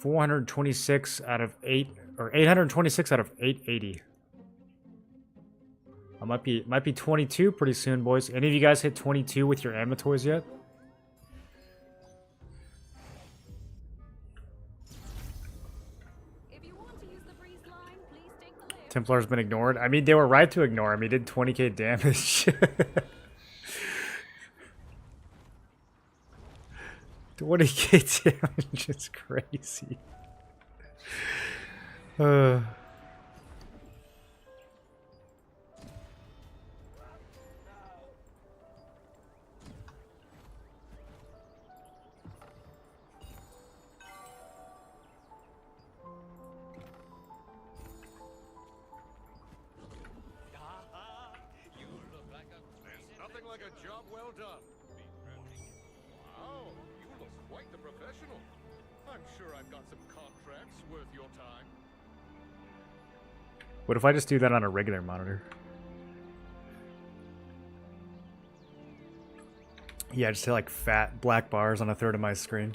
$426 out of 8, or 826 out of 880. I might be 22 pretty soon, boys. Any of you guys hit 22 with your amatoys yet? If you want to use the breeze line, please take the lift. Templar's been ignored. I mean, they were right to ignore him. He did 20k damage. 20k damage is crazy. a job well done. Wow, you look quite the professional. I'm sure I've got some contracts worth your time. What if I just do that on a regular monitor? Yeah, just hit like fat black bars on a third of my screen.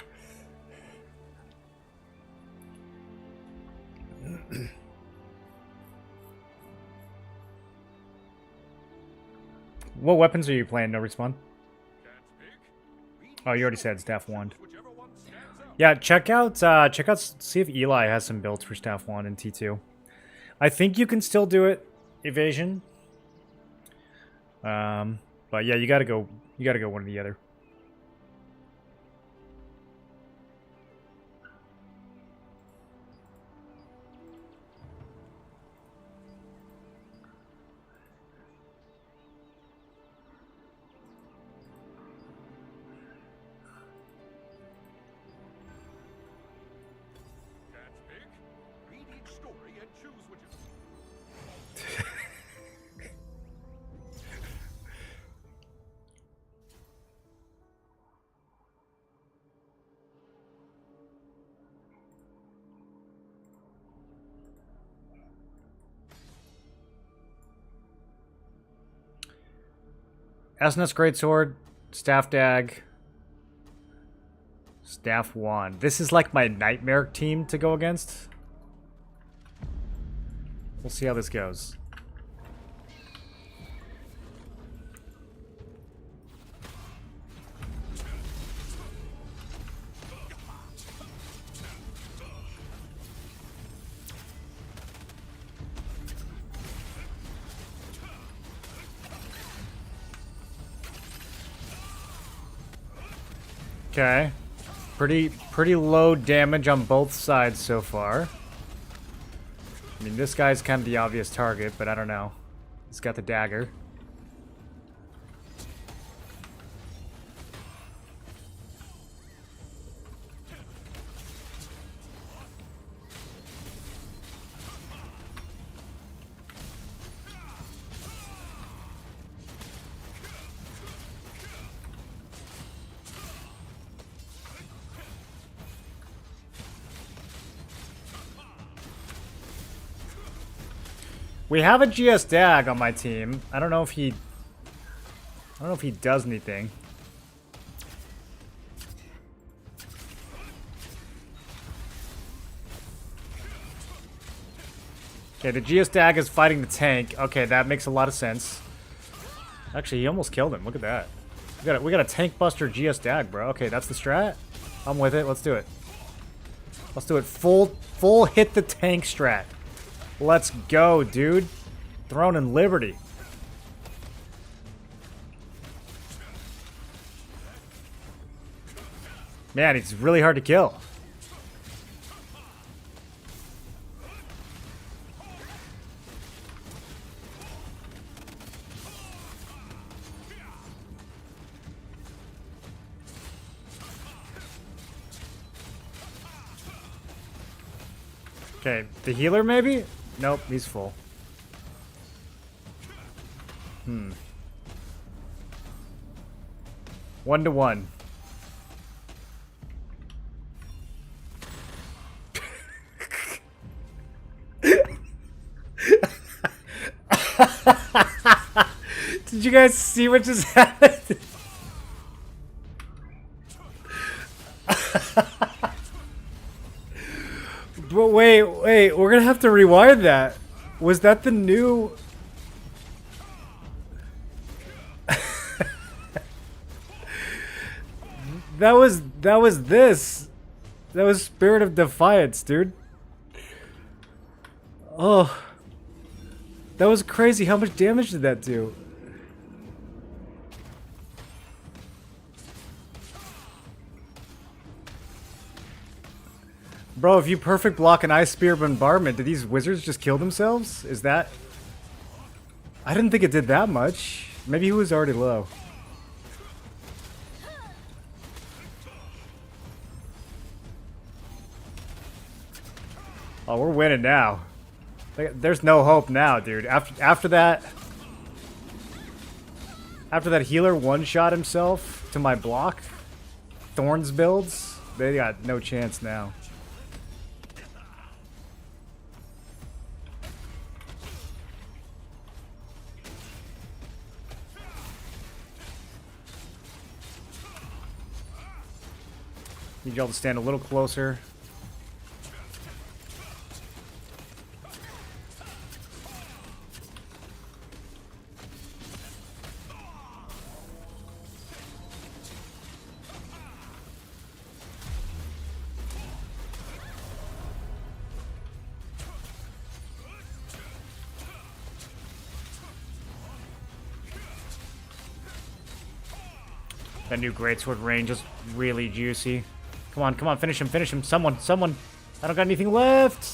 What weapons are you playing? No respawn? Oh, you already said staff wand. Yeah, check out, see if Eli has some builds for staff wand in T2. I think you can still do it, evasion. But yeah, you gotta go one or the other. SNS Greatsword, Staff Dag, Staff Wand. This is like my nightmare team to go against. We'll see how this goes. Okay. Pretty low damage on both sides so far. I mean, this guy's kind of the obvious target, but I don't know. He's got the dagger. We have a GS Dag on my team. I don't know if he does anything. Okay, the GS Dag is fighting the tank. Okay, that makes a lot of sense. Actually, he almost killed him. Look at that. We got a tank buster GS Dag, bro. Okay, that's the strat. I'm with it. Let's do it. Let's do it. Full hit the tank strat. Let's go, dude. Throne and Liberty. Man, he's really hard to kill. Okay, the healer maybe? Nope, he's full. 1-to-1. Did you guys see what just happened? But wait, we're gonna have to rewind that. Was that the new... That was this. That was Spirit of Defiance, dude. Oh. That was crazy. How much damage did that do? Bro, if you perfect block an Ice Spear Bombardment, did these wizards just kill themselves? Is that... I didn't think it did that much. Maybe he was already low. Oh, we're winning now. There's no hope now, dude. After that... After that healer one-shot himself to my block, Thorns builds, they got no chance now. Need y'all to stand a little closer. That new Greatsword range is really juicy. Come on, finish him. Someone. I don't got anything left.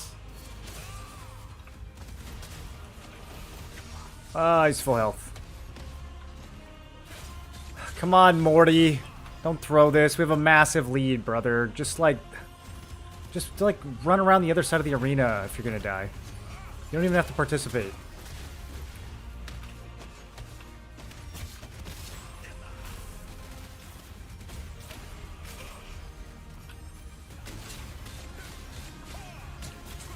Ah, he's full health. Come on, Morty. Don't throw this. We have a massive lead, brother. Just run around the other side of the arena if you're gonna die. You don't even have to participate.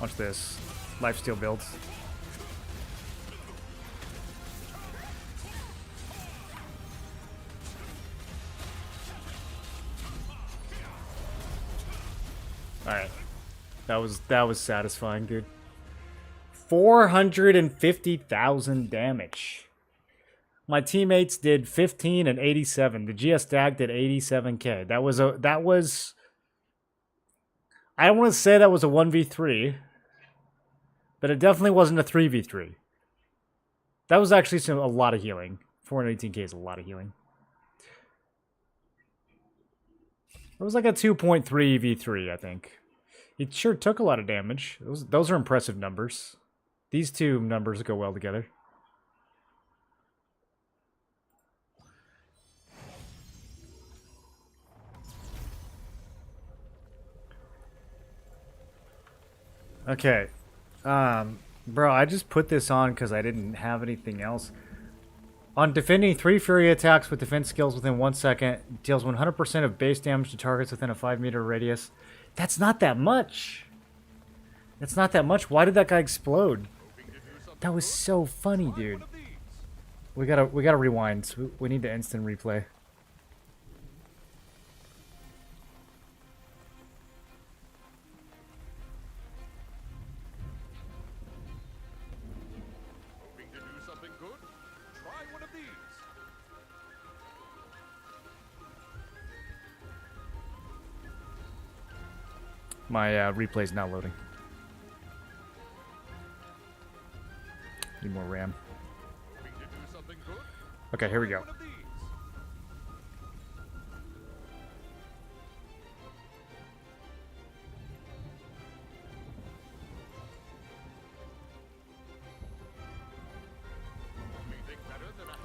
Watch this. Lifesteal builds. Alright. That was satisfying, dude. 450,000 damage. My teammates did 15 and 87. The GS Dag did 87k. That was I don't want to say that was a 1v3. But it definitely wasn't a 3v3. That was actually a lot of healing. 418k is a lot of healing. It was like a 2.3 v3, I think. It sure took a lot of damage. Those are impressive numbers. These two numbers go well together. Okay. Bro, I just put this on because I didn't have anything else. On defending 3 Fury attacks with defense skills within 1 second, deals 100% of base damage to targets within a 5-meter radius. That's not that much. That's not that much. Why did that guy explode? That was so funny, dude. We gotta rewind. We need to instant replay. My replay's not loading. Need more RAM. Okay, here we go.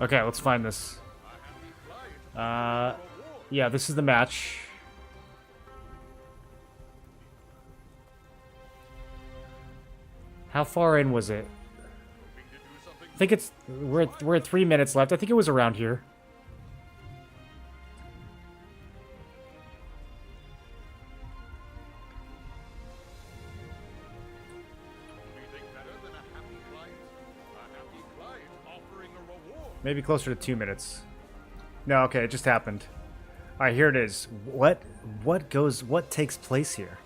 Okay, let's find this. Yeah, this is the match. How far in was it? I think it's we're at 3 minutes left. I think it was around here. Maybe closer to 2 minutes. No, okay, it just happened. All right, here it is. What takes place here?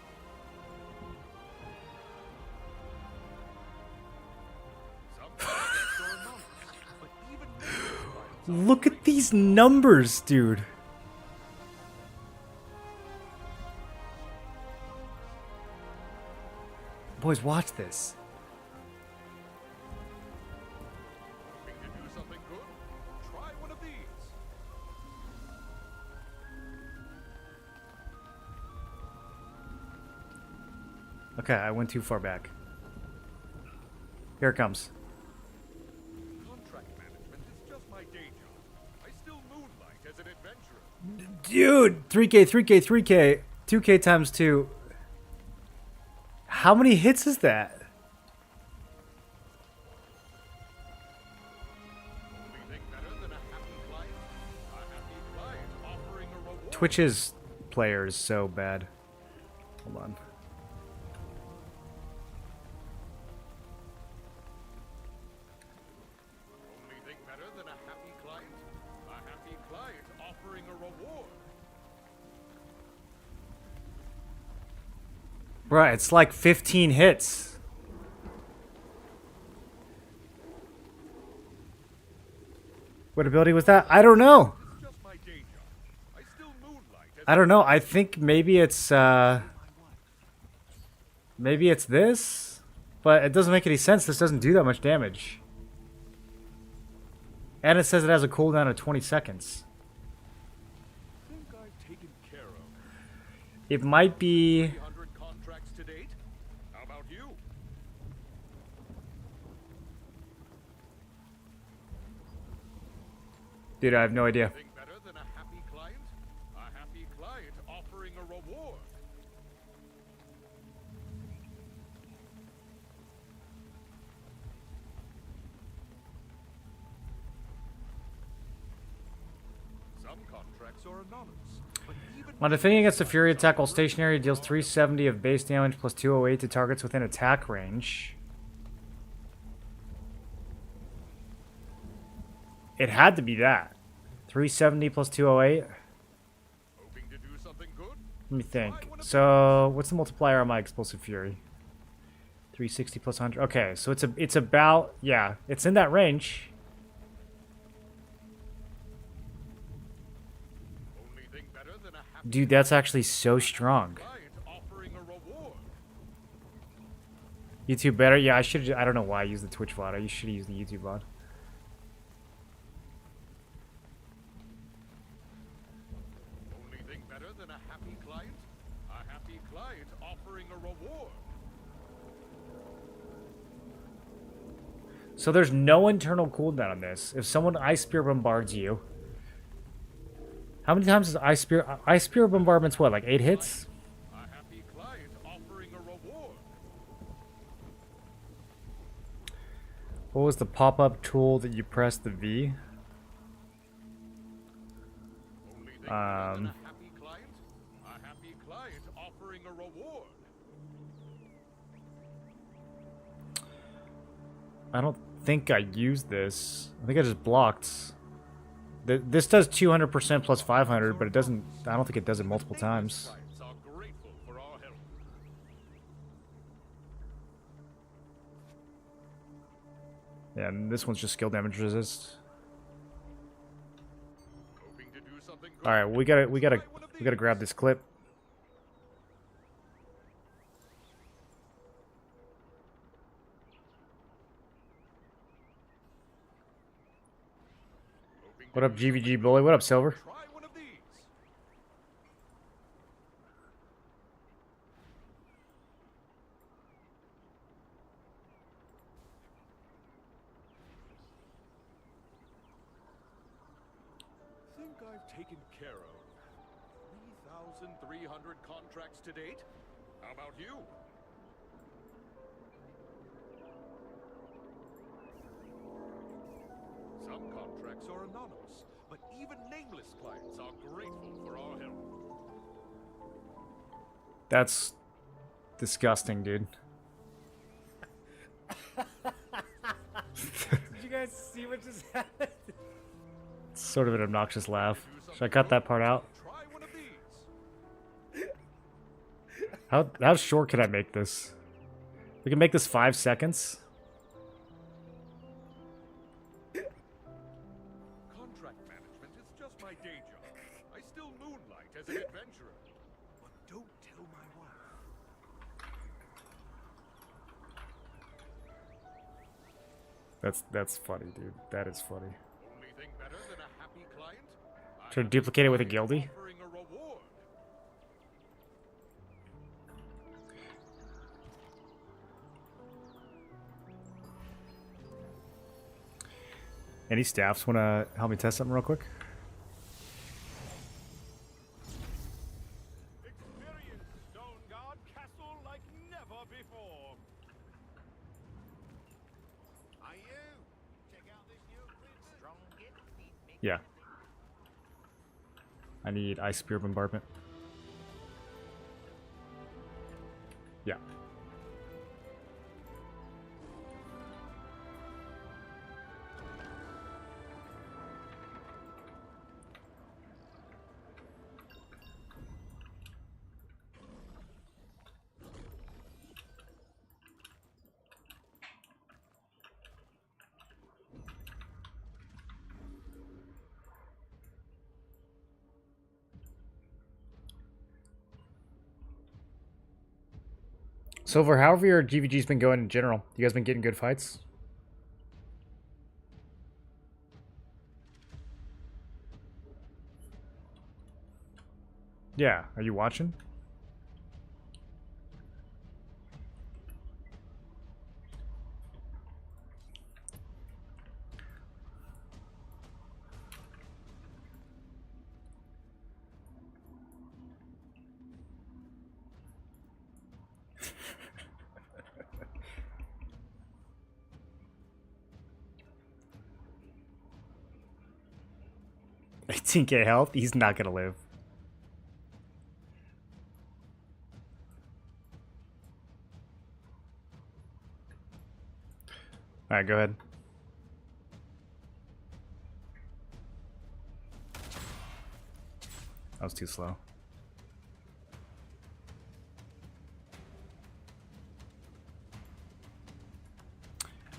Look at these numbers, dude. Boys, watch this. Okay, I went too far back. Here it comes. Dude, 3K, 3K, 3K, 2K times 2. How many hits is that? Twitch's player is so bad. Hold on. Only thing better than a happy client? A happy client offering a reward. Bruh, it's like 15 hits. What ability was that? I don't know. It's just my day job. I still moonlight as I don't know. I think maybe it's this, but it doesn't make any sense. This doesn't do that much damage. And it says it has a cooldown of 20 seconds. think I've taken care of. It might be 300 contracts to date. How about you? Dude, I have no idea. Think better than a happy client? A happy client offering a reward. Some contracts are anonymous, but even When defending against a Fury attack while stationary, it deals 370 of base damage plus 208 to targets within attack range. It had to be that. 370 plus 208. hoping to do something good. Let me think. So, what's the multiplier on my Explosive Fury? 360 plus 100. Okay, so it's about, yeah, it's in that range. Only thing better than a happy Dude, that's actually so strong. client offering a reward. YouTube better? Yeah, I don't know why I used the Twitch VOD. I should have used the YouTube VOD. Only thing better than a happy client? A happy client offering a reward. So there's no internal cooldown on this. If someone Ice Spear bombards you, how many times is Ice Spear bombardment's what, like 8 hits? A happy client offering a reward. What was the pop-up tool that you press the V? Only thing better than a happy client? A happy client offering a reward. I don't think I used this. I think I just blocked. This does 200% plus 500, but it doesn't. I don't think it does it multiple times. Clients are grateful for our help. Yeah, and this one's just skill damage resist. Hoping to do something good. All right, we gotta grab this clip. Hoping to What up, do something GVG Bully? What up, Silver? Try one of these. Think I've taken care of 3,300 contracts to date. How about you? Some contracts are anonymous, but even nameless clients are grateful for our help. That's disgusting, dude. Did you guys see what just happened? It's sort of an obnoxious laugh. Should I cut that part out? Try one of these. How short can I make this? We can make this 5 seconds. Contract management is just my day job. I still moonlight as an adventurer. But don't tell my wife. That's funny, dude. That is funny. Only thing better than a happy client? A Try to happy duplicate it with a client guildie. offering a reward. Any staffs want to help me test something real quick? Experience Stone Guard Castle like never before. Are you? Check out this new strong get. Yeah. I need ice spear bombardment. Yeah. So for however your GVG's been going in general, you guys been getting good fights? Yeah, are you watching? $18K health? He's not gonna live. Alright, go ahead. That was too slow.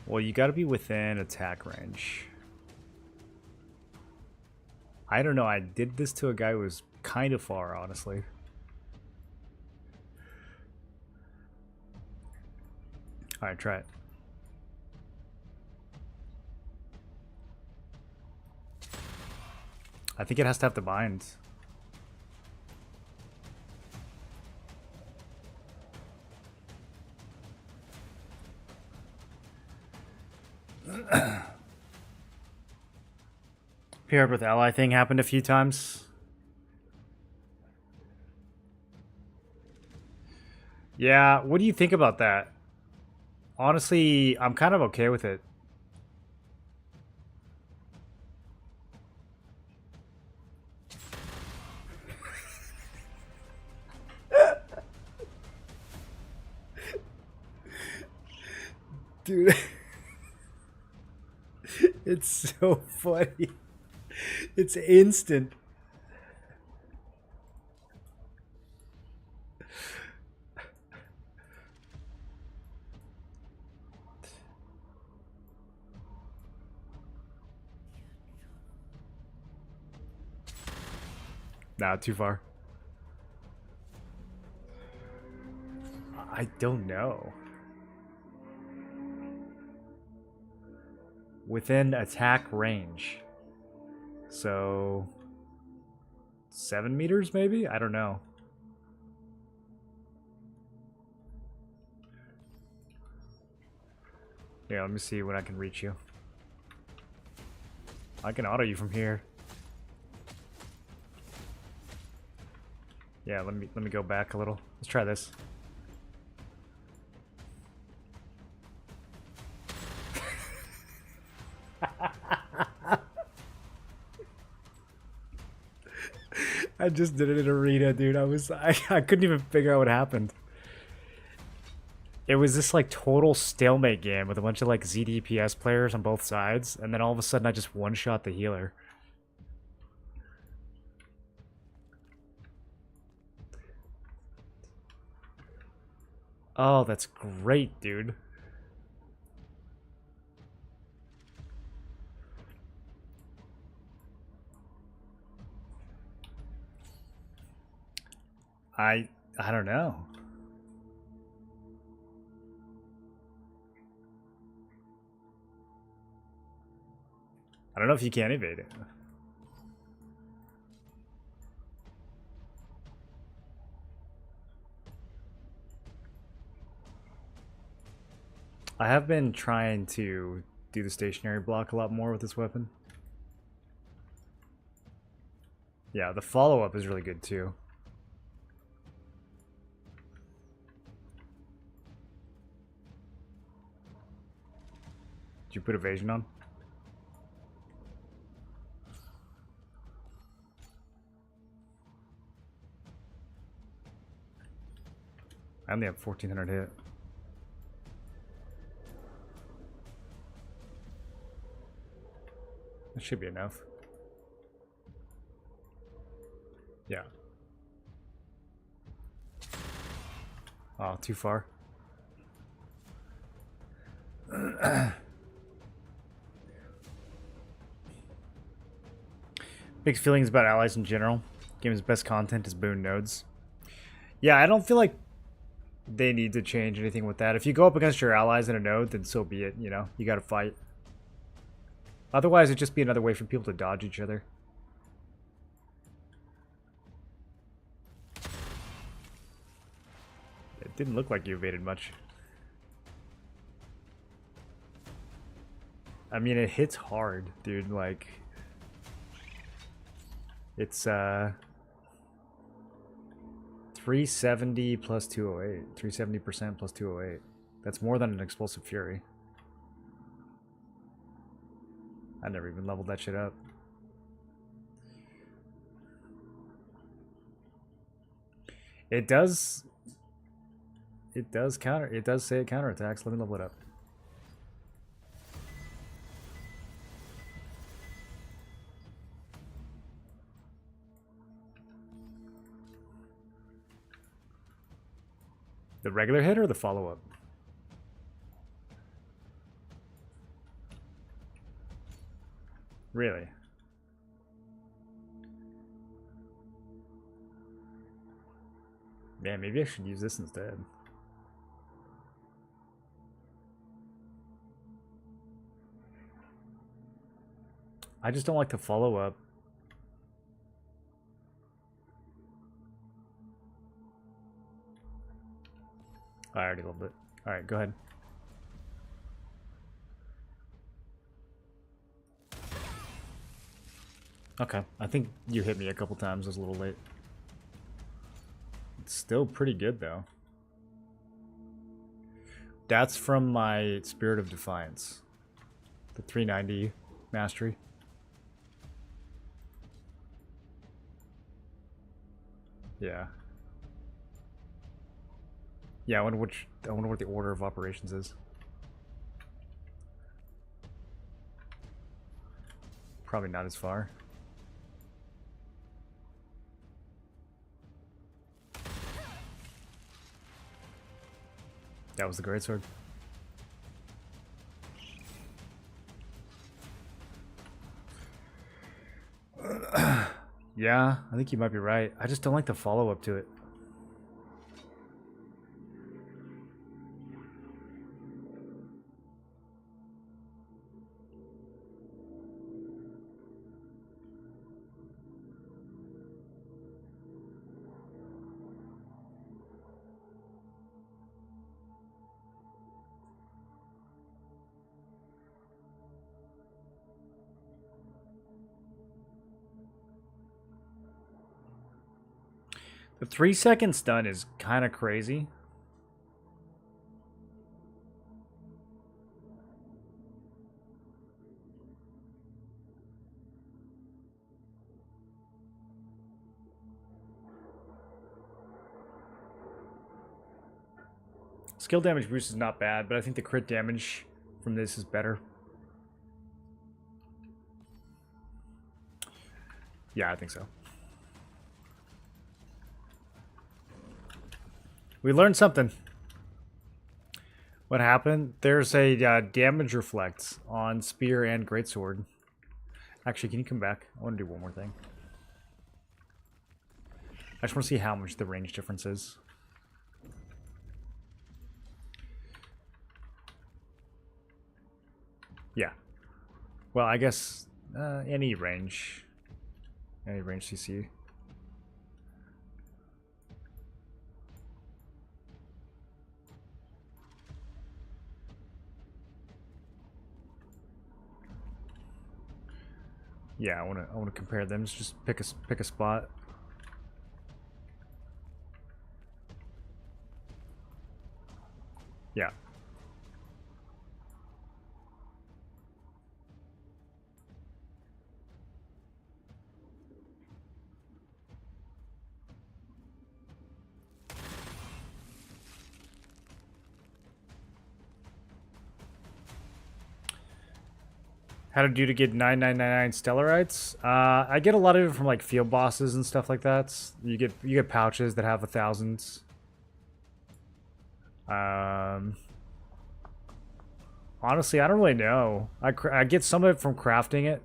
Well, you gotta be within attack range. I don't know, I did this to a guy who was kind of far, honestly. Alright, try it. I think it has to have the bind. Paired with ally thing happened a few times. Yeah, what do you think about that? Honestly, I'm kind of okay with it. Dude. It's so funny. It's instant. Nah, too far. I don't know. Within attack range. So 7 meters maybe? I don't know. Yeah, let me see when I can reach you. I can auto you from here. Yeah, let me go back a little. Let's try this. I just did it in arena, dude. I couldn't even figure out what happened. It was this like total stalemate game with a bunch of like ZDPS players on both sides, and then all of a sudden I just one-shot the healer. Oh, that's great, dude. I don't know. I don't know if you can evade it. I have been trying to do the stationary block a lot more with this weapon. Yeah, the follow-up is really good too. Did you put evasion on? I only have 1400 hit. That should be enough. Yeah. Oh, too far. Mixed feelings about allies in general. Game's best content is boon nodes. Yeah, I don't feel like they need to change anything with that. If you go up against your allies in a node, then so be it, you know? You gotta fight. Otherwise, it'd just be another way for people to dodge each other. It didn't look like you evaded much. I mean, it hits hard, dude. Like, it's 370 plus 208. 370% plus 208. That's more than an explosive fury. I never even leveled that shit up. It does counter. It does say it counterattacks. Let me level it up. The regular hit or the follow-up? Really? Man, maybe I should use this instead. I just don't like the follow-up. I already loved it. Alright, go ahead. Okay, I think you hit me a couple times. I was a little late. It's still pretty good, though. That's from my Spirit of Defiance. The 390 mastery. Yeah. Yeah, I wonder what the order of operations is. Probably not as far. That was the Greatsword. Yeah, I think you might be right. I just don't like the follow-up to it. The 3-second stun is kind of crazy. Skill damage boost is not bad, but I think the crit damage from this is better. Yeah, I think so. We learned something. What happened? There's a damage reflect on Spear and Greatsword. Actually, can you come back? I want to do one more thing. I just want to see how much the range difference is. Yeah. Well, I guess any range CC. Yeah, I want to compare them. Just pick a spot. Yeah. How to do to get 9999 Stellarites? I get a lot of it from like field bosses and stuff like that. You get pouches that have 1,000. Honestly, I don't really know. I get some of it from crafting it.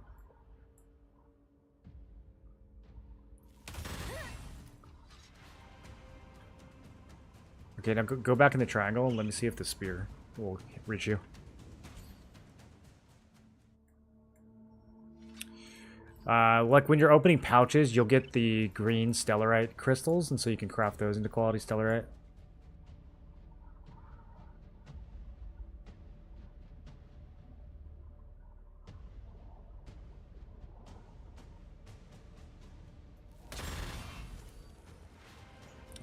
Okay, now go back in the triangle and let me see if the spear will reach you. Like when you're opening pouches, you'll get the green stellarite crystals, and so you can craft those into quality stellarite.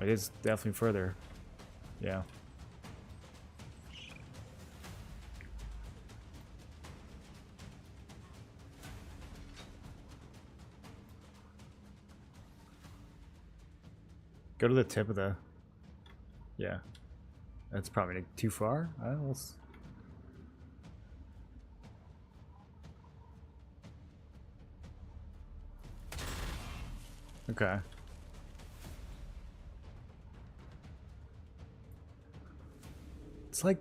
It is definitely further. Yeah. Go to the tip of the... Yeah. That's probably too far. Okay. It's like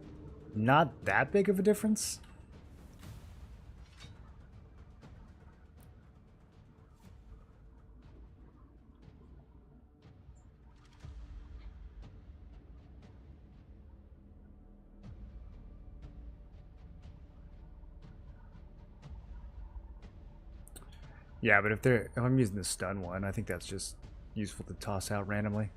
not that big of a difference. Yeah, but if I'm using the stun one, I think that's just useful to toss out randomly.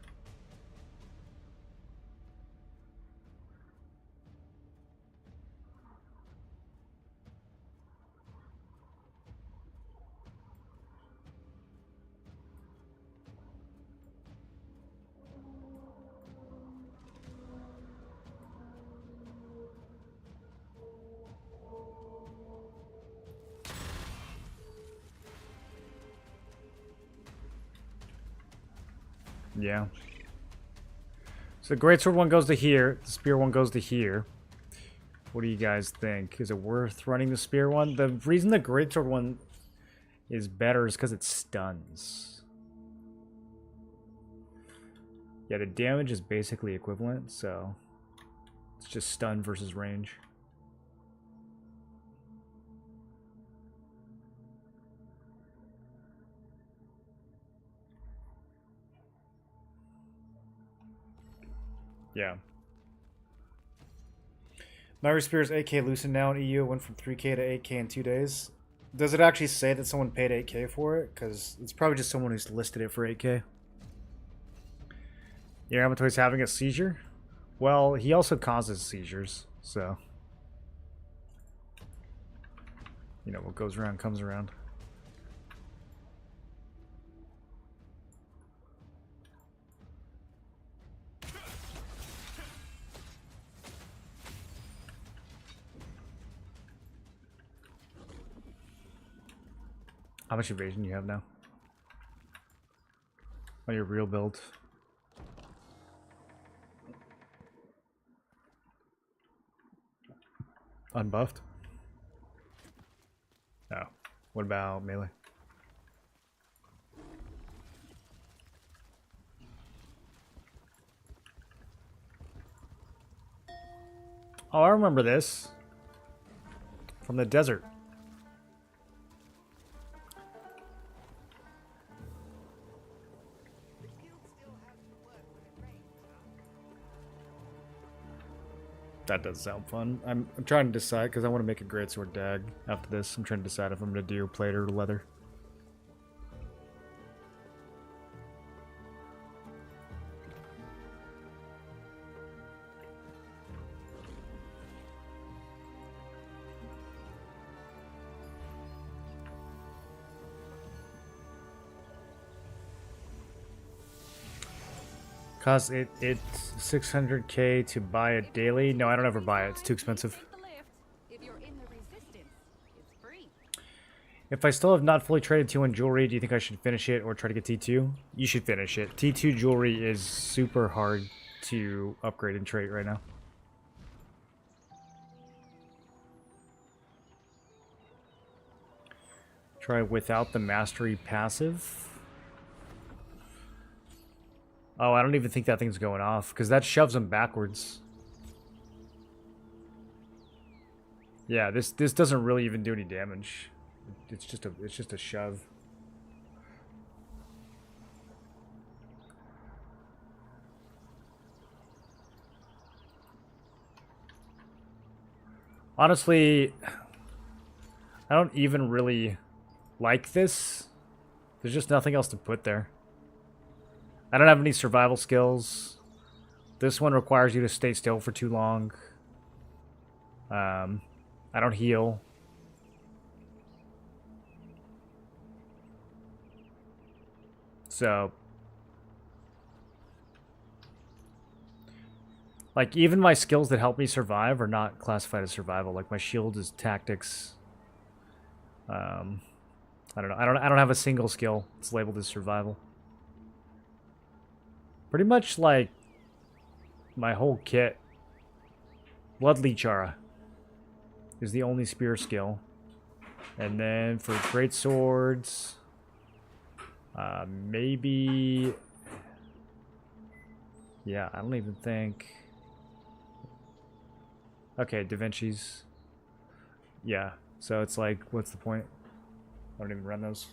Yeah. So the Greatsword one goes to here. The Spear one goes to here. What do you guys think? Is it worth running the Spear one? The reason the Greatsword one is better is because it stuns. Yeah, the damage is basically equivalent, so it's just stun versus range. Yeah. My Spear is 8k Lucent now in EU. It went from 3k to 8k in 2 days. Does it actually say that someone paid 8k for it? Because it's probably just someone who's listed it for 8k. Yeah, Amatoy's having a seizure? Well, he also causes seizures, so... You know, what goes around comes around. How much evasion do you have now? On your real build? Unbuffed? Oh. What about melee? Oh, I remember this. From the desert. That does sound fun. I'm trying to decide because I want to make a Greatsword dag after this. I'm trying to decide if I'm going to do plate or leather. Costs it 600k to buy it daily. No, I don't ever buy it. It's too expensive. If you're in the resistance, it's free. If I still have not fully traded T1 jewelry, do you think I should finish it or try to get T2? You should finish it. T2 jewelry is super hard to upgrade and trade right now. Try without the mastery passive. Oh, I don't even think that thing's going off, because that shoves him backwards. Yeah, this doesn't really even do any damage. It's just a shove. Honestly, I don't even really like this. There's just nothing else to put there. I don't have any survival skills. This one requires you to stay still for too long. I don't heal. So, like, even my skills that help me survive are not classified as survival. Like, my shield is tactics. I don't know. I don't have a single skill that's labeled as survival. Pretty much like my whole kit. Blood Leechara is the only spear skill. And then for Greatswords, maybe... Yeah, I don't even think... Okay, Da Vinci's. Yeah, so it's like, what's the point? I don't even run those.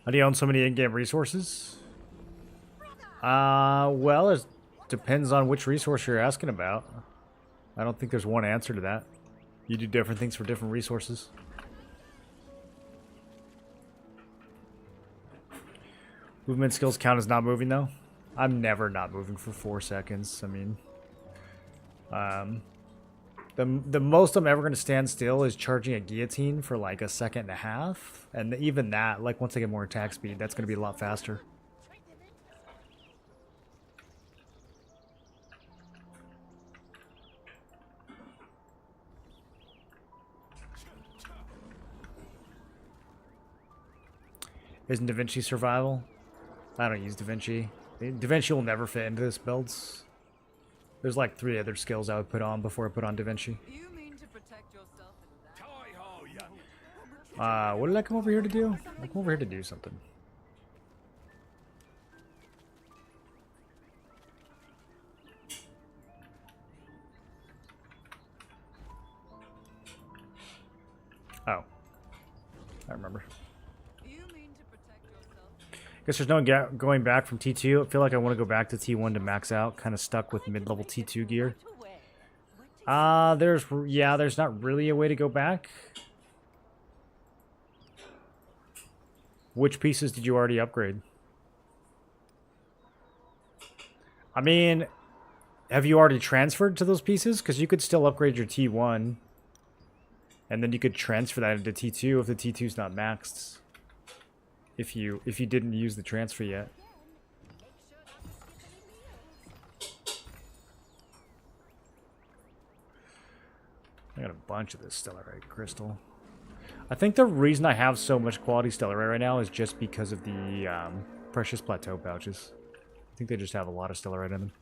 How do you own so many in-game resources? Well, it depends on which resource you're asking about. I don't think there's one answer to that. You do different things for different resources. Movement skills count as not moving, though? I'm never not moving for 4 seconds. I mean... The most I'm ever going to stand still is charging a guillotine for like 1.5 seconds. And even that, like once I get more attack speed, that's going to be a lot faster. Isn't Da Vinci survival? I don't use Da Vinci. Da Vinci will never fit into this builds. There's like 3 other skills I would put on before I put on Da Vinci. You mean to protect yourself in that? What did I come over here to do? I come over here to do something. Oh. I remember. You mean to protect yourself? Guess there's no going back from T2. I feel like I want to go back to T1 to max out. Kind of stuck with mid-level T2 gear. There's not really a way to go back. Which pieces did you already upgrade? I mean, have you already transferred to those pieces? Because you could still upgrade your T1. And then you could transfer that into T2 if the T2's not maxed. If you didn't use the transfer yet. I got a bunch of this stellarite crystal. I think the reason I have so much quality stellarite right now is just because of the precious plateau pouches. I think they just have a lot of stellarite in them.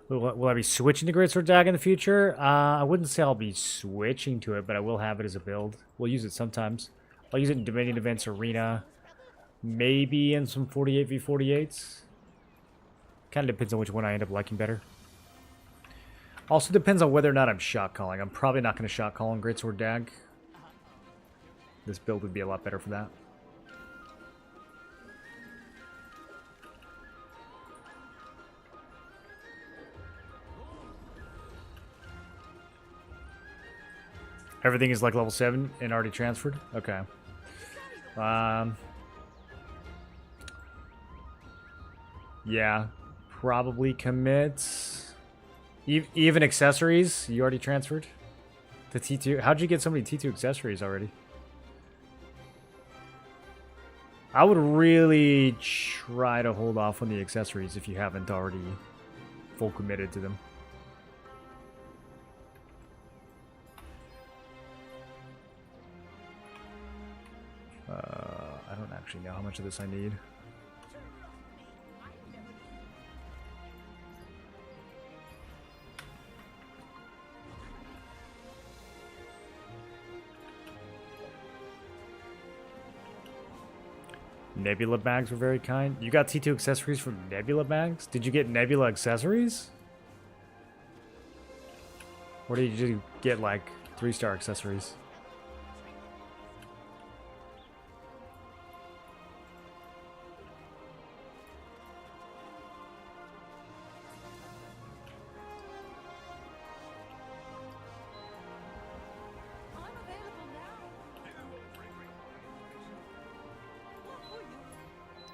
Will I be switching to Greatsword Dagger in the future? I wouldn't say I'll be switching to it, but I will have it as a build. We'll use it sometimes. I'll use it in Dominion Events Arena. Maybe in some 48v48s. Kind of depends on which one I end up liking better. Also depends on whether or not I'm shot calling. I'm probably not going to shot call on Greatsword Dag. This build would be a lot better for that. Everything is like level 7 and already transferred? Okay. Yeah. Probably commit. Even accessories, you already transferred to T2. How'd you get so many T2 accessories already? I would really try to hold off on the accessories if you haven't already full committed to them. actually know how much of this I need. Nebula bags were very kind. You got T2 accessories from Nebula bags? Did you get Nebula accessories? Or did you get like 3-star accessories? I'm available now. What for you? What would you like to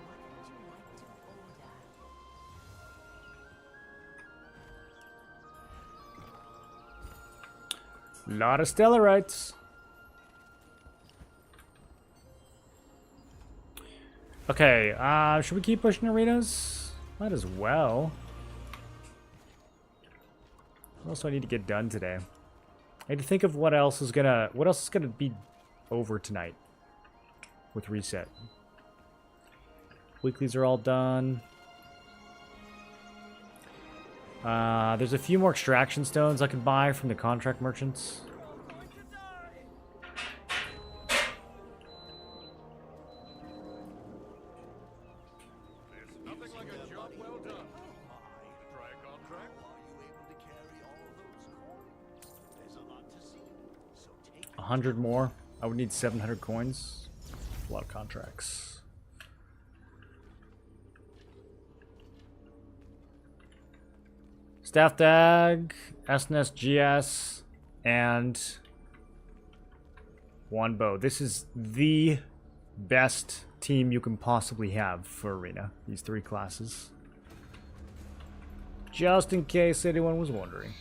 order? Lot of stellarites. Okay, should we keep pushing arenas? Might as well. What else do I need to get done today? I need to think of what else is gonna be over tonight with reset. Weeklies are all done. There's a few more extraction stones I can buy from the contract merchants. There's nothing like a job well done. To try a contract? Are you able to carry all those coins? There's a lot to see, so take 100 more. I would need 700 coins. A lot of contracts. Staff Dag, SNSGS, and one bow. This is the best team you can possibly have for Arena. These 3 classes. Just in case anyone was wondering.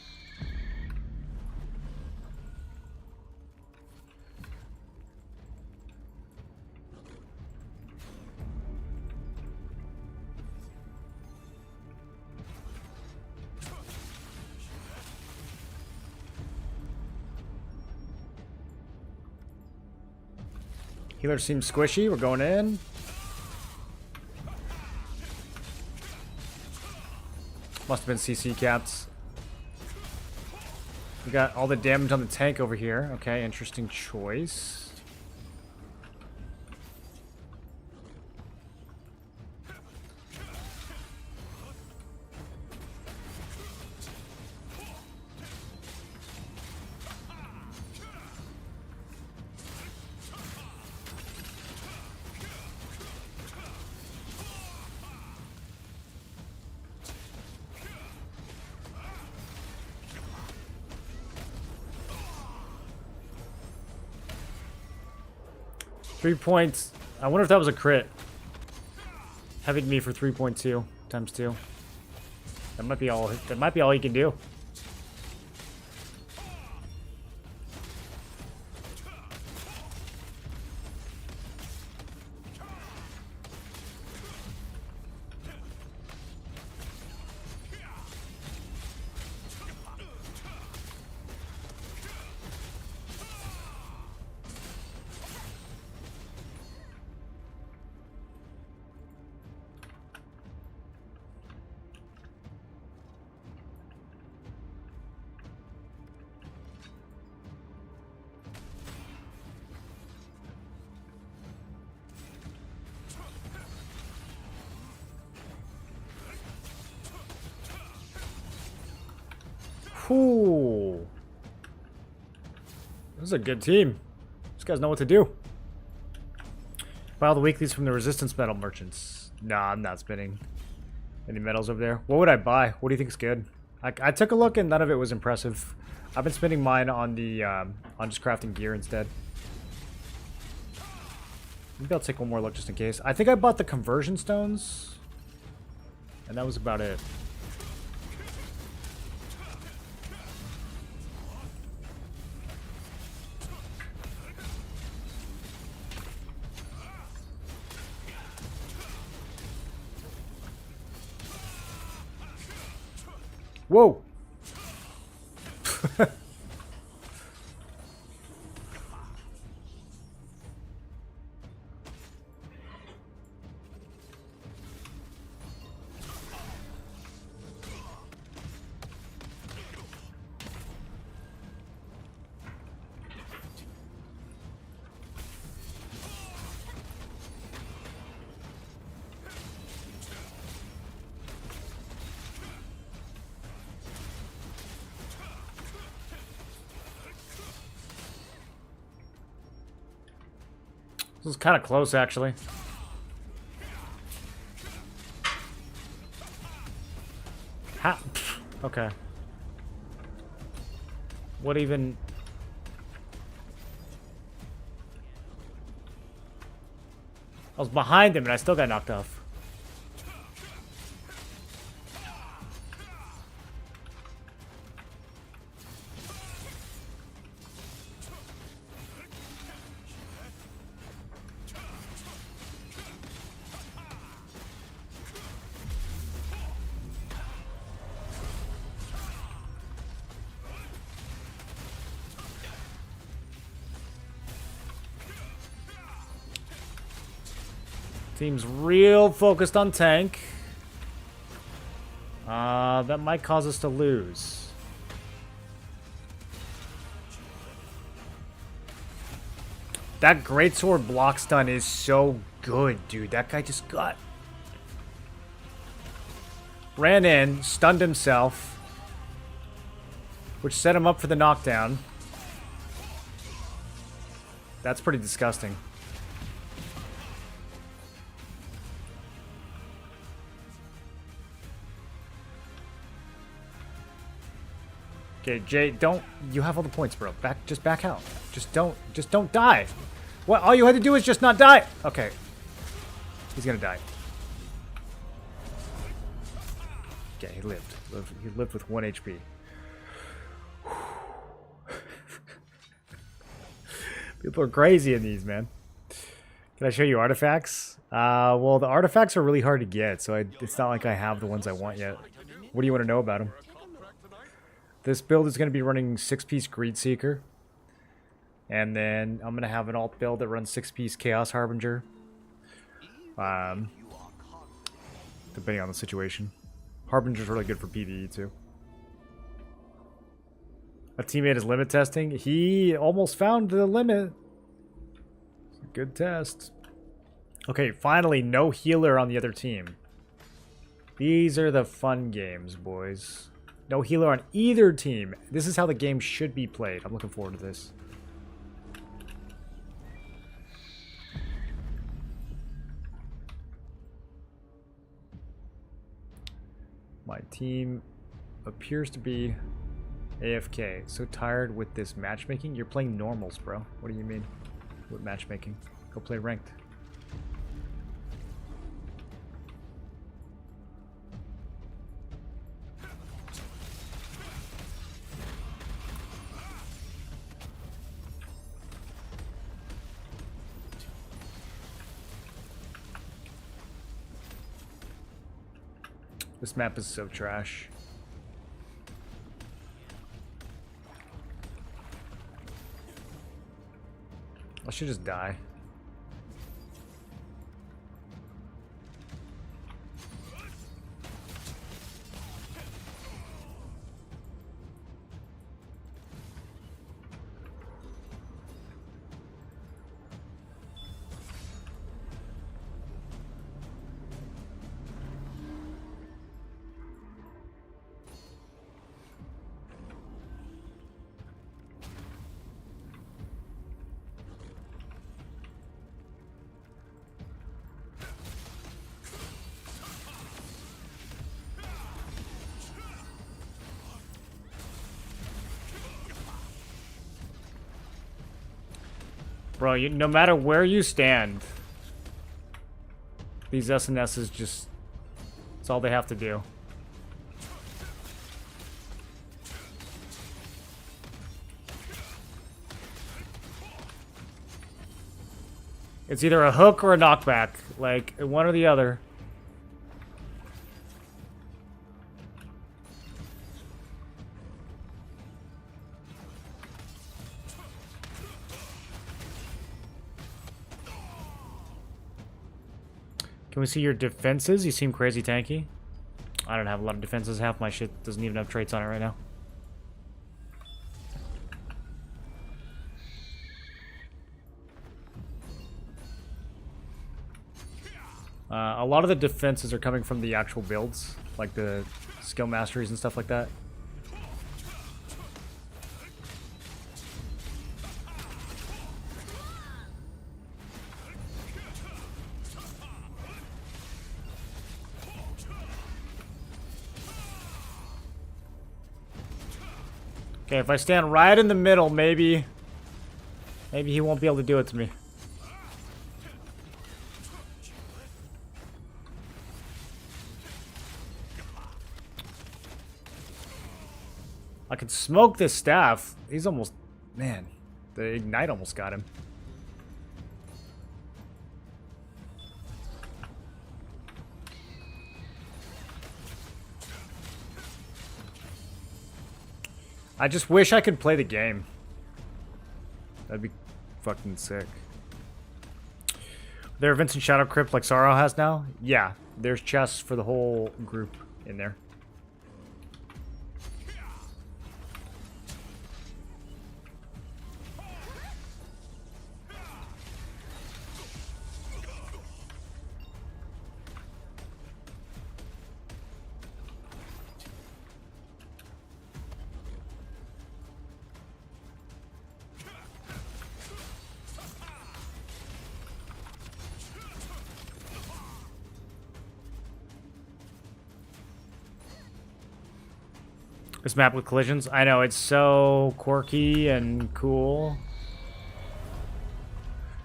Healer seems squishy. We're going in. Must have been CC caps. We got all the damage on the tank over here. Okay, interesting choice. Three points. I wonder if that was a crit. Having me for 3.2 times 2. That might be all. That might be all he can do. Whew. This is a good team. These guys know what to do. Buy all the weeklies from the resistance metal merchants. Nah, I'm not spinning any metals over there. What would I buy? What do you think is good? I took a look and none of it was impressive. I've been spending mine on the on just crafting gear instead. Maybe I'll take one more look just in case. I think I bought the conversion stones, and that was about it. Whoa! This is kind of close, actually. Ha! Okay. What even... I was behind him and I still got knocked off. Team's real focused on tank. That might cause us to lose. That Greatsword block stun is so good, dude. That guy just got... ran in, stunned himself, which set him up for the knockdown. That's pretty disgusting. Okay, Jay, don't... You have all the points, bro. Just back out. Just don't die. What? All you had to do is just not die. Okay. He's gonna die. Okay, he lived. He lived with 1 HP. People are crazy in these, man. Can I show you artifacts? Well, the artifacts are really hard to get, so it's not like I have the ones I want yet. What do you want to know about them? This build is going to be running 6-piece Greedseeker. And then I'm going to have an alt build that runs 6-piece Chaos Harbinger. Depending on the situation. Harbinger's really good for PvE too. A teammate is limit testing. He almost found the limit. Good test. Okay, finally, no healer on the other team. These are the fun games, boys. No healer on either team. This is how the game should be played. I'm looking forward to this. My team appears to be AFK. So tired with this matchmaking. You're playing normals, bro. What do you mean? What matchmaking? Go play ranked. This map is so trash. I should just die. Bro, no matter where you stand, these SNSs just... It's all they have to do. It's either a hook or a knockback. Like, one or the other. Can we see your defenses? You seem crazy tanky. I don't have a lot of defenses. Half my shit doesn't even have traits on it right now. A lot of the defenses are coming from the actual builds, like the skill masteries and stuff like that. Okay, if I stand right in the middle, maybe he won't be able to do it to me. I could smoke this staff. He's almost... Man, the ignite almost got him. I just wish I could play the game. That'd be fucking sick. There are Vincent Shadow Crypt like Sorrow has now? Yeah, there's chests for the whole group in there. This map with collisions? I know, it's so quirky and cool.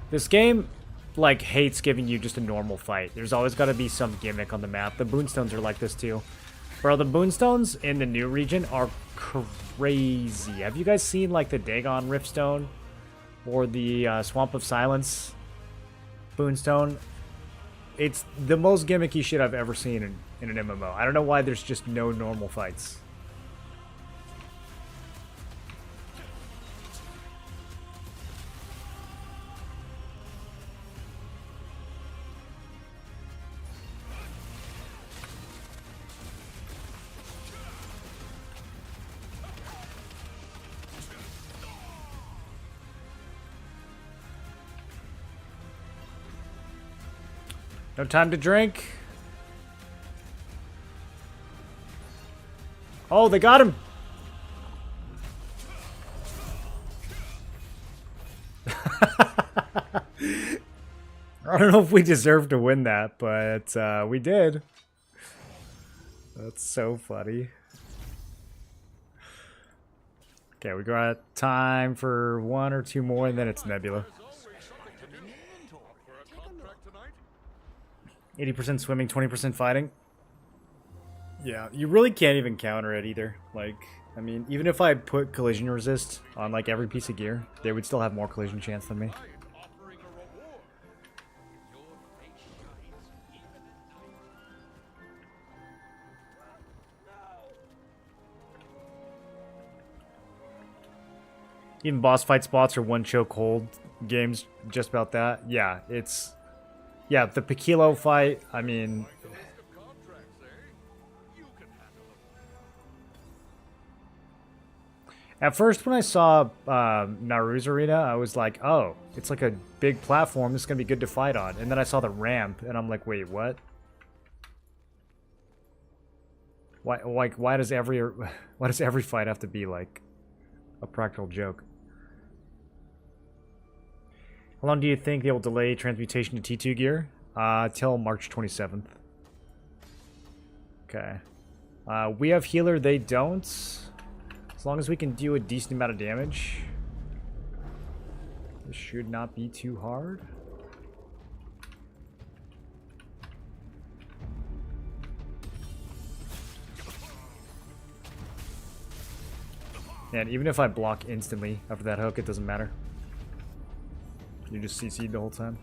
This game, like, hates giving you just a normal fight. There's always got to be some gimmick on the map. The Boonstones are like this, too. Bro, the Boonstones in the new region are crazy. Have you guys seen, like, the Dagon Riftstone? Or the Swamp of Silence Boonstone? It's the most gimmicky shit I've ever seen in an MMO. I don't know why there's just no normal fights. No time to drink. Oh, they got him. I don't know if we deserve to win that, but we did. That's so funny. Okay, we got time for one or two more, and then it's Nebula. 80% swimming, 20% fighting. Yeah, you really can't even counter it either. Like, I mean, even if I put collision resist on like every piece of gear, they would still have more collision chance than me. Even boss fight spots or one choke hold games, just about that. Yeah, it's... Yeah, the Paquilo fight, I mean... At first, when I saw Naru's arena, I was like, oh, it's like a big platform, this is going to be good to fight on. And then I saw the ramp, and I'm like, wait, what? Why does every fight have to be, like, a practical joke? How long do you think they will delay transmutation to T2 gear? Till March 27th. Okay. We have healer, they don't. As long as we can do a decent amount of damage, this should not be too hard. And even if I block instantly after that hook, it doesn't matter. You just CC'd the whole time.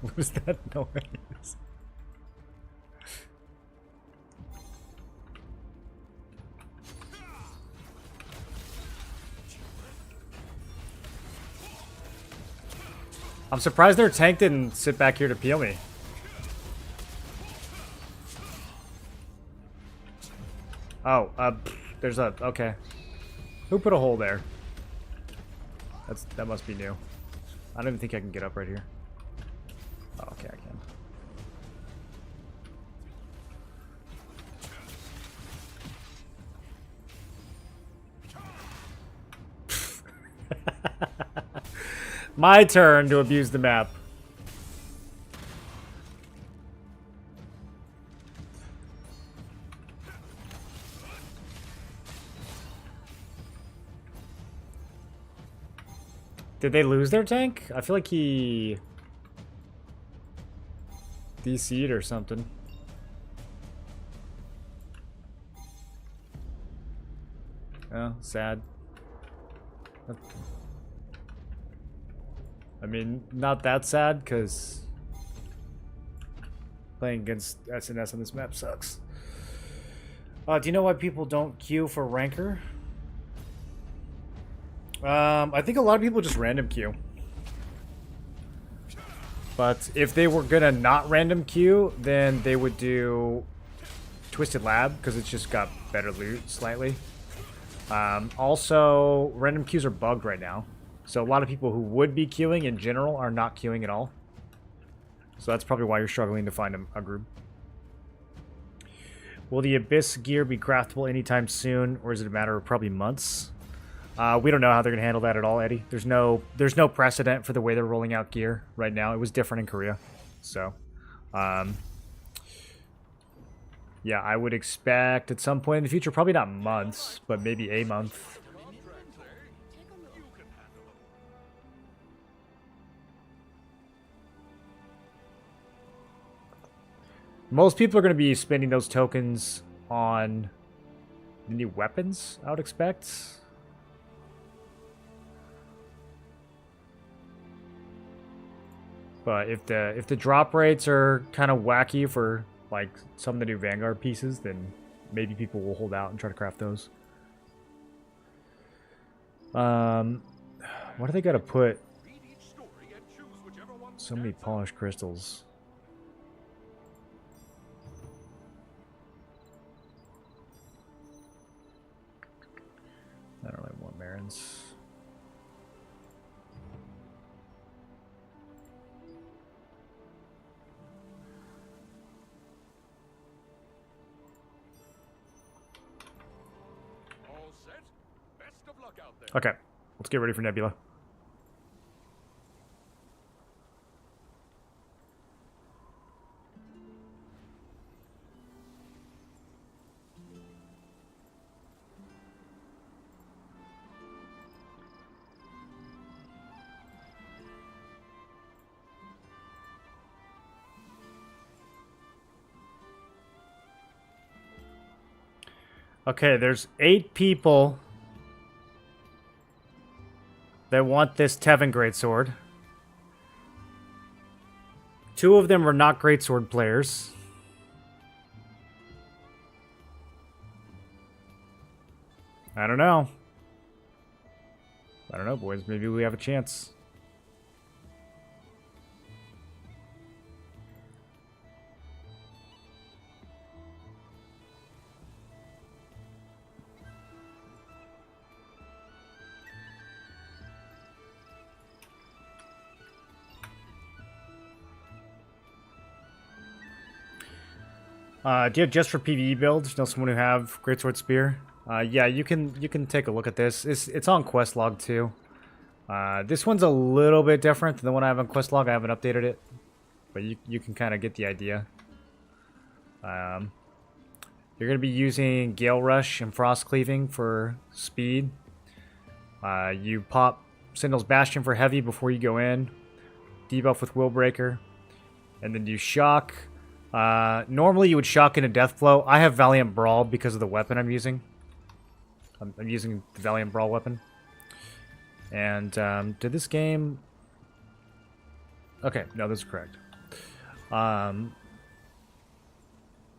What was that noise? I'm surprised their tank didn't sit back here to peel me. Oh, there's a... Okay. Who put a hole there? That must be new. I don't even think I can get up right here. Oh, okay, I can. My turn to abuse the map. Did they lose their tank? I feel like he DC'd or something. Oh, sad. I mean, not that sad, because playing against SNS on this map sucks. Do you know why people don't queue for Ranker? I think a lot of people just random queue. But if they were gonna not random queue, then they would do Twisted Lab, because it's just got better loot slightly. Also, random queues are bugged right now. So a lot of people who would be queuing in general are not queuing at all. So that's probably why you're struggling to find a group. Will the Abyss gear be craftable anytime soon, or is it a matter of probably months? We don't know how they're going to handle that at all, Eddie. There's no precedent for the way they're rolling out gear right now. It was different in Korea. So, yeah, I would expect at some point in the future, probably not months, but maybe a month. Most people are going to be spending those tokens on the new weapons, I would expect. But if the drop rates are kind of wacky for like some of the new Vanguard pieces, then maybe people will hold out and try to craft those. Why do they gotta put so many polished crystals? I don't really want Marins. Okay, let's get ready for Nebula. Okay, there's 8 people that want this Tevin Greatsword. 2 of them are not Greatsword players. I don't know. I don't know, boys. Maybe we have a chance. Do you have just for PvE builds? Know someone who have Greatsword Spear? Yeah, you can take a look at this. It's on Questlog too. This one's a little bit different than the one I have on Questlog. I haven't updated it, but you can kind of get the idea. You're gonna be using Gale Rush and Frost Cleaving for speed. You pop Sentinel's Bastion for heavy before you go in. Debuff with Willbreaker, and then you shock. Normally you would shock into Death Blow. I have Valiant Brawl because of the weapon I'm using. I'm using the Valiant Brawl weapon. And, did this game... Okay, no, this is correct.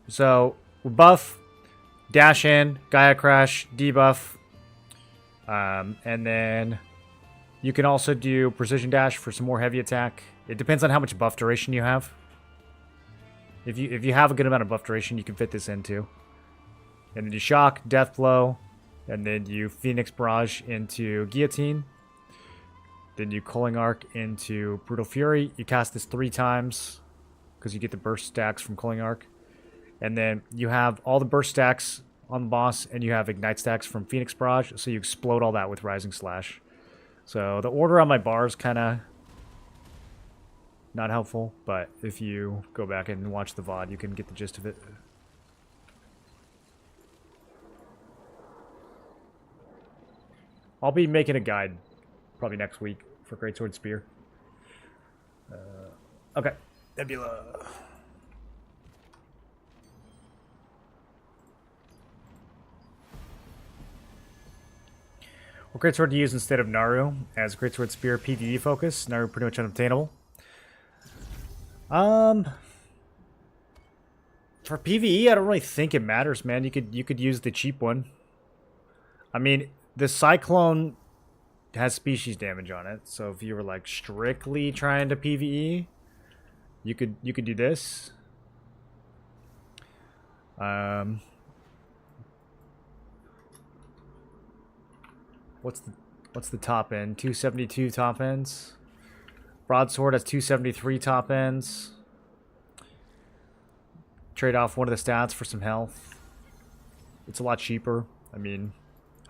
So, buff, dash in, Gaia Crash, debuff, and then You can also do precision dash for some more heavy attack. It depends on how much buff duration you have. If you have a good amount of buff duration, you can fit this into. And then you shock, death blow, and then you Phoenix Barrage into guillotine. Then you Culling Arc into Brutal Fury. You cast this 3 times because you get the burst stacks from Culling Arc. And then you have all the burst stacks on the boss, and you have ignite stacks from Phoenix Barrage, so you explode all that with Rising Slash. So the order on my bar is kind of not helpful, but if you go back and watch the VOD, you can get the gist of it. I'll be making a guide probably next week for Greatsword Spear. Okay, Nebula. What Greatsword to use instead of Naru as Greatsword Spear PvE focus? Naru pretty much unobtainable. For PvE, I don't really think it matters, man. You could use the cheap one. I mean, the Cyclone has species damage on it, so if you were like strictly trying to PvE, you could do this. What's the top end? 272 top ends. Broadsword has 273 top ends. Trade off one of the stats for some health. It's a lot cheaper. I mean,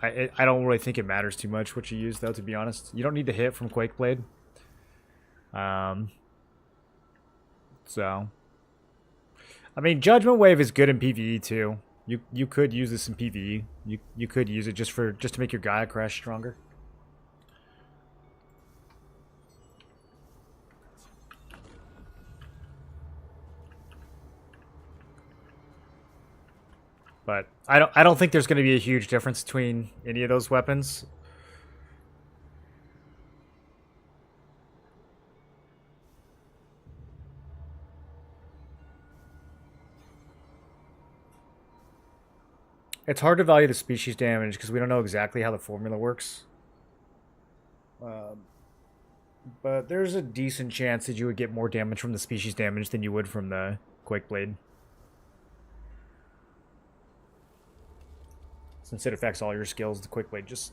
I don't really think it matters too much what you use, though, to be honest. You don't need the hit from Quakeblade. So, I mean, Judgment Wave is good in PvE too. You could use this in PvE. You could use it just to make your Gaia Crash stronger. But I don't think there's going to be a huge difference between any of those weapons. It's hard to value the species damage because we don't know exactly how the formula works. But there's a decent chance that you would get more damage from the species damage than you would from the Quakeblade. Since it affects all your skills, the Quakeblade just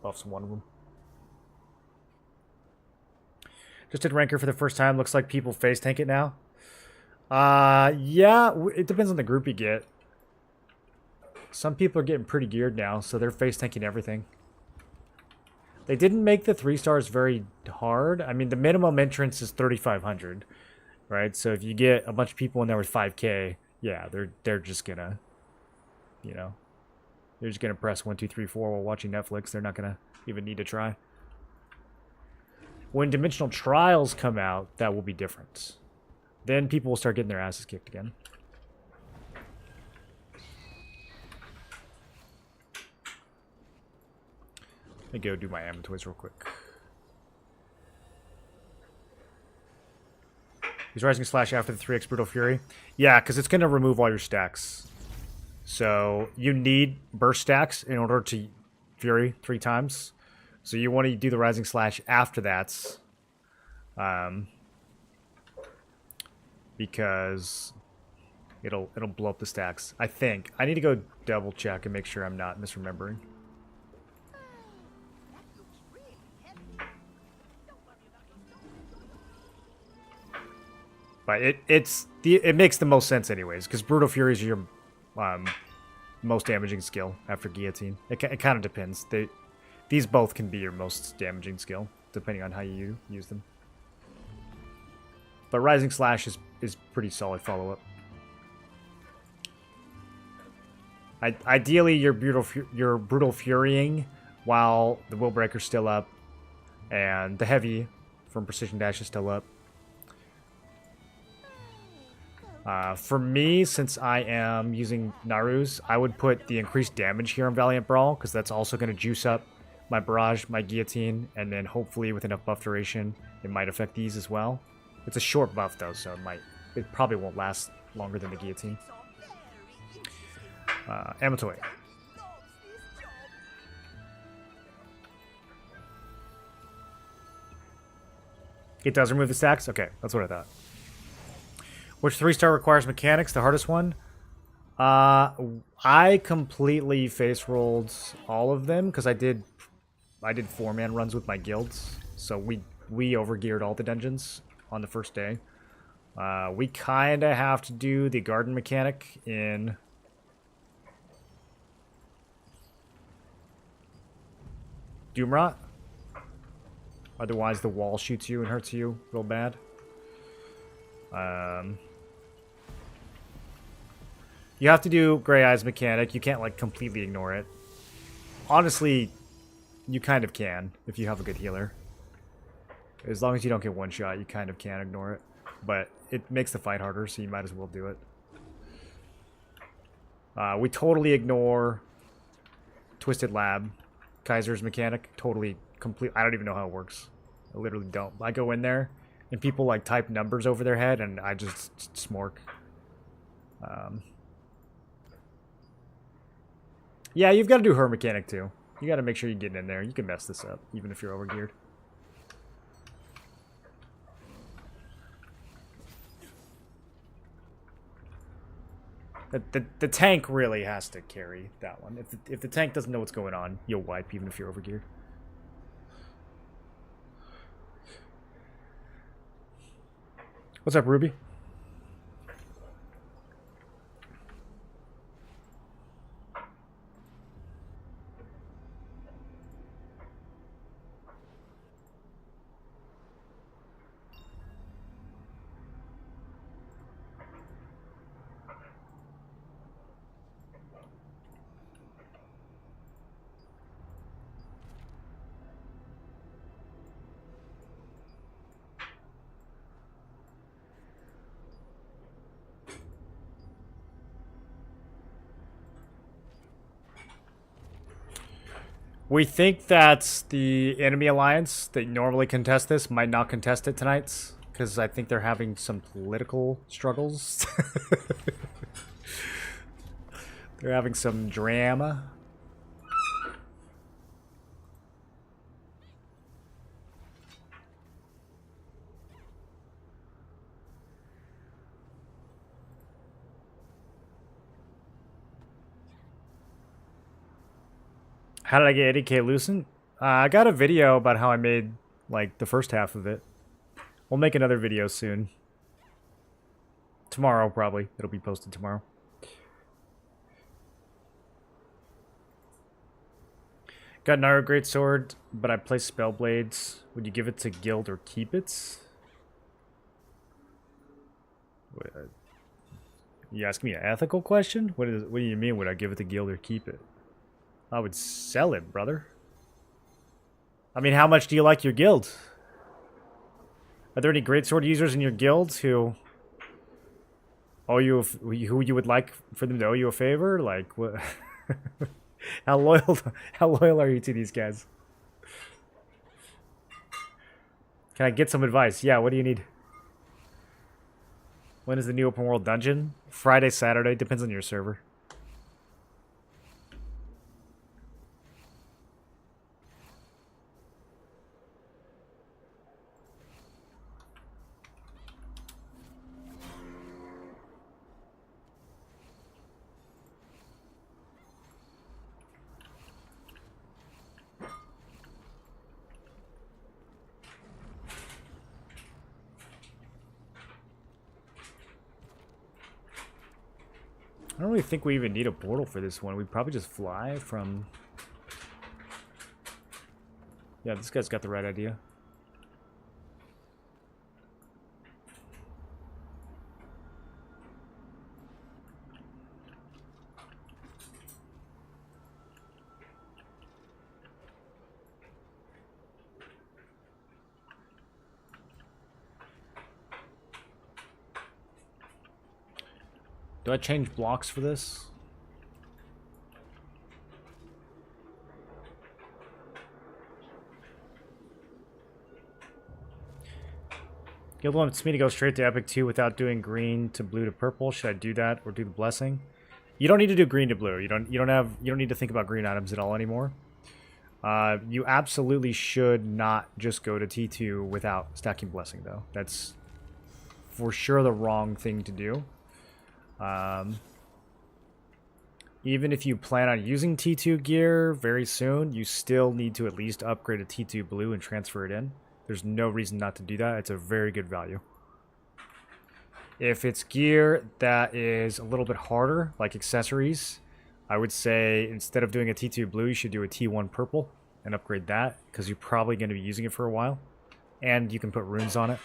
buffs one of them. Just did Ranker for the first time. Looks like people face tank it now. Yeah, it depends on the group you get. Some people are getting pretty geared now, so they're face tanking everything. They didn't make the 3 stars very hard. I mean, the minimum entrance is 3,500, right? So if you get a bunch of people in there with 5k, yeah, they're just gonna, you know, they're just gonna press 1, 2, 3, 4 while watching Netflix. They're not gonna even need to try. When Dimensional Trials come out, that will be different. Then people will start getting their asses kicked again. Let me go do my ammo toys real quick. He's Rising Slash after the 3x Brutal Fury. Yeah, because it's going to remove all your stacks. So you need burst stacks in order to Fury 3 times. So you want to do the Rising Slash after that. Because it'll blow up the stacks. I think. I need to go double check and make sure I'm not misremembering. But it makes the most sense anyways, because Brutal Fury is your most damaging skill after Guillotine. It kind of depends. These both can be your most damaging skill, depending on how you use them. But Rising Slash is pretty solid follow-up. Ideally, you're Brutal Furying while the Will Breaker's still up, and the Heavy from Precision Dash is still up. For me, since I am using Naru's, I would put the increased damage here on Valiant Brawl, because that's also going to juice up my Barrage, my Guillotine, and then hopefully with enough buff duration, it might affect these as well. It's a short buff though, so it probably won't last longer than the Guillotine. Amatoy. It does remove the stacks? Okay, that's what I thought. Which 3-star requires mechanics? The hardest one? I completely face rolled all of them because I did 4-man runs with my guilds. So we overgeared all the dungeons on the first day. We kind of have to do the garden mechanic in Doomrot. Otherwise the wall shoots you and hurts you real bad. You have to do Grey Eyes mechanic. You can't, like, completely ignore it. Honestly, you kind of can if you have a good healer. As long as you don't get one shot, you kind of can ignore it. But it makes the fight harder, so you might as well do it. We totally ignore Twisted Lab. Kaiser's mechanic. Totally, complete. I don't even know how it works. I literally don't. I go in there, and people, like, type numbers over their head, and I just smork. Yeah, you've got to do her mechanic too. You got to make sure you're getting in there. You can mess this up, even if you're overgeared. The tank really has to carry that one. If the tank doesn't know what's going on, you'll wipe, even if you're overgeared. What's up, Ruby? We think that the enemy alliance that normally contest this might not contest it tonight, because I think they're having some political struggles. They're having some drama. How did I get 80k Lucent? I got a video about how I made, like, the first half of it. We'll make another video soon. Tomorrow, probably. It'll be posted tomorrow. Got an Iron Greatsword, but I play Spellblades. Would you give it to guild or keep it? You asking me an ethical question? What do you mean, would I give it to guild or keep it? I would sell it, brother. I mean, how much do you like your guild? Are there any Greatsword users in your guild who owe you, who you would like for them to owe you a favor? Like, what? How loyal are you to these guys? Can I get some advice? Yeah, what do you need? When is the new open world dungeon? Friday, Saturday, depends on your server. I don't really think we even need a portal for this one. We'd probably just fly from... Yeah, this guy's got the right idea. Do I change blocks for this? Guild wants me to go straight to Epic 2 without doing green to blue to purple. Should I do that or do the blessing? You don't need to do green to blue. You don't need to think about green items at all anymore. You absolutely should not just go to T2 without stacking Blessing, though. That's for sure the wrong thing to do. Even if you plan on using T2 gear very soon, you still need to at least upgrade to T2 Blue and transfer it in. There's no reason not to do that. It's a very good value. If it's gear that is a little bit harder, like accessories, I would say instead of doing a T2 Blue, you should do a T1 Purple and upgrade that, because you're probably going to be using it for a while. And you can put runes on it.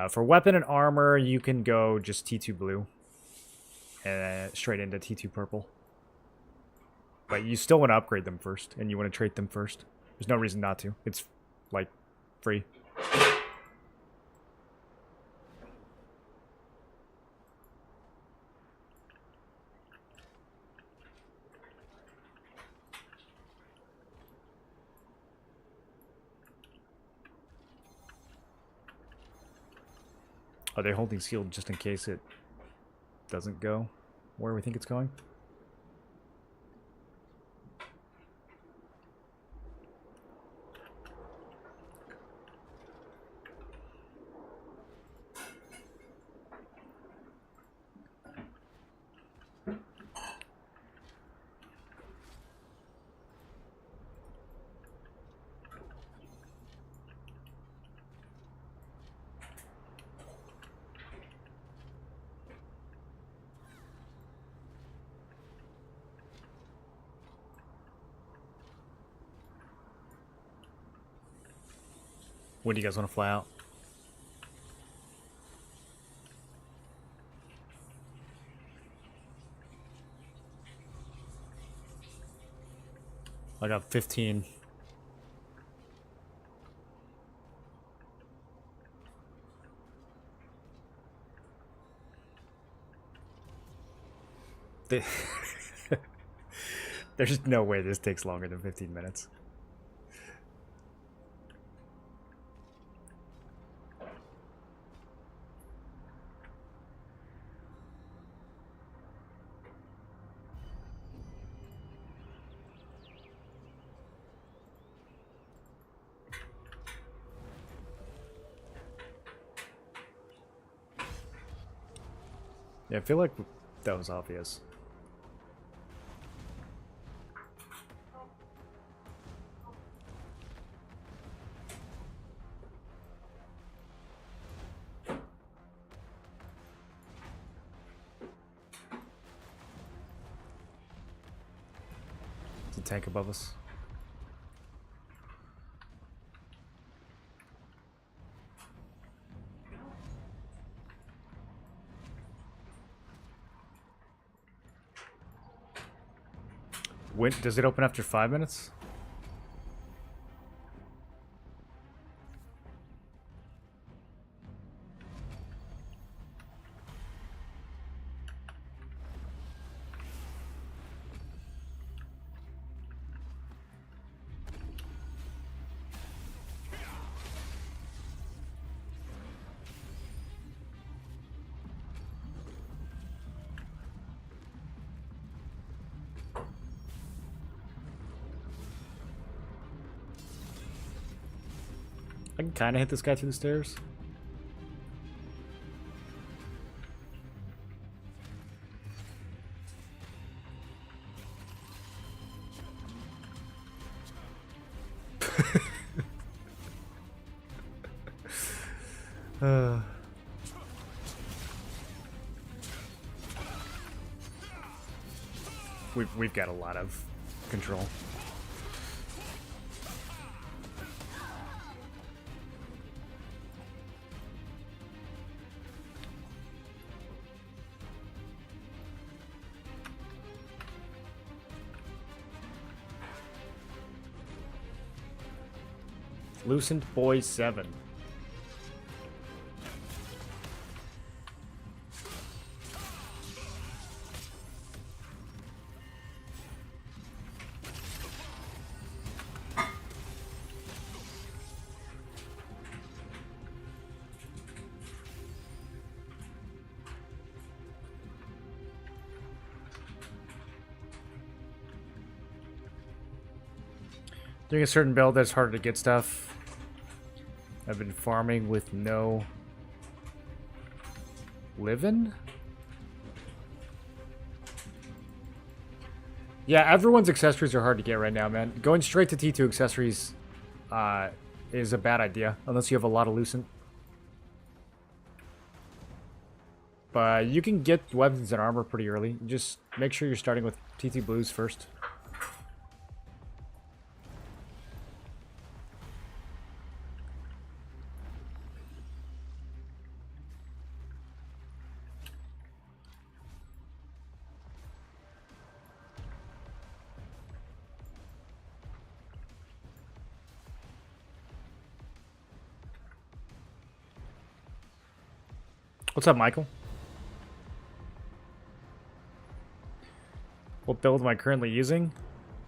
For weapon and armor, you can go just T2 Blue. And straight into T2 Purple. But you still want to upgrade them first, and you want to trait them first. There's no reason not to. It's, like, free. Are they holding sealed just in case it doesn't go where we think it's going? When do you guys want to fly out? I got 15. There's no way this takes longer than 15 minutes. Yeah, I feel like that was obvious. Is a tank above us? When does it open after 5 minutes? I can kind of hit this guy through the stairs. We've got a lot of control. Lucent Boy 7. Doing a certain build that's harder to get stuff. I've been farming with no living. Yeah, everyone's accessories are hard to get right now, man. Going straight to T2 accessories is a bad idea, unless you have a lot of Lucent. But you can get weapons and armor pretty early. Just make sure you're starting with T2 blues first. What's up, Michael? What build am I currently using?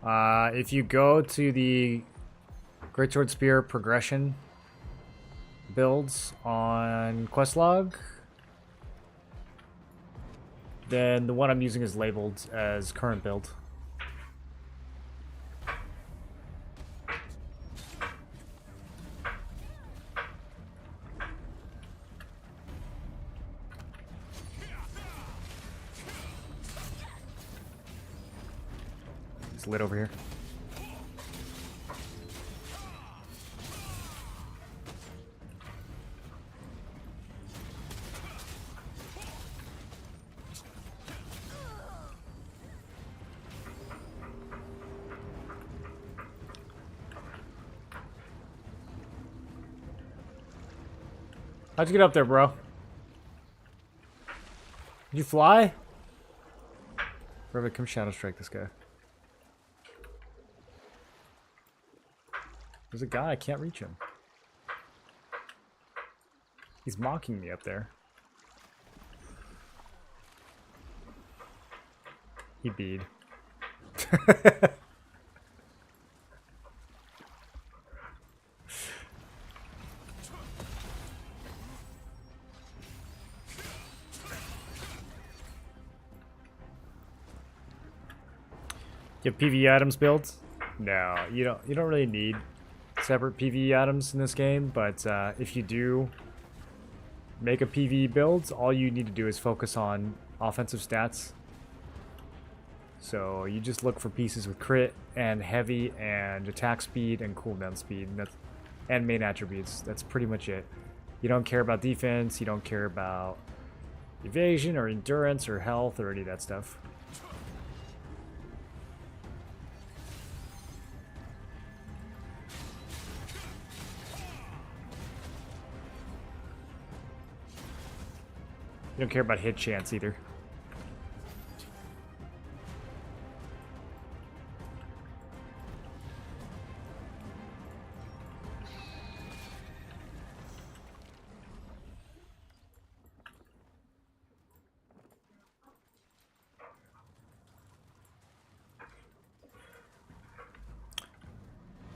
If you go to the Greatsword Spear progression builds on Questlog, then the one I'm using is labeled as current build. It's lit over here. How'd you get up there, bro? Did you fly? Perfect, come shadow strike this guy. There's a guy, I can't reach him. He's mocking me up there. He beat. You have PvE items built? No, you don't really need separate PvE items in this game, but if you do make a PvE build, all you need to do is focus on offensive stats. So you just look for pieces with crit and heavy and attack speed and cooldown speed, and main attributes. That's pretty much it. You don't care about defense, you don't care about evasion or endurance or health or any of that stuff. You don't care about hit chance either.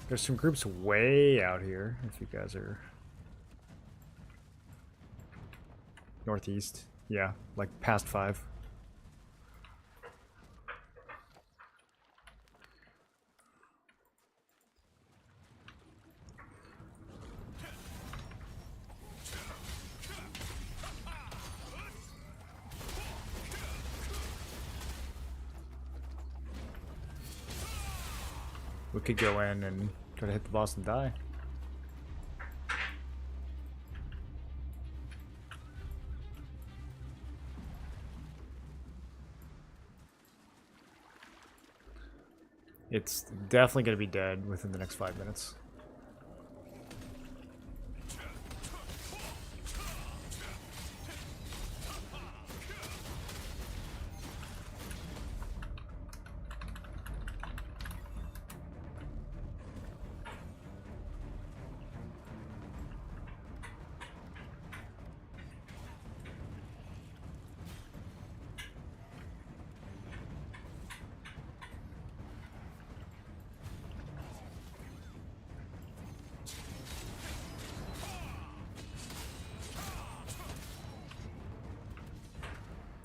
There's some groups way out here, if you guys are northeast. Yeah, like past 5. We could go in and try to hit the boss and die. It's definitely going to be dead within the next 5 minutes.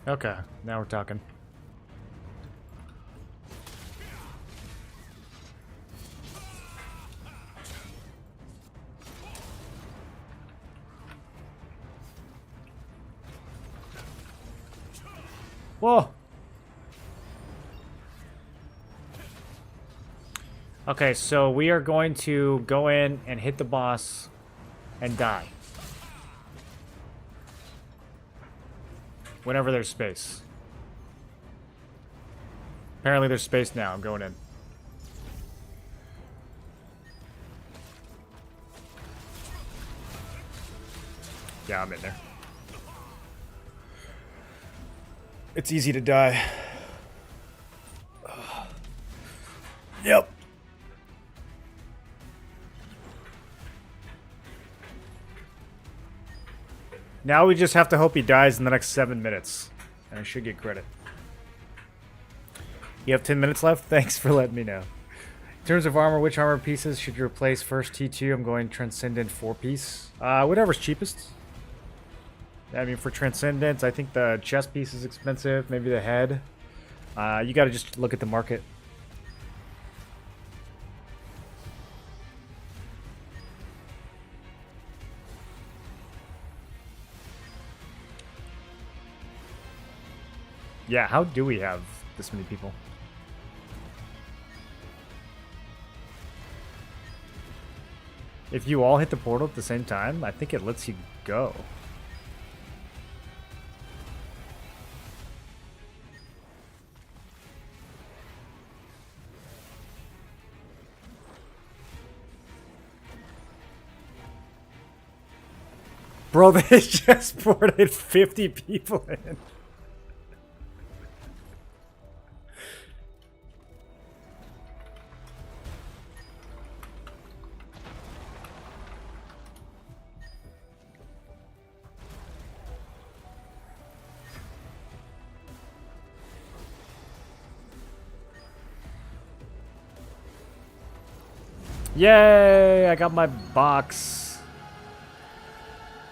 Okay, now we're talking. Whoa! Okay, so we are going to go in and hit the boss and die. Whenever there's space. Apparently there's space now. I'm going in. Yeah, I'm in there. It's easy to die. Yep. Now we just have to hope he dies in the next 7 minutes. And I should get credit. You have 10 minutes left? Thanks for letting me know. In terms of armor, which armor pieces should you replace first? T2, I'm going Transcendent 4-piece. Whatever's cheapest. I mean, for Transcendent, I think the chest piece is expensive. Maybe the head. You gotta just look at the market. Yeah, how do we have this many people? If you all hit the portal at the same time, I think it lets you go. Bro, they just ported 50 people in. Yay! I got my box.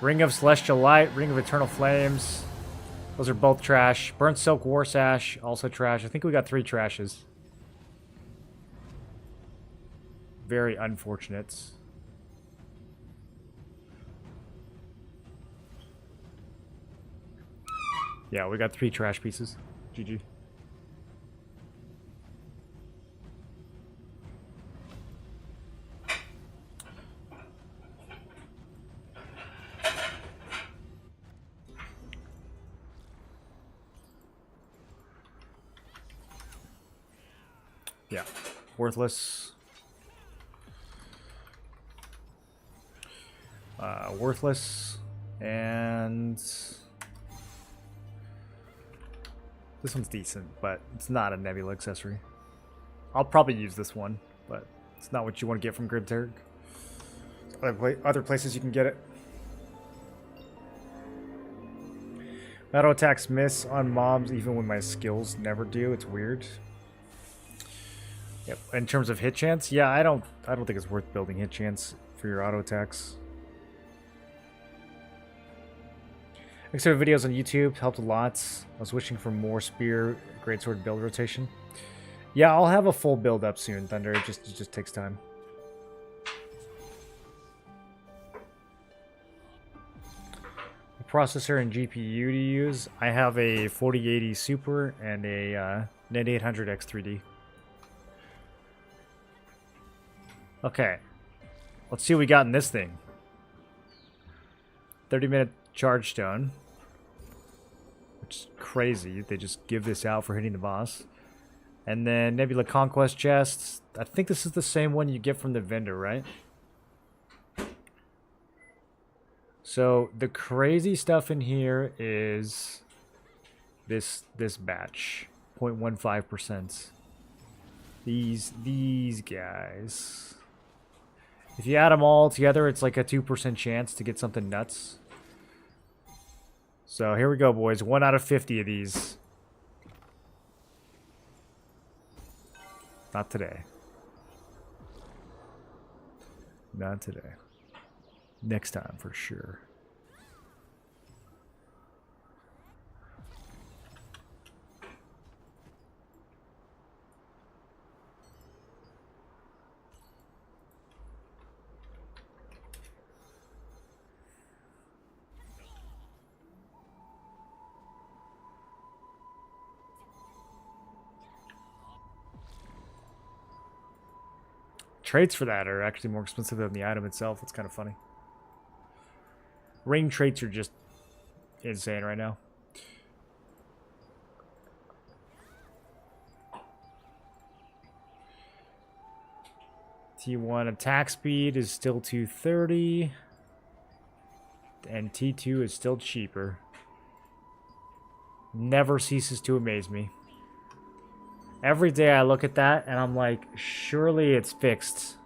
Ring of Celestial Light, Ring of Eternal Flames. Those are both trash. Burnt Silk War Sash, also trash. I think we got 3 trashes. Very unfortunate. Yeah, we got 3 trash pieces. GG. Yeah, worthless. Worthless. And this one's decent, but it's not a Nebula accessory. I'll probably use this one, but it's not what you want to get from Grimterg. Other places you can get it. Auto attacks miss on mobs even when my skills never do. It's weird. Yep. In terms of hit chance, yeah, I don't think it's worth building hit chance for your auto attacks. Extra videos on YouTube helped a lot. I was wishing for more spear greatsword build rotation. Yeah, I'll have a full build up soon, Thunder. It just takes time. A processor and GPU to use. I have a 4080 Super and a Net 800 X3D. Okay, let's see what we got in this thing. 30-minute charge stone, which is crazy. They just give this out for hitting the boss. And then Nebula Conquest chests. I think this is the same one you get from the vendor, right? So the crazy stuff in here is this batch, 0.15%. These guys. If you add them all together, it's like a 2% chance to get something nuts. So here we go, boys. 1 out of 50 of these. Not today. Not today. Next time for sure. traits for that are actually more expensive than the item itself. It's kind of funny. Ring traits are just insane right now. T1 attack speed is still 230. And T2 is still cheaper. Never ceases to amaze me. Every day I look at that and I'm like, surely it's fixed.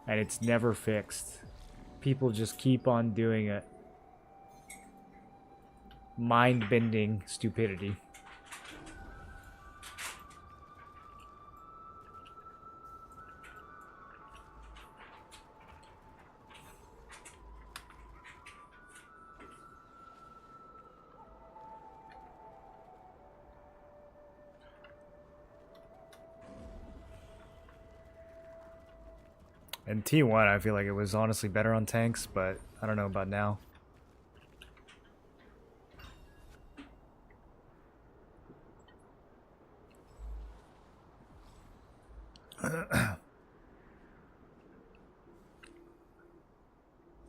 And it's never fixed. People just keep on doing it. Mind-bending stupidity. And T1, I feel like it was honestly better on tanks, but I don't know about now.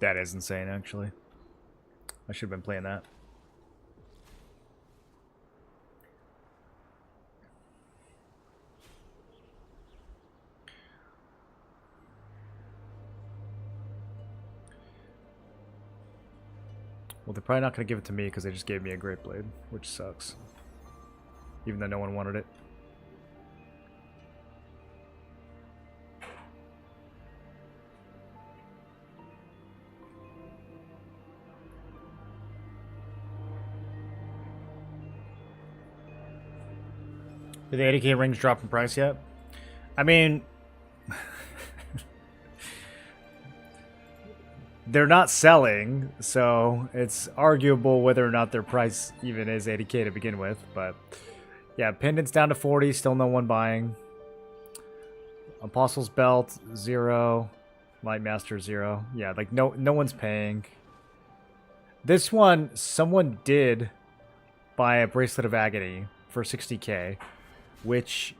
That is insane, actually. I should have been playing that. Well, they're probably not going to give it to me because they just gave me a Great Blade, which sucks. Even though no one wanted it. Did the 80k rings drop in price yet? I mean... they're not selling, so it's arguable whether or not their price even is 80k to begin with, but yeah, pendant's down to 40, still no one buying. Apostle's Belt, 0. Lightmaster, 0. Yeah, like no one's paying. This one, someone did buy a Bracelet of Agony for 60k, which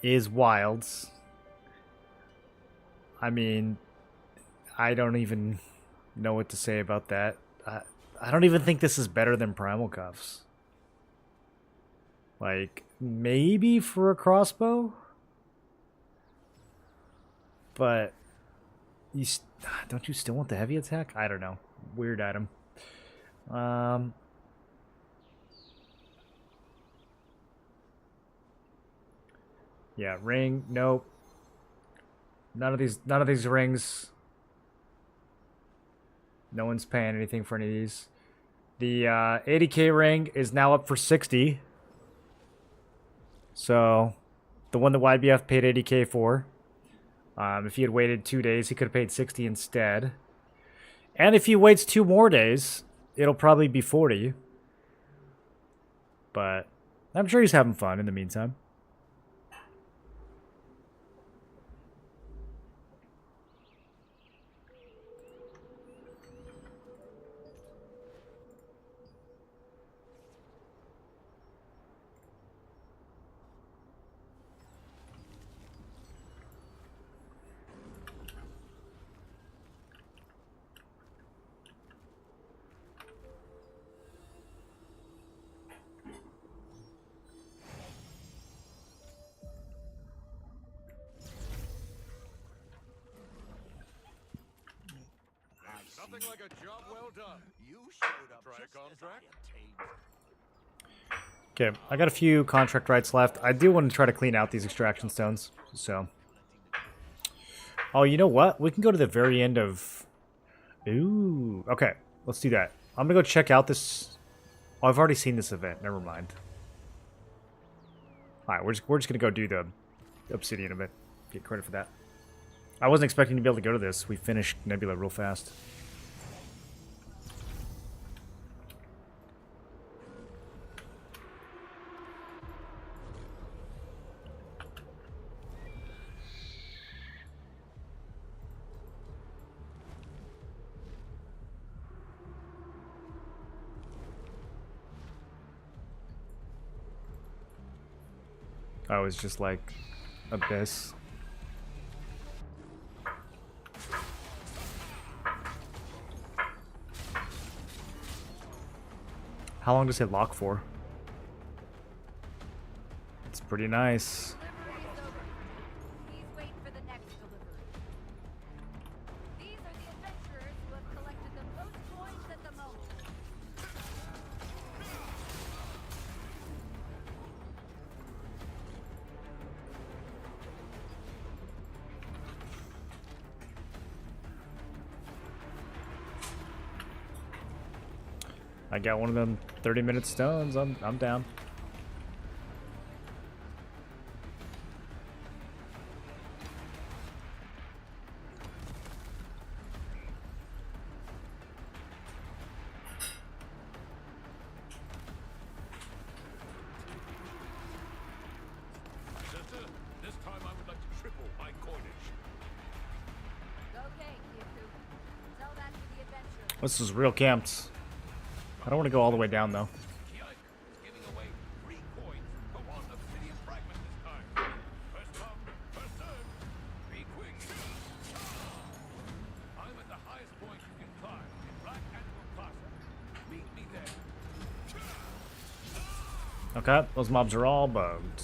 is wild. I mean... I don't even know what to say about that. I don't even think this is better than Primal Cuffs. Like, maybe for a crossbow? But, don't you still want the heavy attack? I don't know. Weird item. Yeah, ring, nope. None of these rings... No one's paying anything for any of these. The 80k ring is now up for 60. So, the one that YBF paid 80k for. If he had waited 2 days, he could have paid 60 instead. And if he waits 2 more days, it'll probably be 40. But I'm sure he's having fun in the meantime. Nothing like a job well done. You showed up Try a just as I contract? obtained. Okay, I got a few contract rights left. I do want to try to clean out these extraction stones, so... Oh, you know what? We can go to the very end of... Ooh, okay, let's do that. I'm gonna go check out this... Oh, I've already seen this event. Never mind. Alright, we're just gonna go do the obsidian event. Get credit for that. I wasn't expecting to be able to go to this. We finished Nebula real fast. Oh, it's just like Abyss. How long does it lock for? It's pretty nice. Delivery is over. Please wait for the next delivery. These are the adventurers who have collected the most coins at the moment. I got one of them 30-minute stones. I'm down. Sister, this time I would like to triple my coinage. Okay, Kiku. Tell that to the adventurers. This is real camped. I don't want to go all the way down though. Kiaiku is giving away 3 coins for 1 obsidian fragment this time. First come, first served. Be quick. I'm at the highest point you can climb in Black Antelope Plaza. Meet me there. Okay, those mobs are all bugged.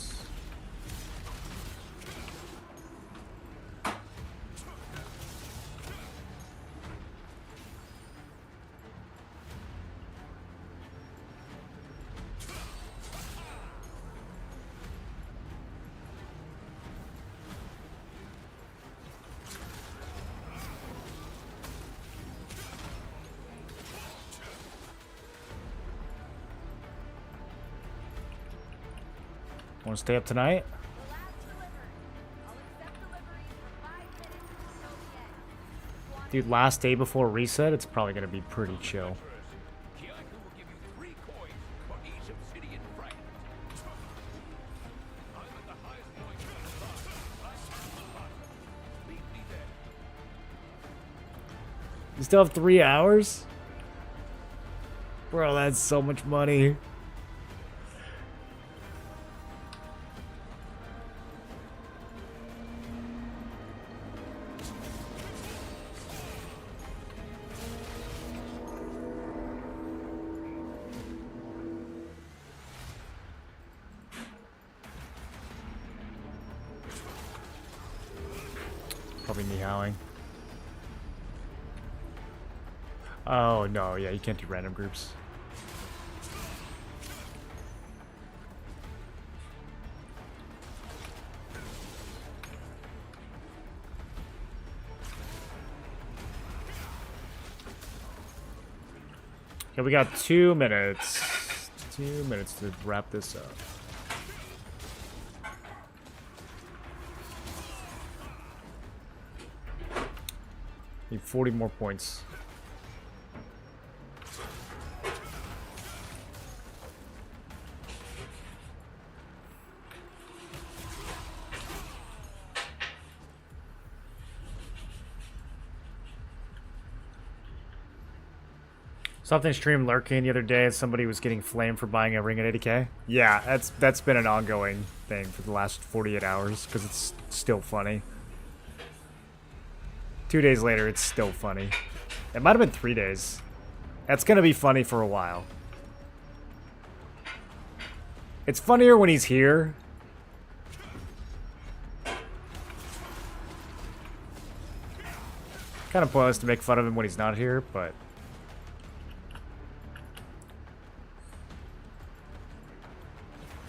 Want to stay up tonight? The last delivery. I'll accept deliveries for 5 minutes until the end. Quantity Dude, last day before reset, it's probably going to be pretty chill. Kiaiku will give you 3 coins for each obsidian fragment. I'm at the highest point you can climb. Black Antelope Plaza. Meet me there. You still have 3 hours? Bro, that's so much money. Probably meowing. Oh no, yeah, you can't do random groups. Okay, we got 2 minutes. 2 minutes to wrap this up. Need 40 more points. Something streamed lurking the other day and somebody was getting flamed for buying a ring at 80k. Yeah, that's been an ongoing thing for the last 48 hours because it's still funny. 2 days later, it's still funny. It might have been 3 days. That's gonna be funny for a while. It's funnier when he's here. Kind of pointless to make fun of him when he's not here, but...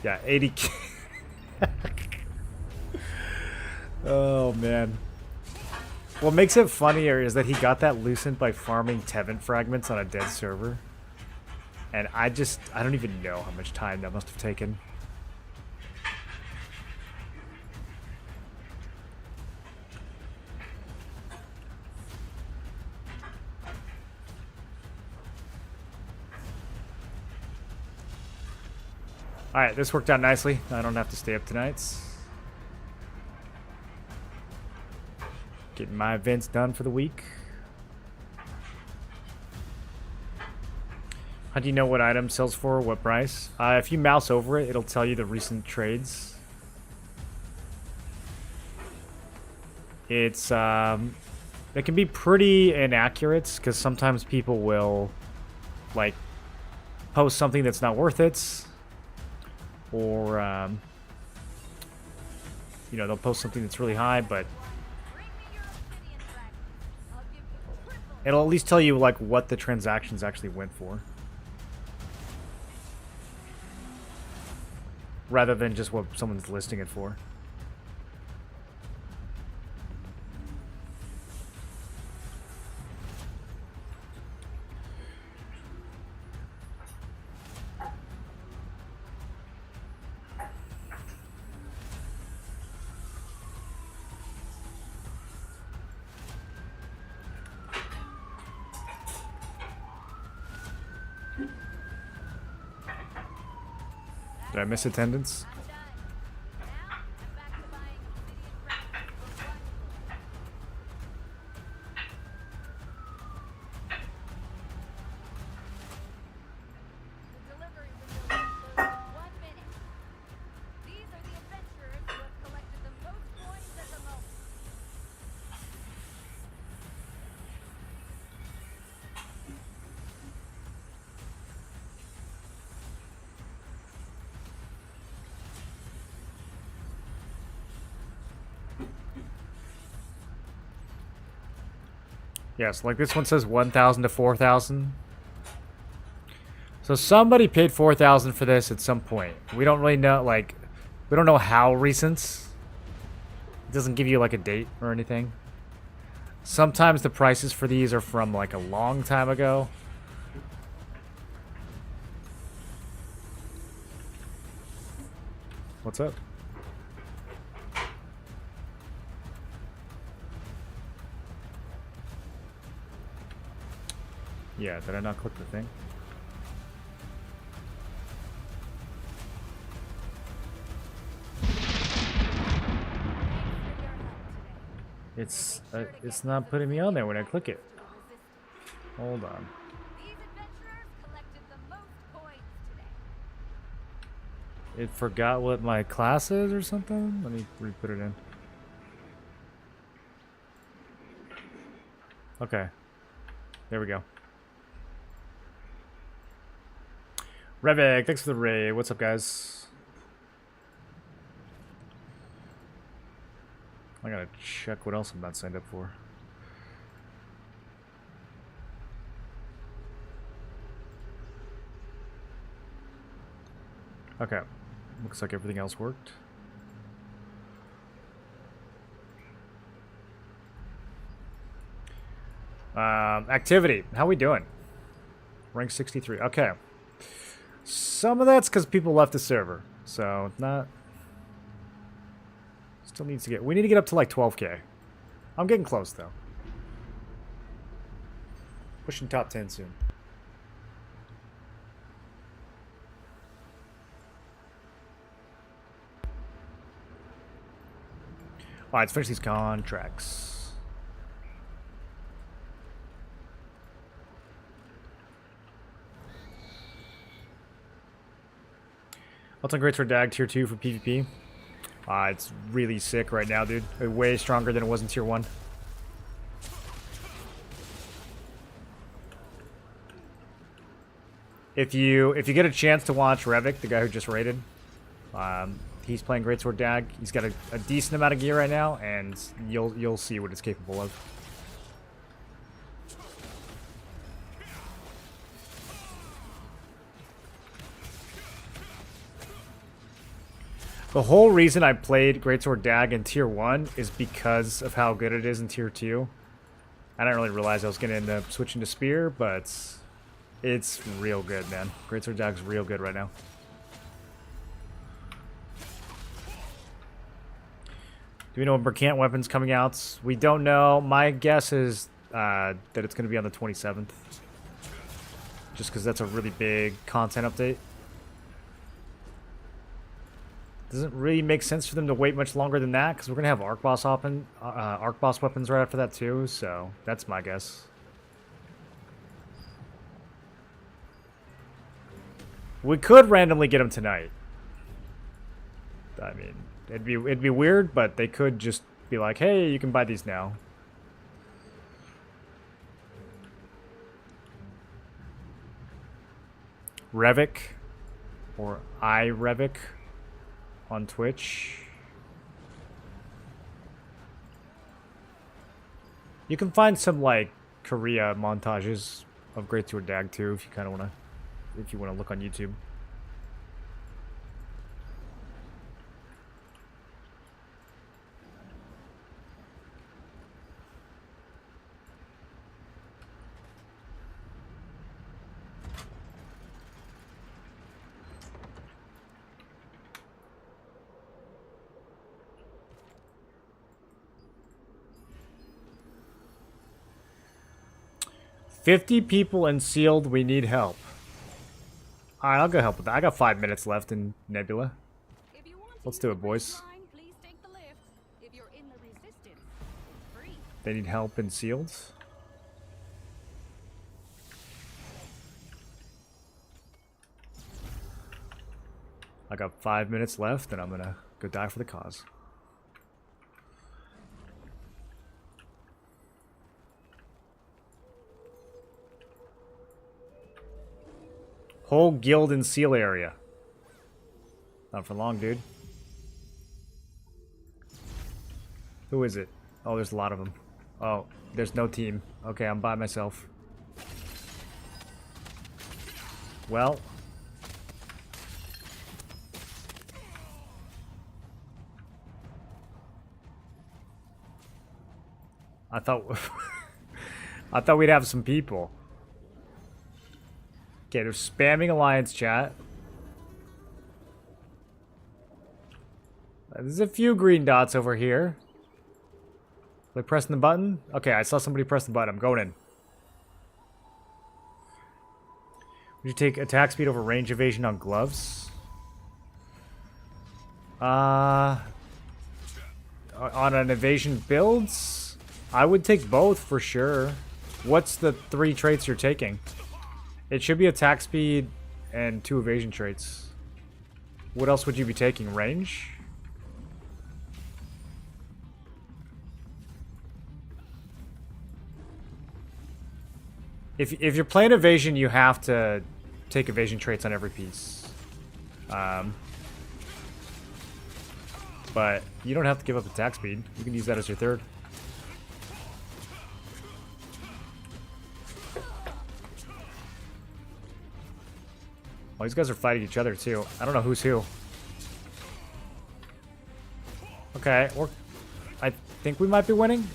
yeah, 80k. Oh, man. What makes it funnier is that he got that Lucent by farming Tevent fragments on a dead server. And I don't even know how much time that must have taken. Alright, this worked out nicely. I don't have to stay up tonight. Getting my events done for the week. How do you know what item sells for, what price? If you mouse over it, it'll tell you the recent trades. It's, it can be pretty inaccurate, because sometimes people will, like, post something that's not worth it, or you know, they'll post something that's really high, but Bring me your obsidian fragments. I'll give you triple. it'll at least tell you like what the transactions actually went for, rather than just what someone's listing it for. Did I miss attendance? I'm done. Now I'm back to buying obsidian fragments for one coin. The delivery window is closed in 1 minute. These are the adventurers who have collected the most coins at the moment. Yes, like this one says 1,000 to 4,000. So somebody paid 4,000 for this at some point. We don't really know, like, we don't know how recent. It doesn't give you like a date or anything. Sometimes the prices for these are from like a long time ago. What's up? Yeah, did I not click the thing? It's not putting me on there when I click it. Hold on. These adventurers collected the most coins today. It forgot what my class is or something? Let me re-put it in. Okay. There we go. Revik, thanks for the raid. What's up, guys? I gotta check what else I'm not signed up for. Okay. Looks like everything else worked. Activity. How we doing? Rank 63. Okay. Some of that's because people left the server. So, not... Still needs to get... We need to get up to like 12k. I'm getting close, though. Pushing top 10 soon. Alright, let's finish these contracts. What's on Greatsword Dag tier 2 for PvP? It's really sick right now, dude. Way stronger than it was in tier 1. If you get a chance to watch Revik, the guy who just raided, he's playing Greatsword Dag. He's got a decent amount of gear right now, and you'll see what it's capable of. The whole reason I played Greatsword Dag in tier 1 is because of how good it is in tier 2. I didn't really realize I was going to end up switching to Spear, but it's real good, man. Greatsword Dag's real good right now. Do we know when Mercant Weapon's coming out? We don't know. My guess is that it's going to be on the 27th. Just because that's a really big content update. Doesn't really make sense for them to wait much longer than that, because we're going to have ARCHBOSS weapons right after that too, so that's my guess. We could randomly get them tonight. I mean, it'd be weird, but they could just be like, hey, you can buy these now. Revik or iRevik on Twitch. You can find some like Korea montages of Greatsword Dag too if you kind of want to, if you want to look on YouTube. $50 people and sealed. We need help. Alright, I'll go help with that. I got 5 minutes left in Nebula. If you want to Let's use do the it, boys. line, please take the lift. If you're in the resistance, it's free. They need help in sealed. I got 5 minutes left, and I'm gonna go die for the cause. Whole guild and seal area. Not for long, dude. Who is it? Oh, there's a lot of them. Oh, there's no team. Okay, I'm by myself. Well. I thought I thought we'd have some people. Okay, they're spamming alliance chat. There's a few green dots over here. Are they pressing the button? Okay, I saw somebody press the button. I'm going in. Would you take attack speed over range evasion on gloves? On an evasion builds? I would take both for sure. What's the 3 traits you're taking? It should be attack speed and 2 evasion traits. What else would you be taking? Range? If you're playing evasion, you have to take evasion traits on every piece. But you don't have to give up attack speed. You can use that as your 3rd. Oh, these guys are fighting each other too. I don't know who's who. Okay, I think we might be winning.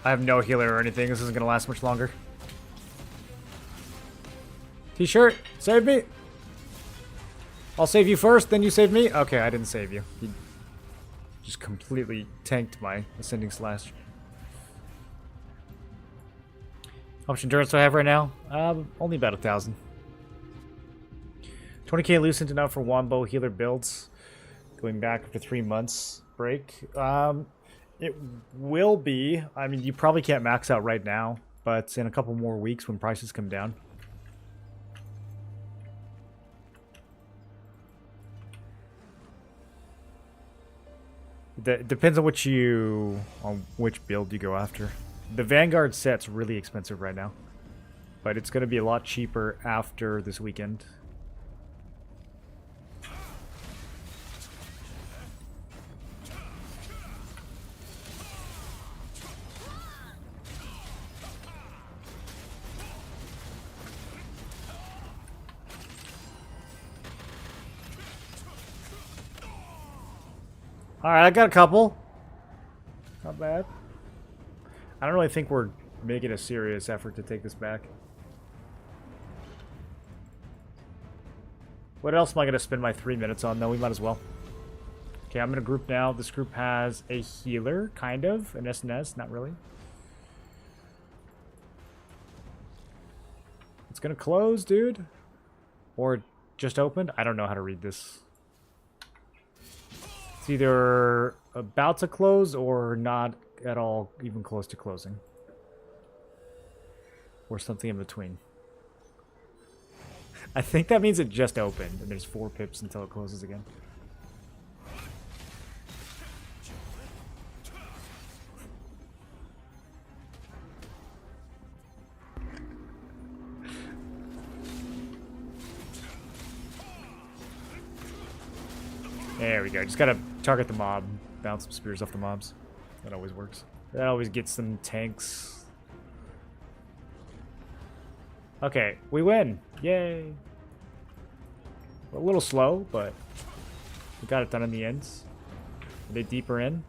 I have no healer or anything. This isn't going to last much longer. T-shirt, save me. I'll save you first, then you save me. Okay, I didn't save you. He just completely tanked my ascending slash. How much endurance do I have right now? Only about 1,000. 20k Lucent enough for Wombo healer builds. Going back after 3 months break. It will be. I mean, you probably can't max out right now, but in a couple more weeks when prices come down. Depends on which build you go after. The Vanguard set's really expensive right now, but it's going to be a lot cheaper after this weekend. Alright, I got a couple. Not bad. I don't really think we're making a serious effort to take this back. What else am I going to spend my 3 minutes on, though? We might as well. Okay, I'm in a group now. This group has a healer, kind of. An SNS, not really. It's going to close, dude. Or just opened. I don't know how to read this. It's either about to close or not at all even close to closing. Or something in between. I think that means it just opened, and there's 4 pips until it closes again. There we go. Just gotta target the mob, bounce some spears off the mobs. That always works. That always gets some tanks. Okay, we win. Yay. We're a little slow, but we got it done in the end. A bit deeper in.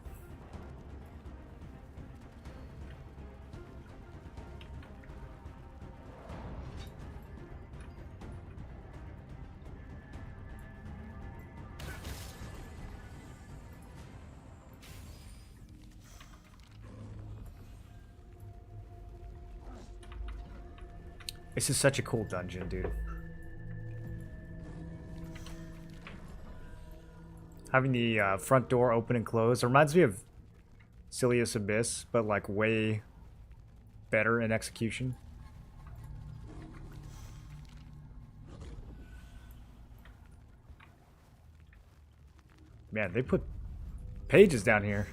This is such a cool dungeon, dude. Having the front door open and close. It reminds me of Silius Abyss, but like way better in execution. Man, they put pages down here.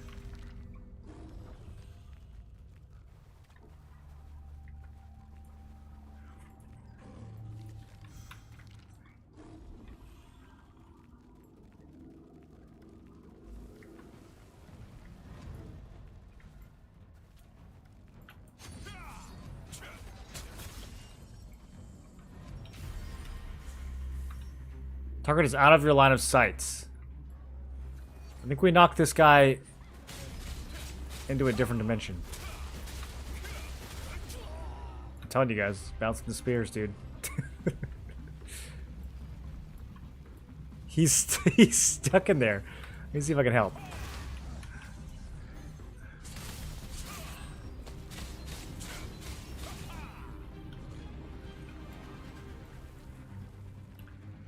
Target is out of your line of sight. I think we knocked this guy into a different dimension. I'm telling you guys, bouncing the spears, dude. he's stuck in there. Let me see if I can help.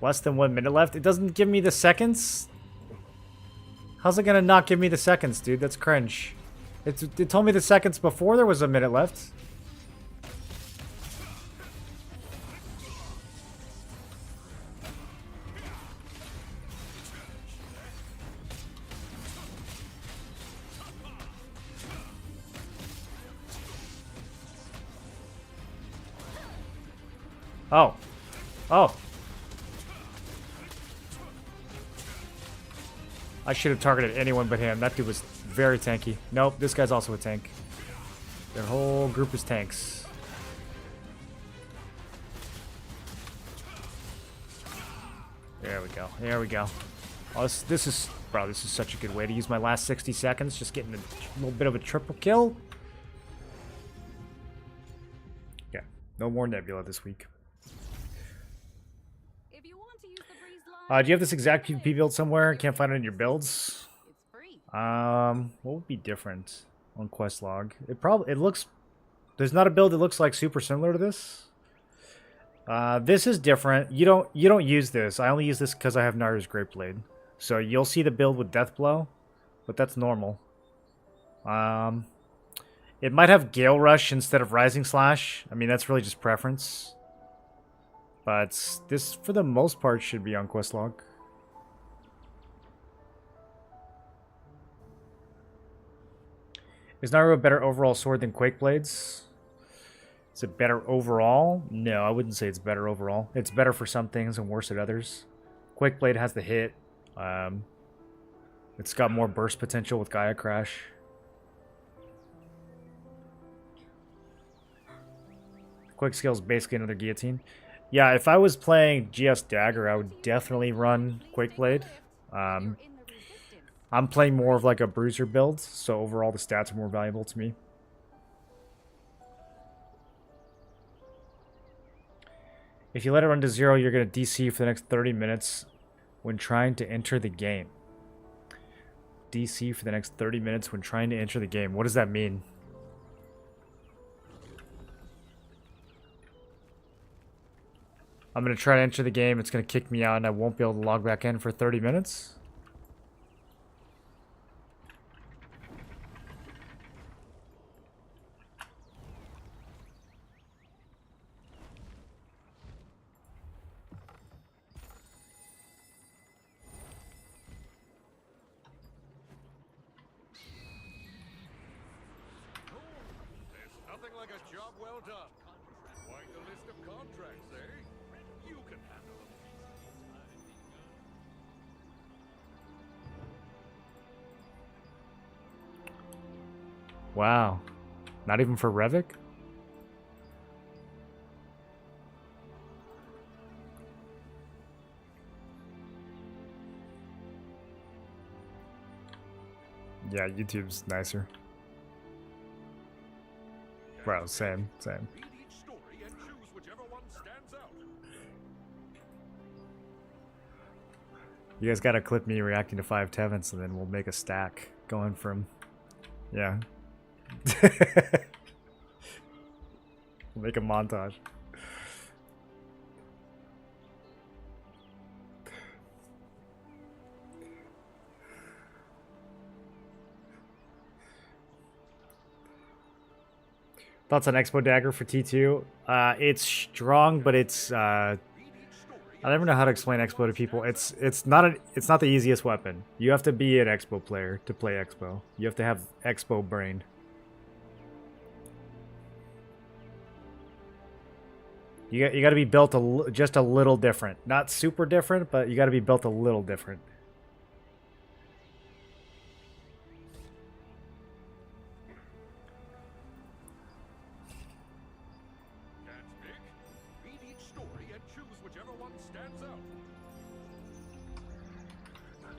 Less than 1 minute left. It doesn't give me the seconds. How's it gonna not give me the seconds, dude? That's cringe. It told me the seconds before there was a minute left. Oh. Oh. I should have targeted anyone but him. That dude was very tanky. Nope, this guy's also a tank. Their whole group is tanks. There we go. There we go. Oh, this is... Bro, this is such a good way to use my last 60 seconds. Just getting a little bit of a triple kill. Yeah, no more Nebula this week. Do you have this exact PvP build somewhere? Can't find it in your builds? What would be different on quest log? It looks... There's not a build that looks like super similar to this. This is different. You don't use this. I only use this because I have Naru's Greatblade. So you'll see the build with Deathblow, but that's normal. It might have Gale Rush instead of Rising Slash. I mean, that's really just preference. But this, for the most part, should be on quest log. Is Naru a better overall sword than Quake Blades? Is it better overall? No, I wouldn't say it's better overall. It's better for some things and worse at others. Quake Blade has the hit. It's got more burst potential with Gaia Crash. Quick Skill is basically another guillotine. Yeah, if I was playing GS Dagger, I would definitely run Quake Blade. I'm playing more of like a bruiser build, so overall the stats are more valuable to me. If you let it run to 0, you're going to DC for the next 30 minutes when trying to enter the game. DC for the next 30 minutes when trying to enter the game. What does that mean? I'm going to try to enter the game. It's going to kick me out and I won't be able to log back in for 30 minutes. well done. Quite the list of contracts, eh? You can handle them. Wow. Not even for Revik? Yeah, YouTube's nicer. Bro, same. Read each story and choose whichever one stands out. You guys gotta clip me reacting to 5 Tevins and then we'll make a stack going from... Yeah. We'll make a montage. Thoughts on Expo Dagger for T2? It's strong, but it's I never know how to explain Expo to people. It's not the easiest weapon. You have to be an Expo player to play Expo. You have to have Expo brain. You got to be built just a little different. Not super different, but you got to be built a little different.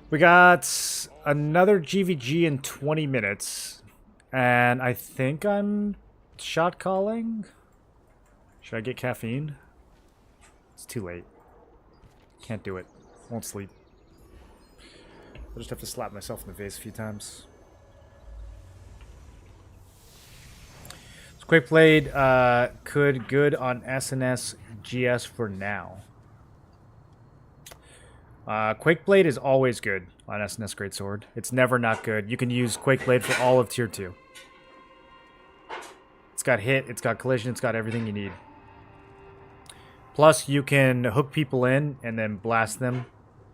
We got another GVG in 20 minutes, and I think I'm shot calling. Should I get caffeine? It's too late. Can't do it. Won't sleep. I'll just have to slap myself in the face a few times. So Quakeblade, could good on SNS GS for now. Quakeblade is always good on SNS Greatsword. It's never not good. You can use Quakeblade for all of Tier 2. It's got hit, it's got collision, it's got everything you need. Plus, you can hook people in and then blast them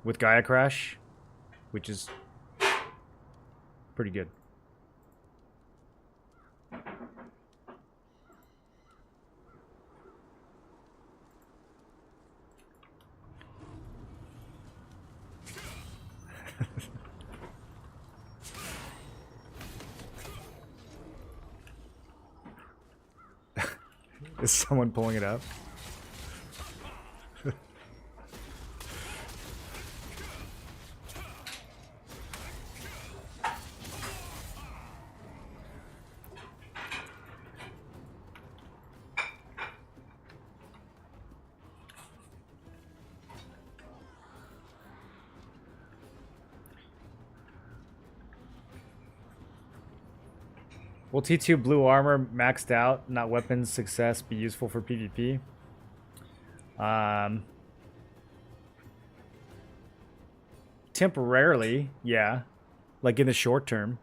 with Gaia Crash, which is pretty good. Is someone pulling it up? Will T2 blue armor maxed out, not weapons success, be useful for PvP? Temporarily, yeah. Like in the short term.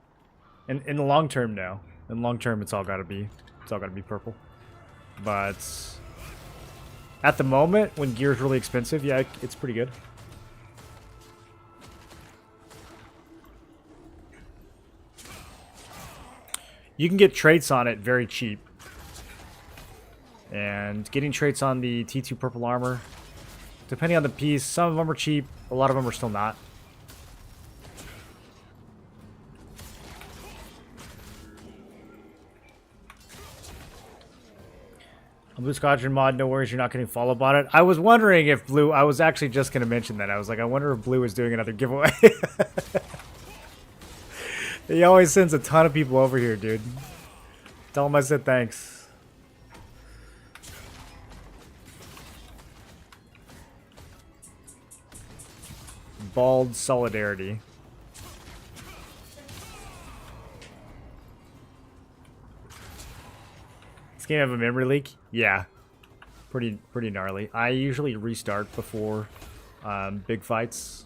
In the long term, no. In the long term, it's all gotta be purple. But at the moment, when gear's really expensive, yeah, it's pretty good. You can get traits on it very cheap. And getting traits on the T2 purple armor, depending on the piece, some of them are cheap, a lot of them are still not. A Blue Squadron mod, no worries, you're not getting follow bot it. I was wondering if Blue, I was actually just going to mention that. I was like, I wonder if Blue is doing another giveaway. He always sends a ton of people over here, dude. Tell him I said thanks. Bald solidarity. This game have a memory leak? Yeah. Pretty gnarly. I usually restart before big fights.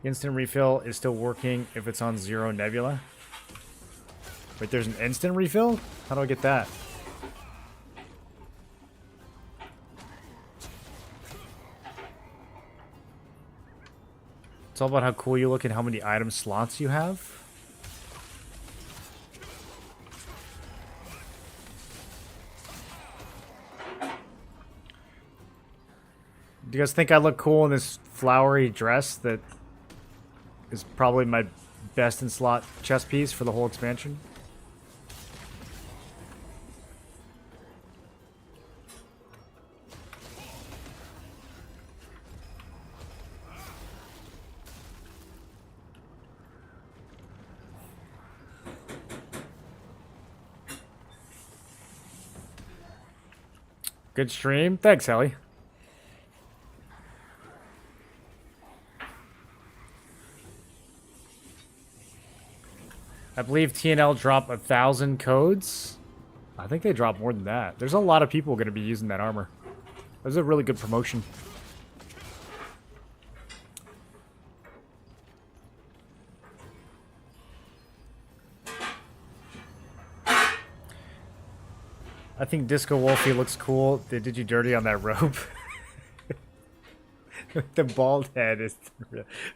Instant refill is still working if it's on 0 nebula. Wait, there's an instant refill? How do I get that? It's all about how cool you look and how many item slots you have. Do you guys think I look cool in this flowery dress that is probably my best in slot chest piece for the whole expansion? Good stream. Thanks, Helly. I believe TNL dropped 1,000 codes. I think they dropped more than that. There's a lot of people going to be using that armor. That was a really good promotion. I think Disco Wolfie looks cool. They did you dirty on that robe. The bald head is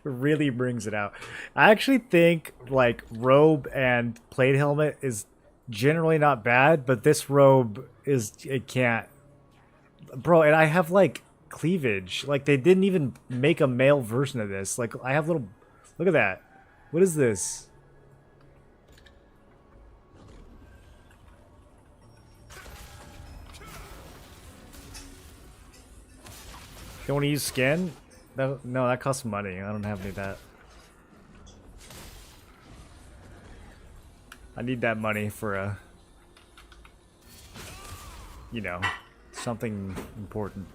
really brings it out. I actually think like robe and plate helmet is generally not bad, but this robe is, it can't, bro. And I have like cleavage. Like they didn't even make a male version of this. Like I have little, look at that. What is this? You want to use skin? No, that costs money. I don't have any of that. I need that money for a, you know, something important.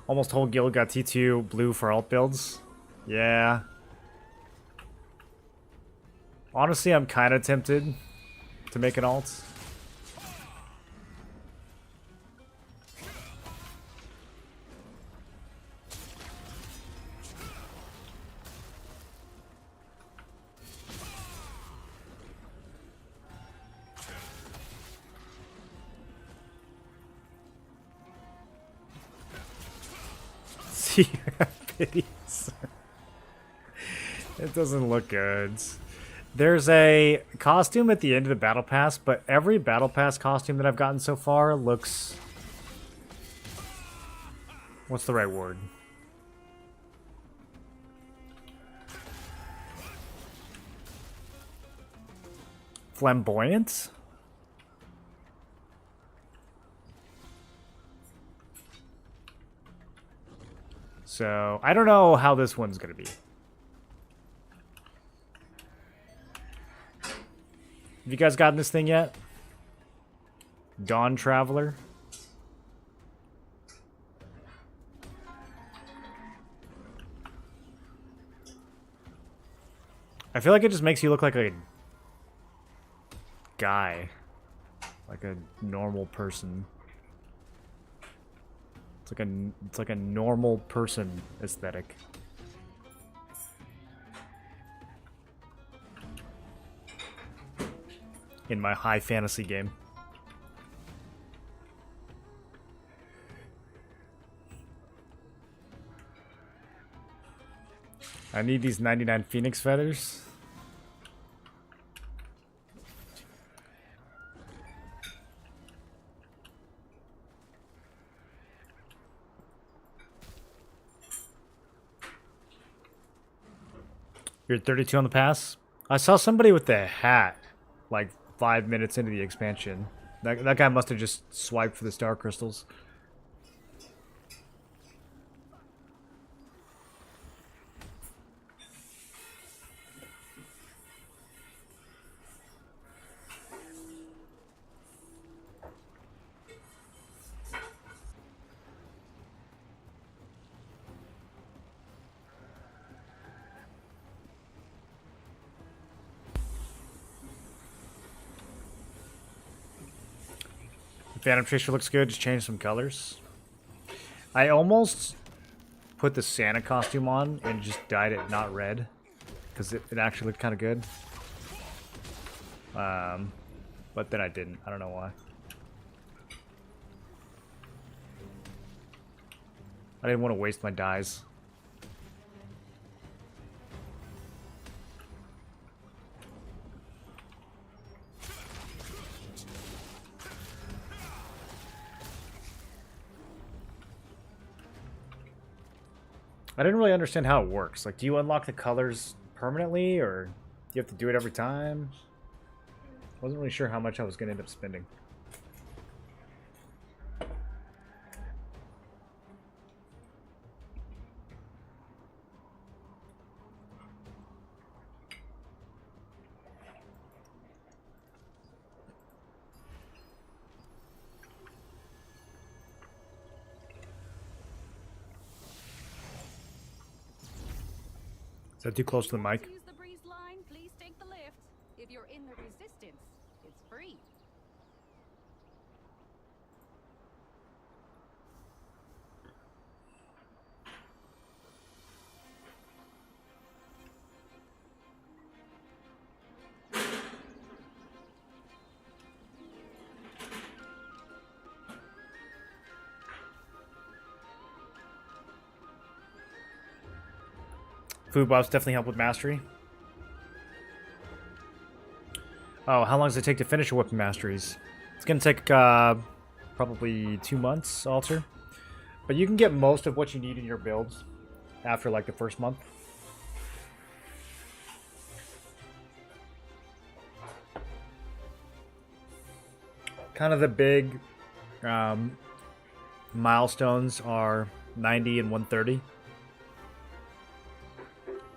Almost whole guild got T2 blue for alt builds. Yeah. Honestly, I'm kind of tempted to make an alt. Pities. It doesn't look good. There's a costume at the end of the battle pass, but every battle pass costume that I've gotten so far looks, what's the right word? Flamboyant? So, I don't know how this one's gonna be. Have you guys gotten this thing yet? Dawn Traveler? I feel like it just makes you look like a guy. Like a normal person. It's like a normal person aesthetic. In my high fantasy game. I need these 99 phoenix feathers. You're at 32 on the pass? I saw somebody with a hat like 5 minutes into the expansion. That guy must have just swiped for the star crystals. Phantom Tracer looks good, just change some colors. I almost put the Santa costume on and just dyed it not red, because it actually looked kind of good. But then I didn't. I don't know why. I didn't want to waste my dyes. I didn't really understand how it works. Like, do you unlock the colors permanently, or do you have to do it every time? Wasn't really sure how much I was going to end up spending. Is that too close to the mic? Use the breeze line, please take the lift. If you're in the resistance, it's free. Food buffs definitely help with mastery. Oh, how long does it take to finish your weapon masteries? It's going to take probably 2 months, alter. But you can get most of what you need in your builds after like the first month. Kind of the big milestones are 90 and 130.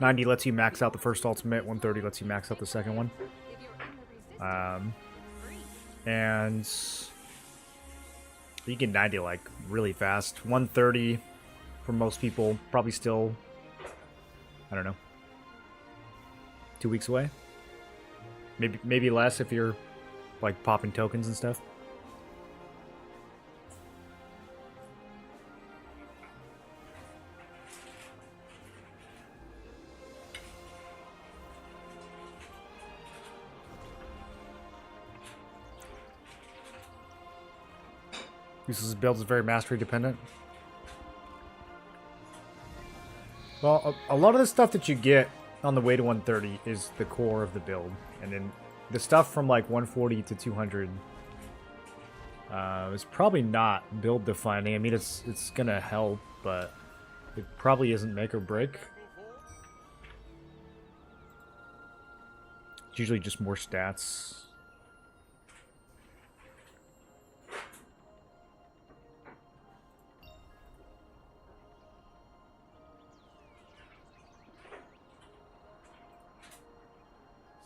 90 lets you max out the first ultimate, 130 lets you max out the second one. If you're in the resistance, free. And you get 90 like really fast. 130 for most people, probably still, I don't know, 2 weeks away. Maybe less if you're like popping tokens and stuff. Useless build is very mastery dependent. Well, a lot of the stuff that you get on the way to 130 is the core of the build. And then the stuff from like 140 to 200 is probably not build defining. I mean, it's gonna help, but it probably isn't make or break. It's usually just more stats.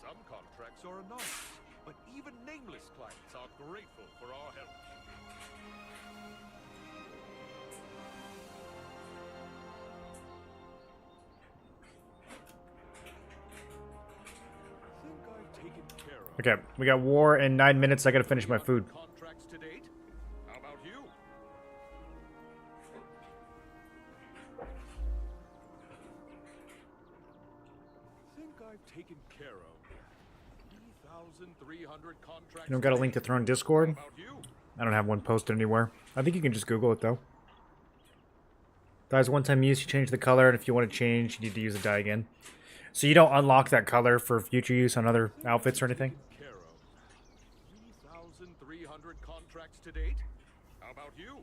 Some contracts are anonymous, but even nameless clients are grateful for our help. Think I've taken care of Okay, we got war in 9 minutes. I gotta finish my food. contracts to date. How about you? Think I've taken care of 3,300 contracts. You don't got a link to Throne Discord? How about you? I don't have one posted anywhere. I think you can just Google it though. Dye's one-time use, you change the color, and if you want to change, you need to use the dye again. So you don't unlock that color for future use on other outfits or anything? Care of 3,300 contracts to date. How about you?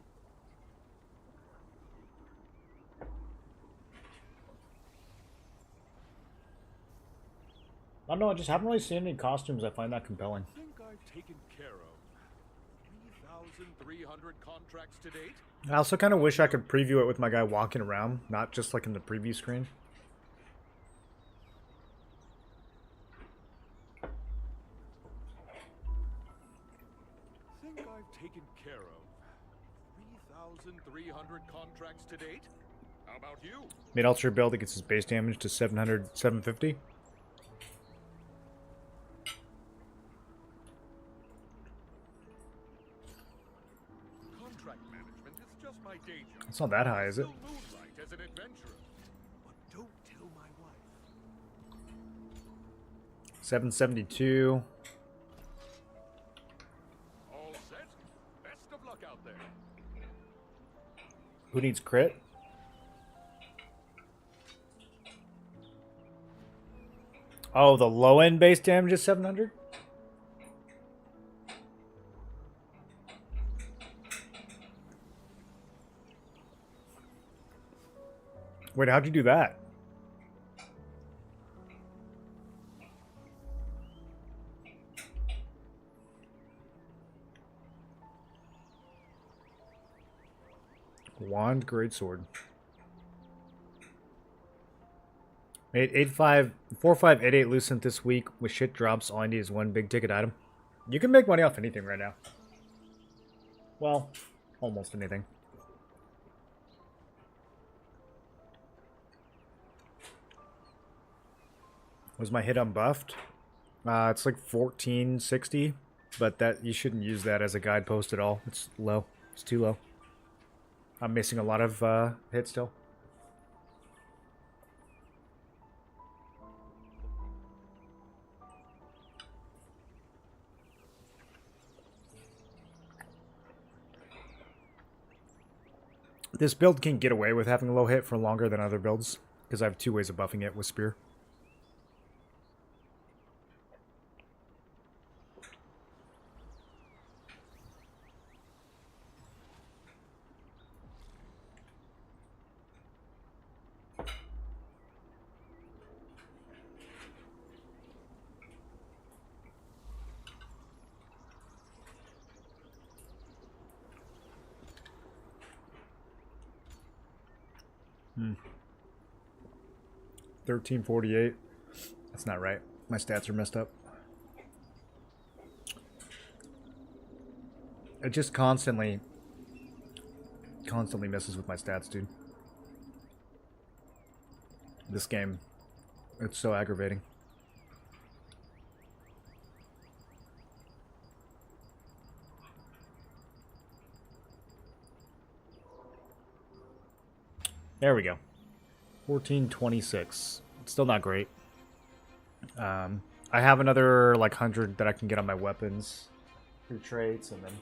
I don't know, I just haven't really seen any costumes I find that compelling. Think I've taken care of 3,300 contracts to date. I also kind of wish I could preview it with my guy walking around, not just like in the preview screen. Think I've taken care of 3,300 contracts to date. How about you? Made alter build that gets his base damage to 700, 750. Contract management is just my day job. It's not that high, is it? Still moonlight as an adventurer. But don't tell my wife. 772. All set. Best of luck out there. Who needs crit? Oh, the low end base damage is 700? Wait, how'd you do that? Wand, Greatsword. 4588 Lucent this week with shit drops. All I need is one big ticket item. You can make money off anything right now. Well, almost anything. Was my hit unbuffed? It's like 1460, but that you shouldn't use that as a guidepost at all. It's low. It's too low. I'm missing a lot of hits still. This build can get away with having a low hit for longer than other builds, because I have two ways of buffing it with Spear. Hmm. 1348. That's not right. My stats are messed up. It just constantly messes with my stats, dude. This game, it's so aggravating. There we go. 1426. Still not great. I have another like 100 that I can get on my weapons through traits, and then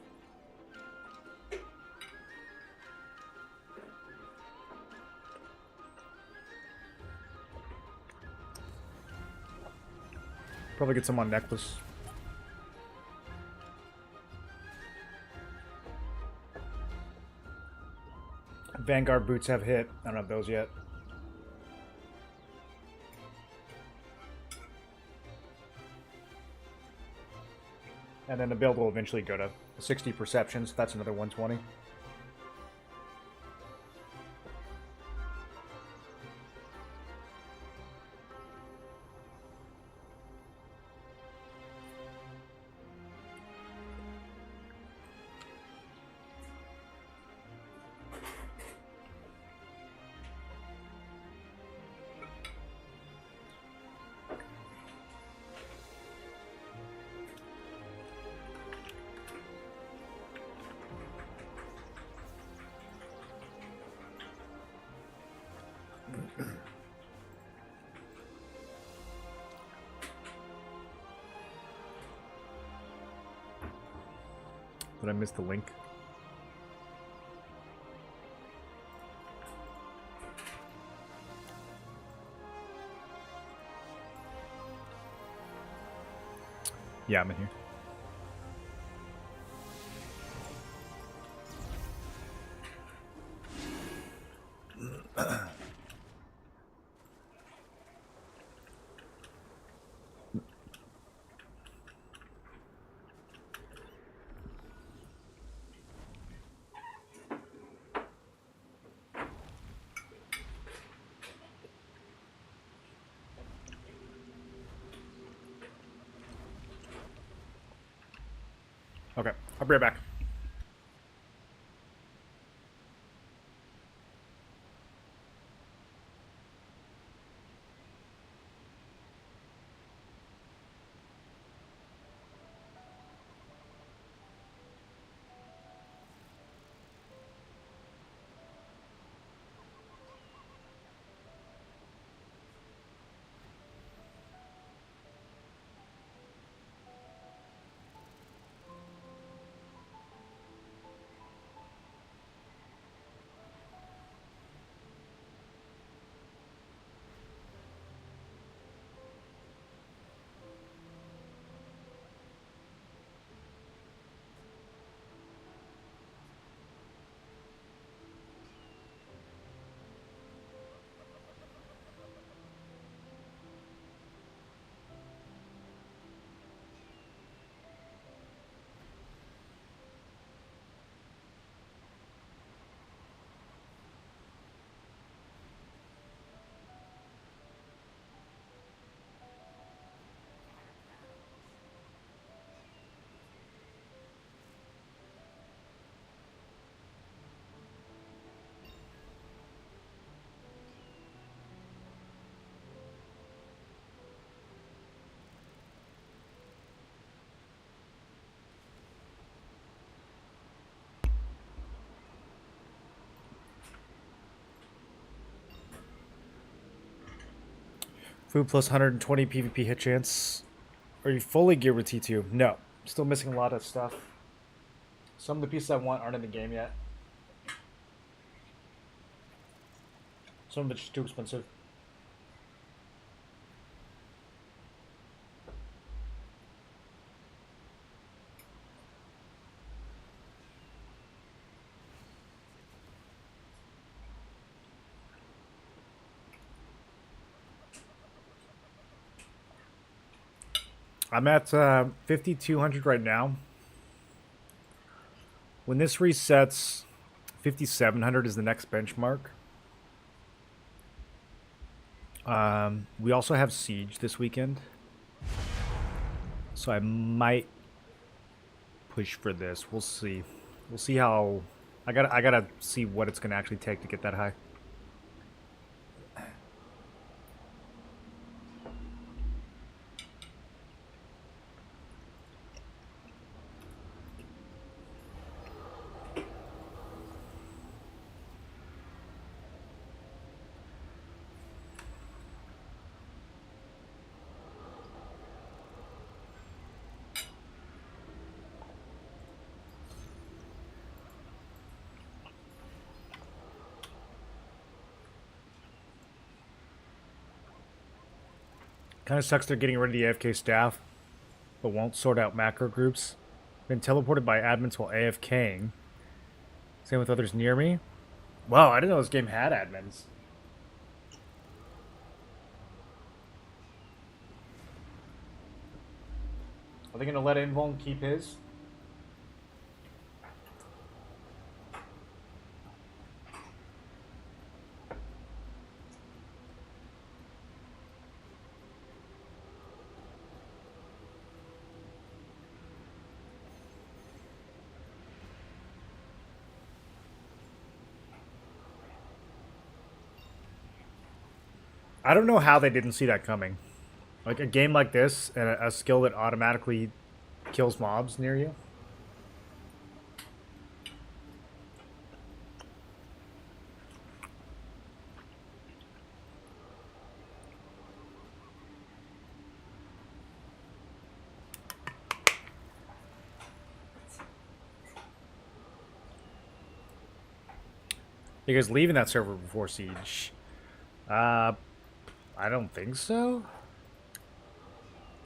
probably get some on necklace. Vanguard boots have hit. I don't have those yet. And then the build will eventually go to 60 perceptions. That's another 120. Did I miss the link? Yeah, I'm in here. Okay, I'll be right back. Food plus 120 PvP hit chance. Are you fully geared with T2? No. Still missing a lot of stuff. Some of the pieces I want aren't in the game yet. Some of it's just too expensive. I'm at 5,200 right now. When this resets, 5,700 is the next benchmark. We also have Siege this weekend. So I might push for this. We'll see. We'll see how... I gotta see what it's gonna actually take to get that high. Kind of sucks they're getting rid of the AFK staff, but won't sort out macro groups. Been teleported by admins while AFKing. Same with others near me. Wow, I didn't know this game had admins. Are they going to let Invuln keep his? I don't know how they didn't see that coming. Like a game like this, and a skill that automatically kills mobs near you. You guys leaving that server before Siege? I don't think so.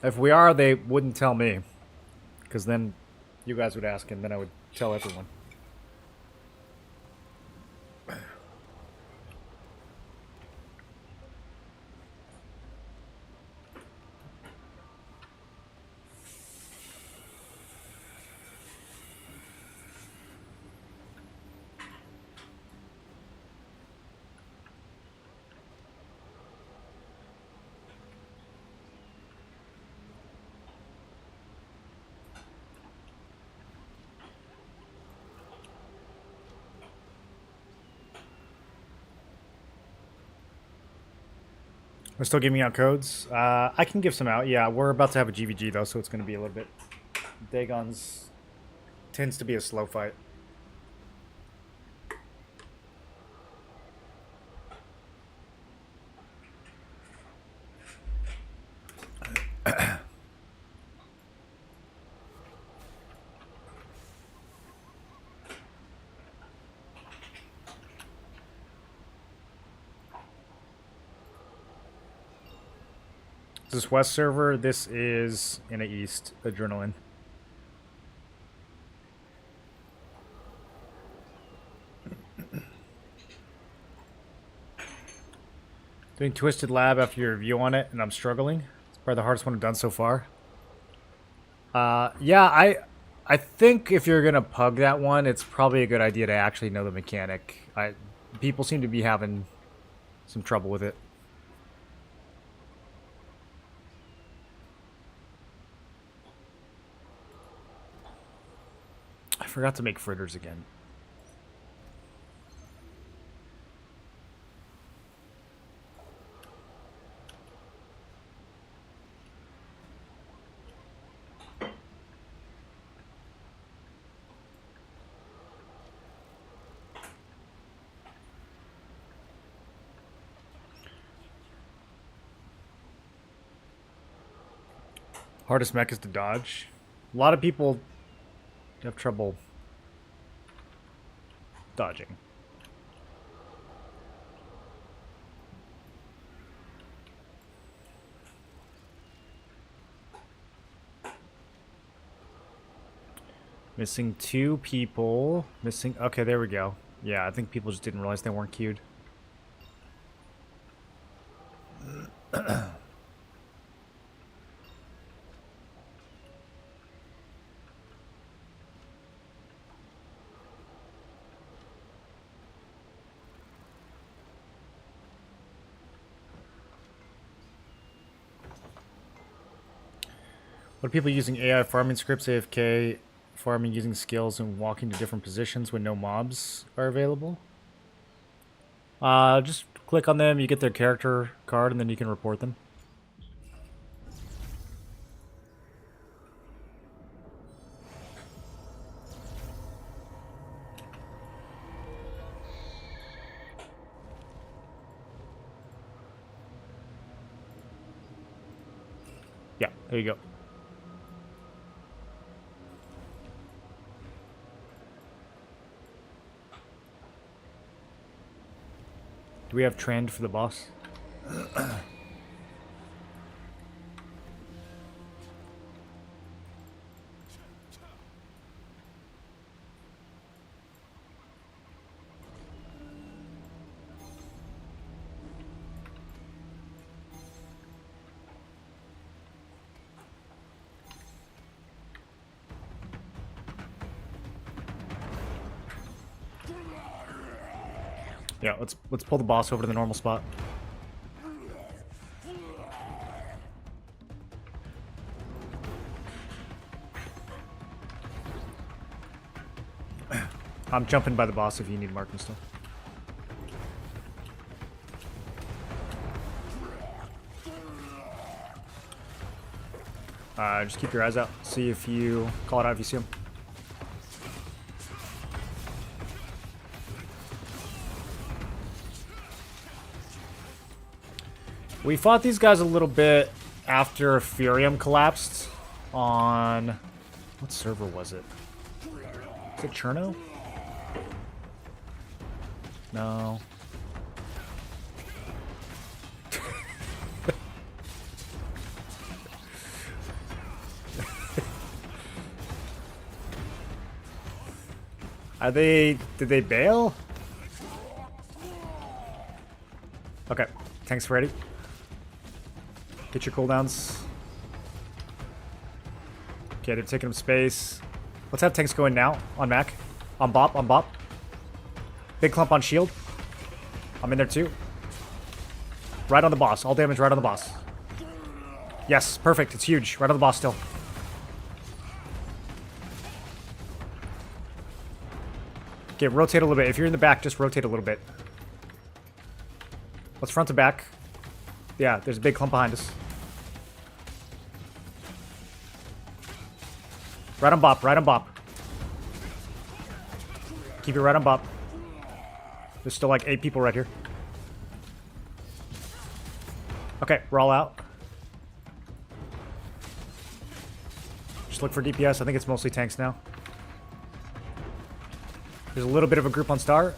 If we are, they wouldn't tell me. Because then you guys would ask and then I would tell everyone. We're still giving out codes. I can give some out. Yeah, we're about to have a GVG though, so it's going to be a little bit. Dagon's tends to be a slow fight. This is West server. This is in the East. Adrenaline. Doing Twisted Lab after your review on it, and I'm struggling. It's probably the hardest one I've done so far. Yeah, I think if you're gonna pug that one, it's probably a good idea to actually know the mechanic. People seem to be having some trouble with it. I forgot to make fritters again. Hardest mech is to dodge. A lot of people have trouble dodging. Missing 2 people. Missing... Okay, there we go. Yeah, I think people just didn't realize they weren't queued. What are people using AI farming scripts, AFK, farming using skills, and walking to different positions when no mobs are available? Just click on them, you get their character card, and then you can report them. Yeah, there you go. Do we have trend for the boss? Yeah, let's pull the boss over to the normal spot. I'm jumping by the boss if you need mark and stuff. Just keep your eyes out. See if you call it out if you see him. We fought these guys a little bit after Furium collapsed on... What server was it? Is it Cherno? No. Did they bail? Okay, tanks ready. Get your cooldowns. Okay, they're taking up space. Let's have tanks go in now. On Mac. On Bop, on Bop. Big clump on shield. I'm in there too. Right on the boss. All damage right on the boss. Yes, perfect. It's huge. Right on the boss still. Okay, rotate a little bit. If you're in the back, just rotate a little bit. Let's front to back. Yeah, there's a big clump behind us. Right on Bop, right on Bop. Keep it right on Bop. There's still like 8 people right here. Okay, we're all out. Just look for DPS. I think it's mostly tanks now. There's a little bit of a group on Star.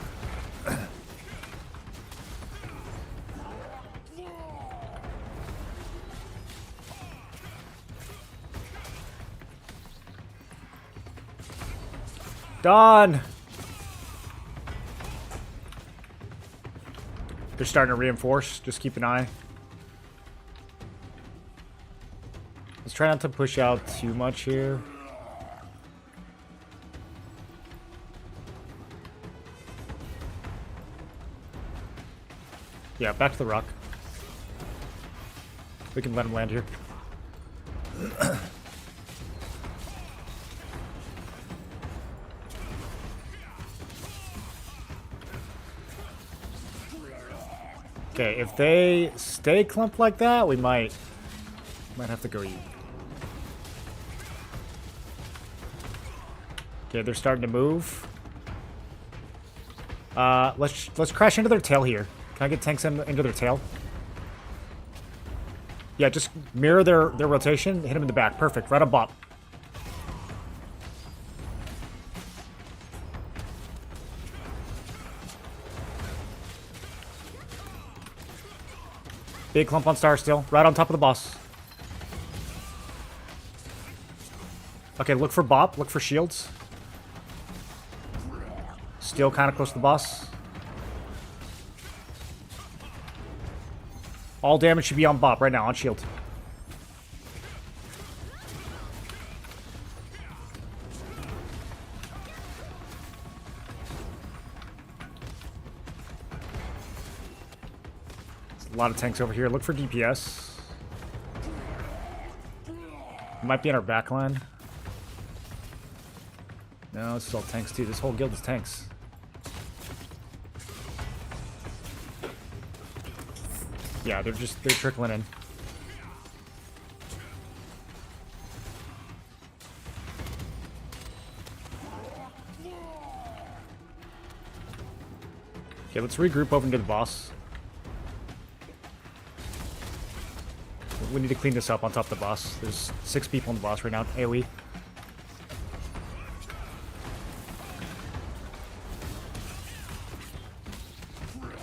Done! They're starting to reinforce. Just keep an eye. Let's try not to push out too much here. Yeah, back to the rock. We can let him land here. Okay, if they stay clumped like that, we might have to go eat. Okay, they're starting to move. Let's crash into their tail here. Can I get tanks into their tail? Yeah, just mirror their rotation, hit him in the back. Perfect. Right on bot. Big clump on star still. Right on top of the boss. Okay, look for bop. Look for shields. Still kind of close to the boss. All damage should be on bop right now, on shield. There's a lot of tanks over here. Look for DPS. Might be in our backline. No, this is all tanks too. This whole guild is tanks. Yeah, they're trickling in. Okay, let's regroup over to the boss. We need to clean this up on top of the boss. There's 6 people on the boss right now. AoE.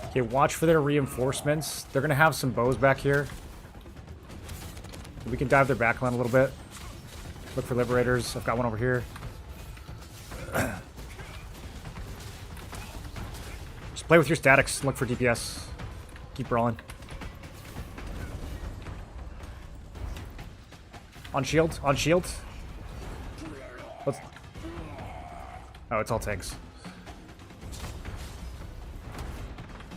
Okay, watch for their reinforcements. They're gonna have some bows back here. We can dive their backline a little bit. Look for liberators. I've got one over here. Just play with your statics. Look for DPS. Keep rolling. On shield. On shield. Let's... Oh, it's all tanks.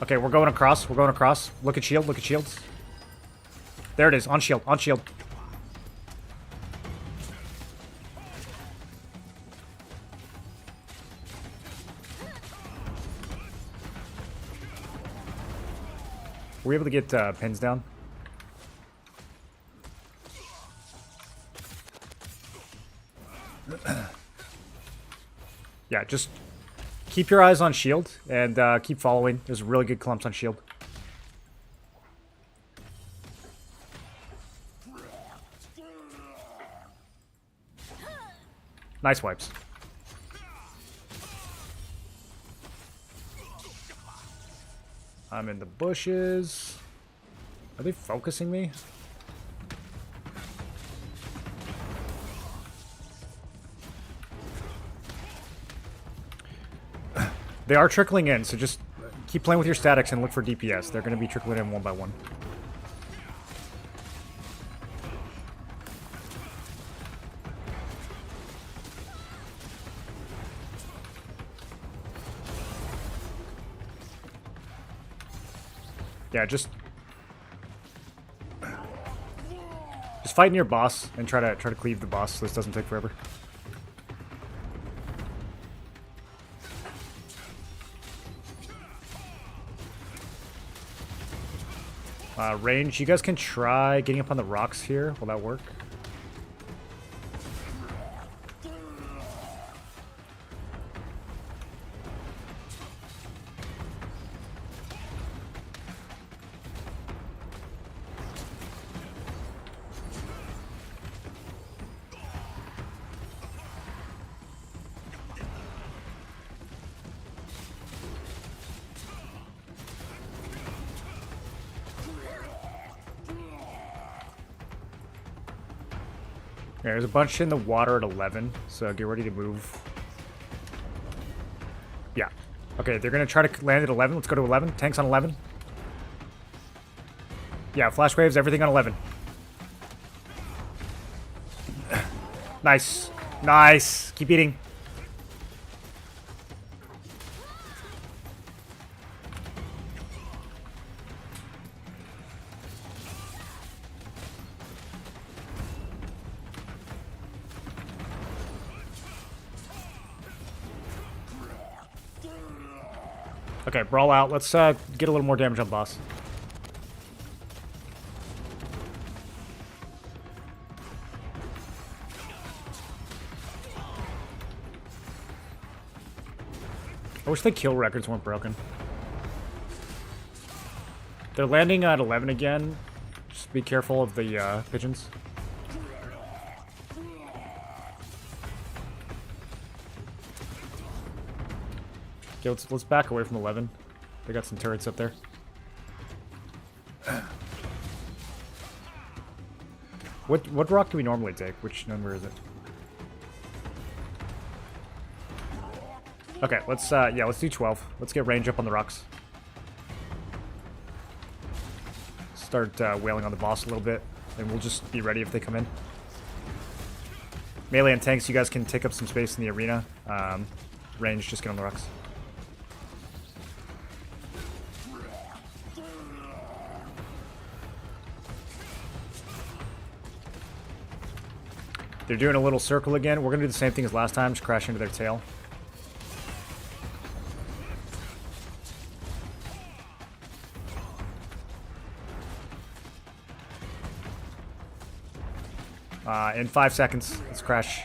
Okay, we're going across. We're going across. Look at shield. Look at shields. There it is. On shield. On shield. Were we able to get pins down? Yeah, just keep your eyes on shield and keep following. There's really good clumps on shield. Nice wipes. I'm in the bushes. Are they focusing me? They are trickling in, so just keep playing with your statics and look for DPS. They're going to be trickling in one by one. Yeah, just fight near boss and try to cleave the boss so this doesn't take forever. Range, you guys can try getting up on the rocks here. Will that work? Yeah, there's a bunch in the water at 11, so get ready to move. Yeah. Okay, they're going to try to land at 11. Let's go to 11. Tanks on 11. Yeah, flash waves, everything on 11. Nice. Nice. Keep eating. Okay, brawl out. Let's get a little more damage on boss. I wish the kill records weren't broken. They're landing at 11 again. Just be careful of the pigeons. Okay, let's back away from 11. They got some turrets up there. What rock do we normally take? Which number is it? Okay, let's do 12. Let's get range up on the rocks. Start wailing on the boss a little bit, and we'll just be ready if they come in. Melee and tanks, you guys can take up some space in the arena. Range, just get on the rocks. They're doing a little circle again. We're going to do the same thing as last time, just crash into their tail. In 5 seconds, let's crash.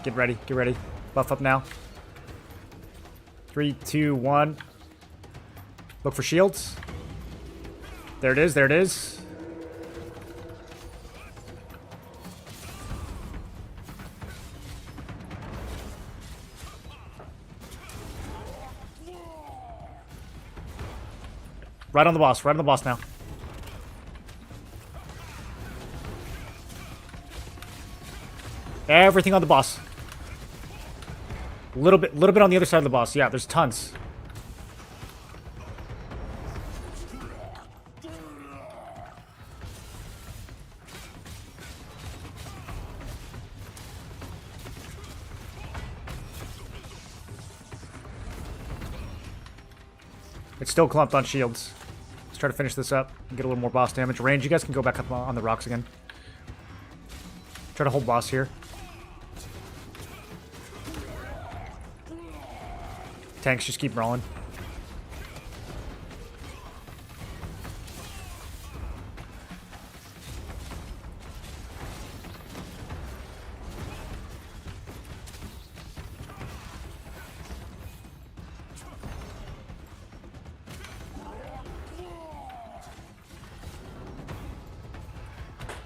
Get ready, get ready. Buff up now. 3, 2, 1. Look for shields. There it is, there it is. Right on the boss now. Everything on the boss. Little bit on the other side of the boss. Yeah, there's tons. It's still clumped on shields. Let's try to finish this up and get a little more boss damage. Range, you guys can go back up on the rocks again. Try to hold boss here. Tanks, just keep rolling.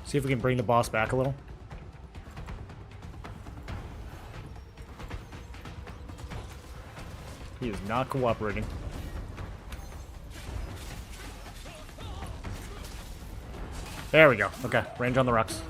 See if we can bring the boss back a little. He is not cooperating. There we go. Okay, range on the rocks.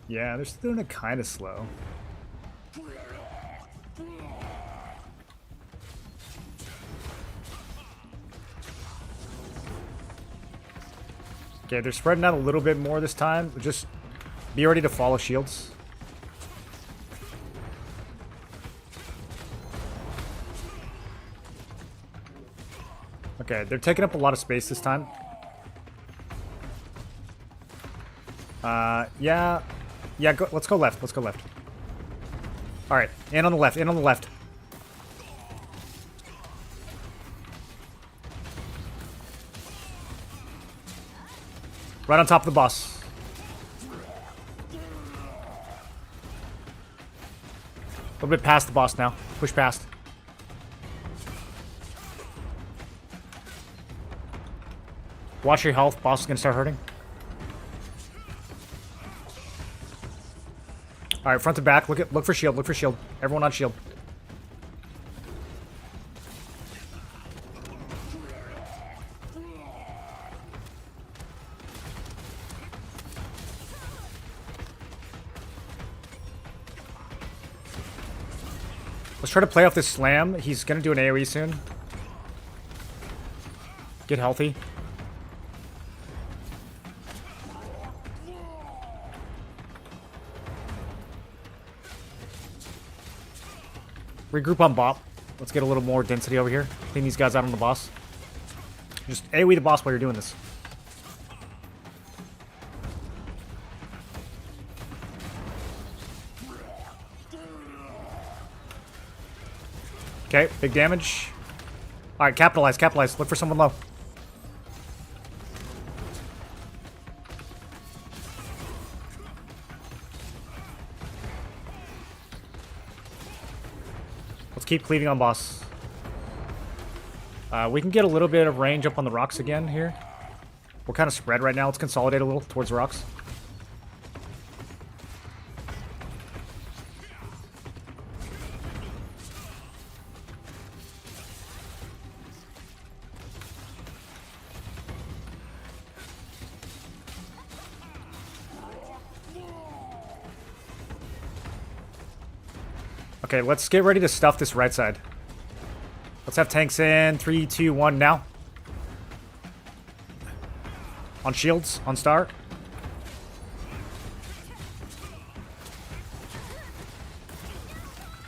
Yeah, they're still doing it kind of slow. Okay, they're spreading out a little bit more this time. Just be ready to follow shields. Okay, they're taking up a lot of space this time. Yeah. Yeah, let's go left. Let's go left. Alright, in on the left, in on the left. Right on top of the boss. A little bit past the boss now. Push past. Watch your health. Boss is going to start hurting. Alright, front to back. Look for shield. Look for shield. Everyone on shield. Let's try to play off this slam. He's gonna do an AoE soon. Get healthy. Regroup on bot. Let's get a little more density over here. Clean these guys out on the boss. Just AoE the boss while you're doing this. Okay, big damage. All right, capitalize, capitalize. Look for someone low. Let's keep cleaving on boss. We can get a little bit of range up on the rocks again here. We're kind of spread right now. Let's consolidate a little towards the rocks. Okay, let's get ready to stuff this right side. Let's have tanks in. 3, 2, 1, now. On shields, on star.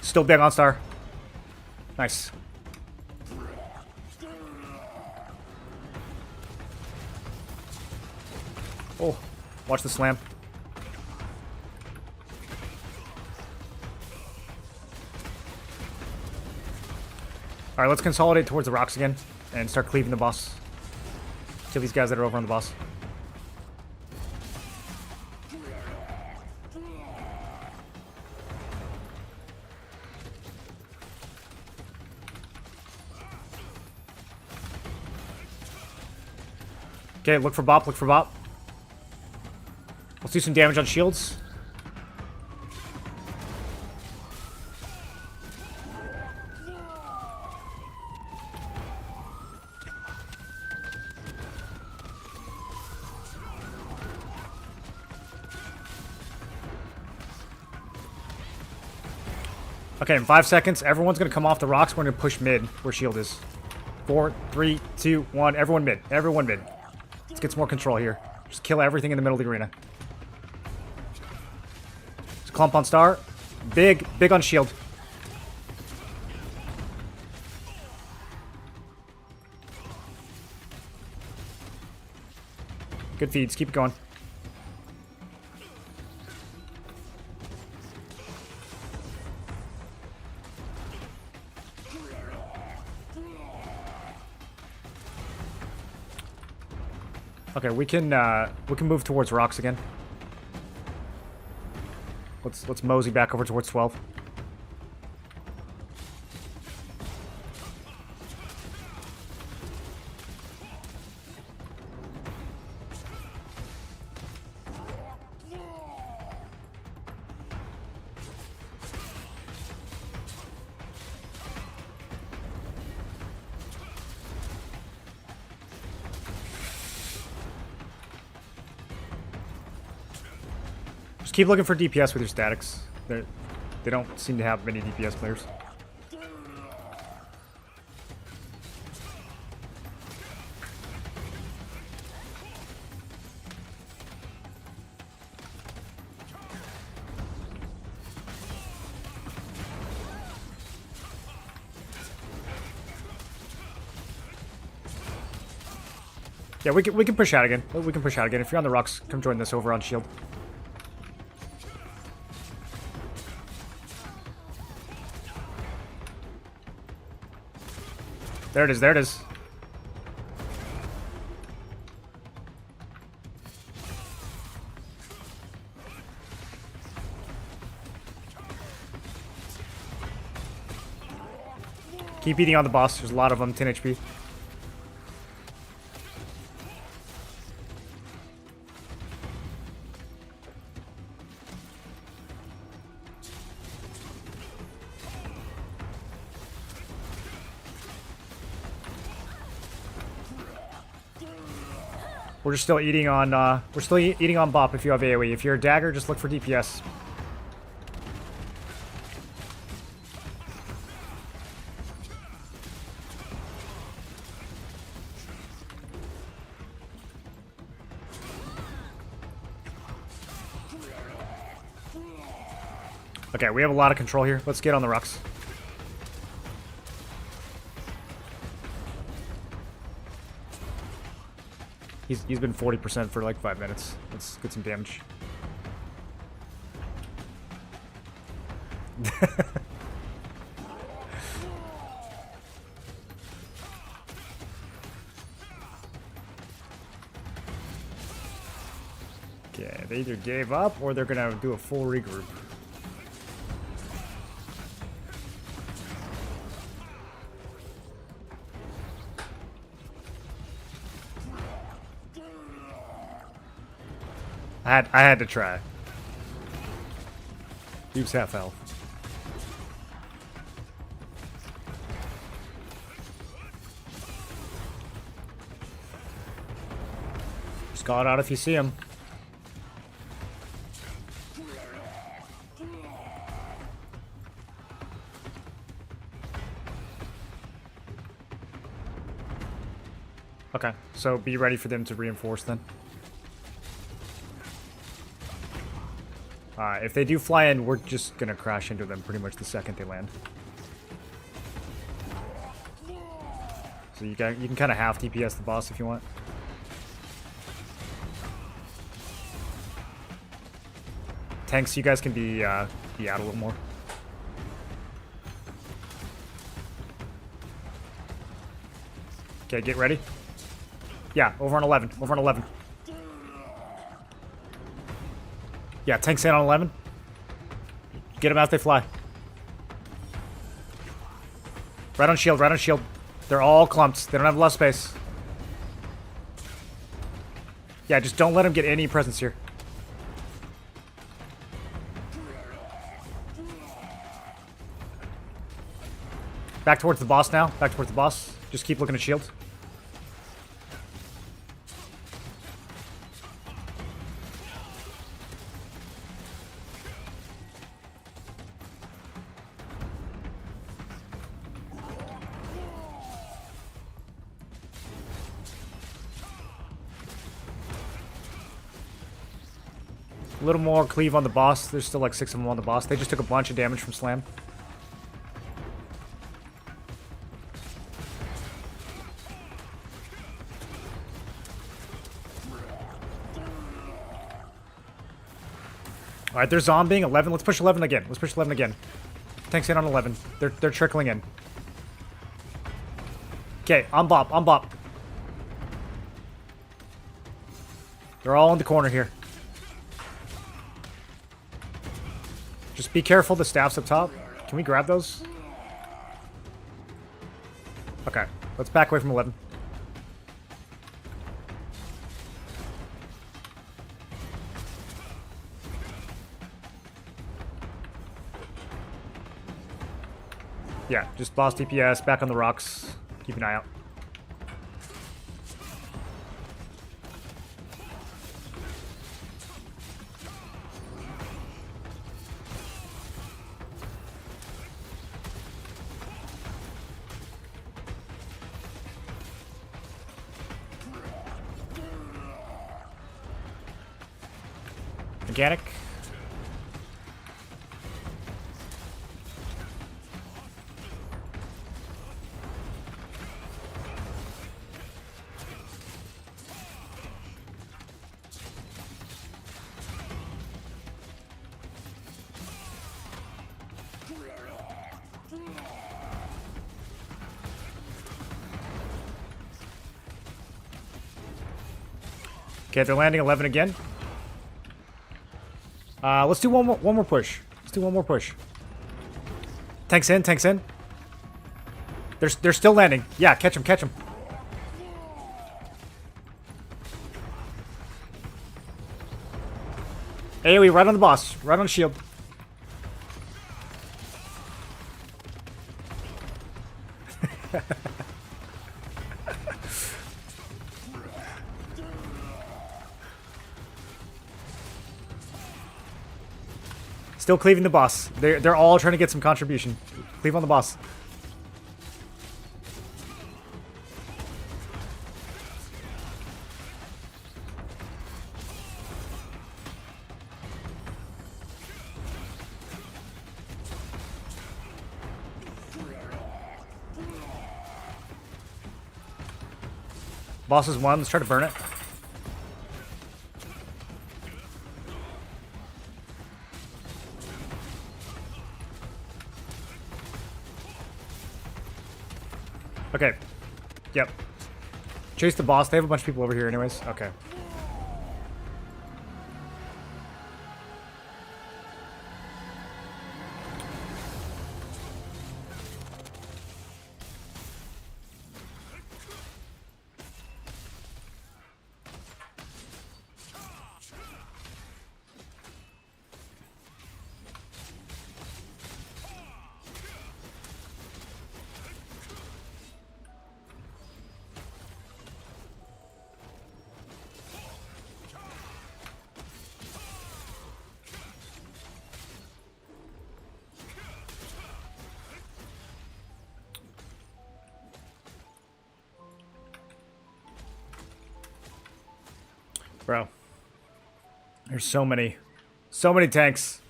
Still big on star. Nice. Oh, watch the slam. Alright, let's consolidate towards the rocks again and start cleaving the boss. Kill these guys that are over on the boss. Okay, look for bop, look for bop. Let's do some damage on shields. Okay, in 5 seconds, everyone's going to come off the rocks. We're going to push mid where shield is. 4, 3, 2, 1. Everyone mid. Everyone mid. Let's get some more control here. Just kill everything in the middle of the arena. Just clump on star. Big on shield. Good feeds. Keep it going. Okay, we can move towards rocks again. Let's mosey back over towards 12. Keep looking for DPS with your statics. They don't seem to have many DPS players. Yeah, we can push out again. We can push out again. If you're on the rocks, come join this over on shield. There it is, there it is. Keep eating on the boss. There's a lot of them, 10 HP. We're just still eating on, eating on bop if you have AoE. If you're a dagger, just look for DPS. Okay, we have a lot of control here. Let's get on the rocks. He's been 40% for like 5 minutes. Let's get some damage. Okay, they either gave up or they're gonna do a full regroup. I had to try. He was half health. Just call it out if you see him. Okay, so be ready for them to reinforce then. If they do fly in, we're just gonna crash into them pretty much the second they land. So you can kind of half DPS the boss if you want. Tanks, you guys can be out a little more. Okay, get ready. Yeah, over on 11. Over on 11. Yeah, tanks in on 11. Get them out, they fly. Right on shield, right on shield. They're all clumped. They don't have a lot of space. Yeah, just don't let them get any presence here. Back towards the boss now. Back towards the boss. Just keep looking at shield. A little more cleave on the boss. There's still like 6 of them on the boss. They just took a bunch of damage from slam. Alright, they're zombieing 11. Let's push 11 again. Let's push 11 again. Tanks in on 11. They're trickling in. Okay, on bop, on bop. They're all in the corner here. Just be careful, the staff's up top. Can we grab those? Okay, let's back away from 11. Yeah, just boss DPS, back on the rocks. Keep an eye out. Organic. Okay, they're landing 11 again. Let's do one more push. Let's do one more push. Tanks in, tanks in. They're still landing. Yeah, catch them, catch them. AoE right on the boss, right on the shield. Still cleaving the boss. They're all trying to get some contribution. Cleave on the boss. Boss is 1. Let's try to burn it. Okay. Yep. Chase the boss. They have a bunch of people over here anyways. Okay. Bro. There's so many tanks.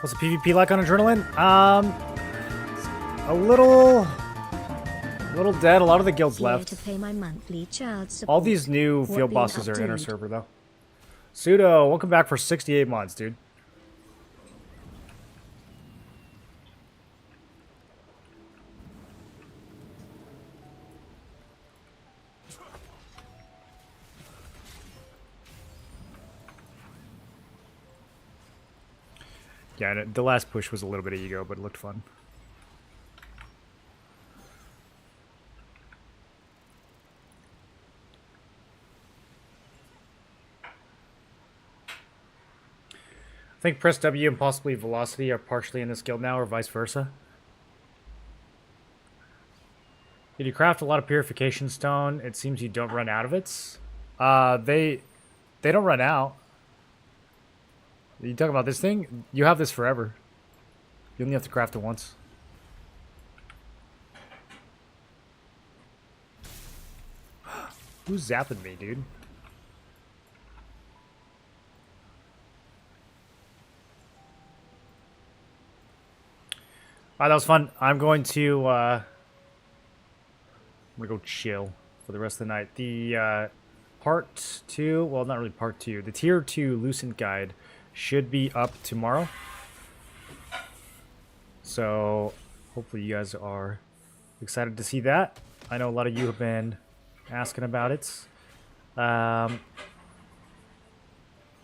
What's the PvP like on Adrenaline? A little dead. A lot of the guilds Here left. to pay my monthly child support. All these new What field being bosses are inner updated? server though. Pseudo, welcome back for 68 months, dude. Yeah, the last push was a little bit of ego, but it looked fun. I think press W and possibly velocity are partially in this guild now, or vice versa. Did you craft a lot of purification stone? It seems you don't run out of it. They don't run out. You talking about this thing? You have this forever. You only have to craft it once. Who's zapping me, dude? Alright, that was fun. I'm going to go chill for the rest of the night. The part 2, well, not really part 2. The tier 2 Lucent guide should be up tomorrow. So hopefully you guys are excited to see that. I know a lot of you have been asking about it. I'm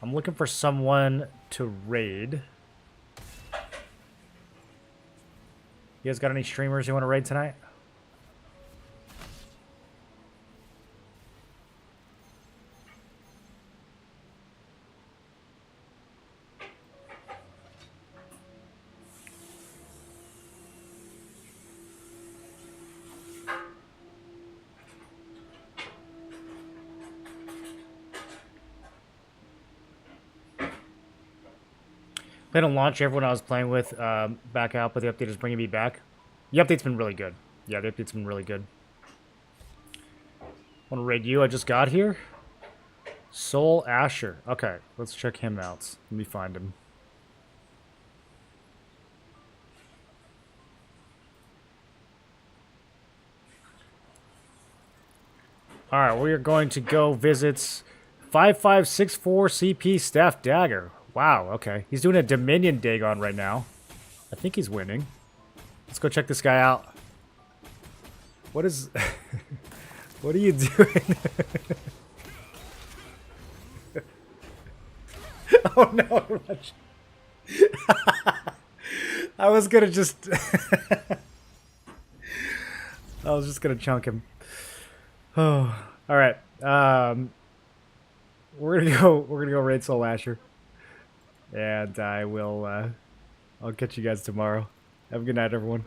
looking for someone to raid. You guys got any streamers you want to raid tonight? They don't launch everyone I was playing with back out, but the update is bringing me back. The update's been really good. Yeah, the update's been really good. Want to raid you? I just got here. Soul Asher. Okay, let's check him out. Let me find him. Alright, we are going to go visit 5564 CP Staff Dagger. Wow, okay. He's doing a Dominion Dagon right now. I think he's winning. Let's go check this guy out. What is... what are you doing? Oh no, I was gonna just... I was just gonna chunk him. Oh, alright. We're gonna go raid Soul Asher. And I will, I'll catch you guys tomorrow. Have a good night, everyone.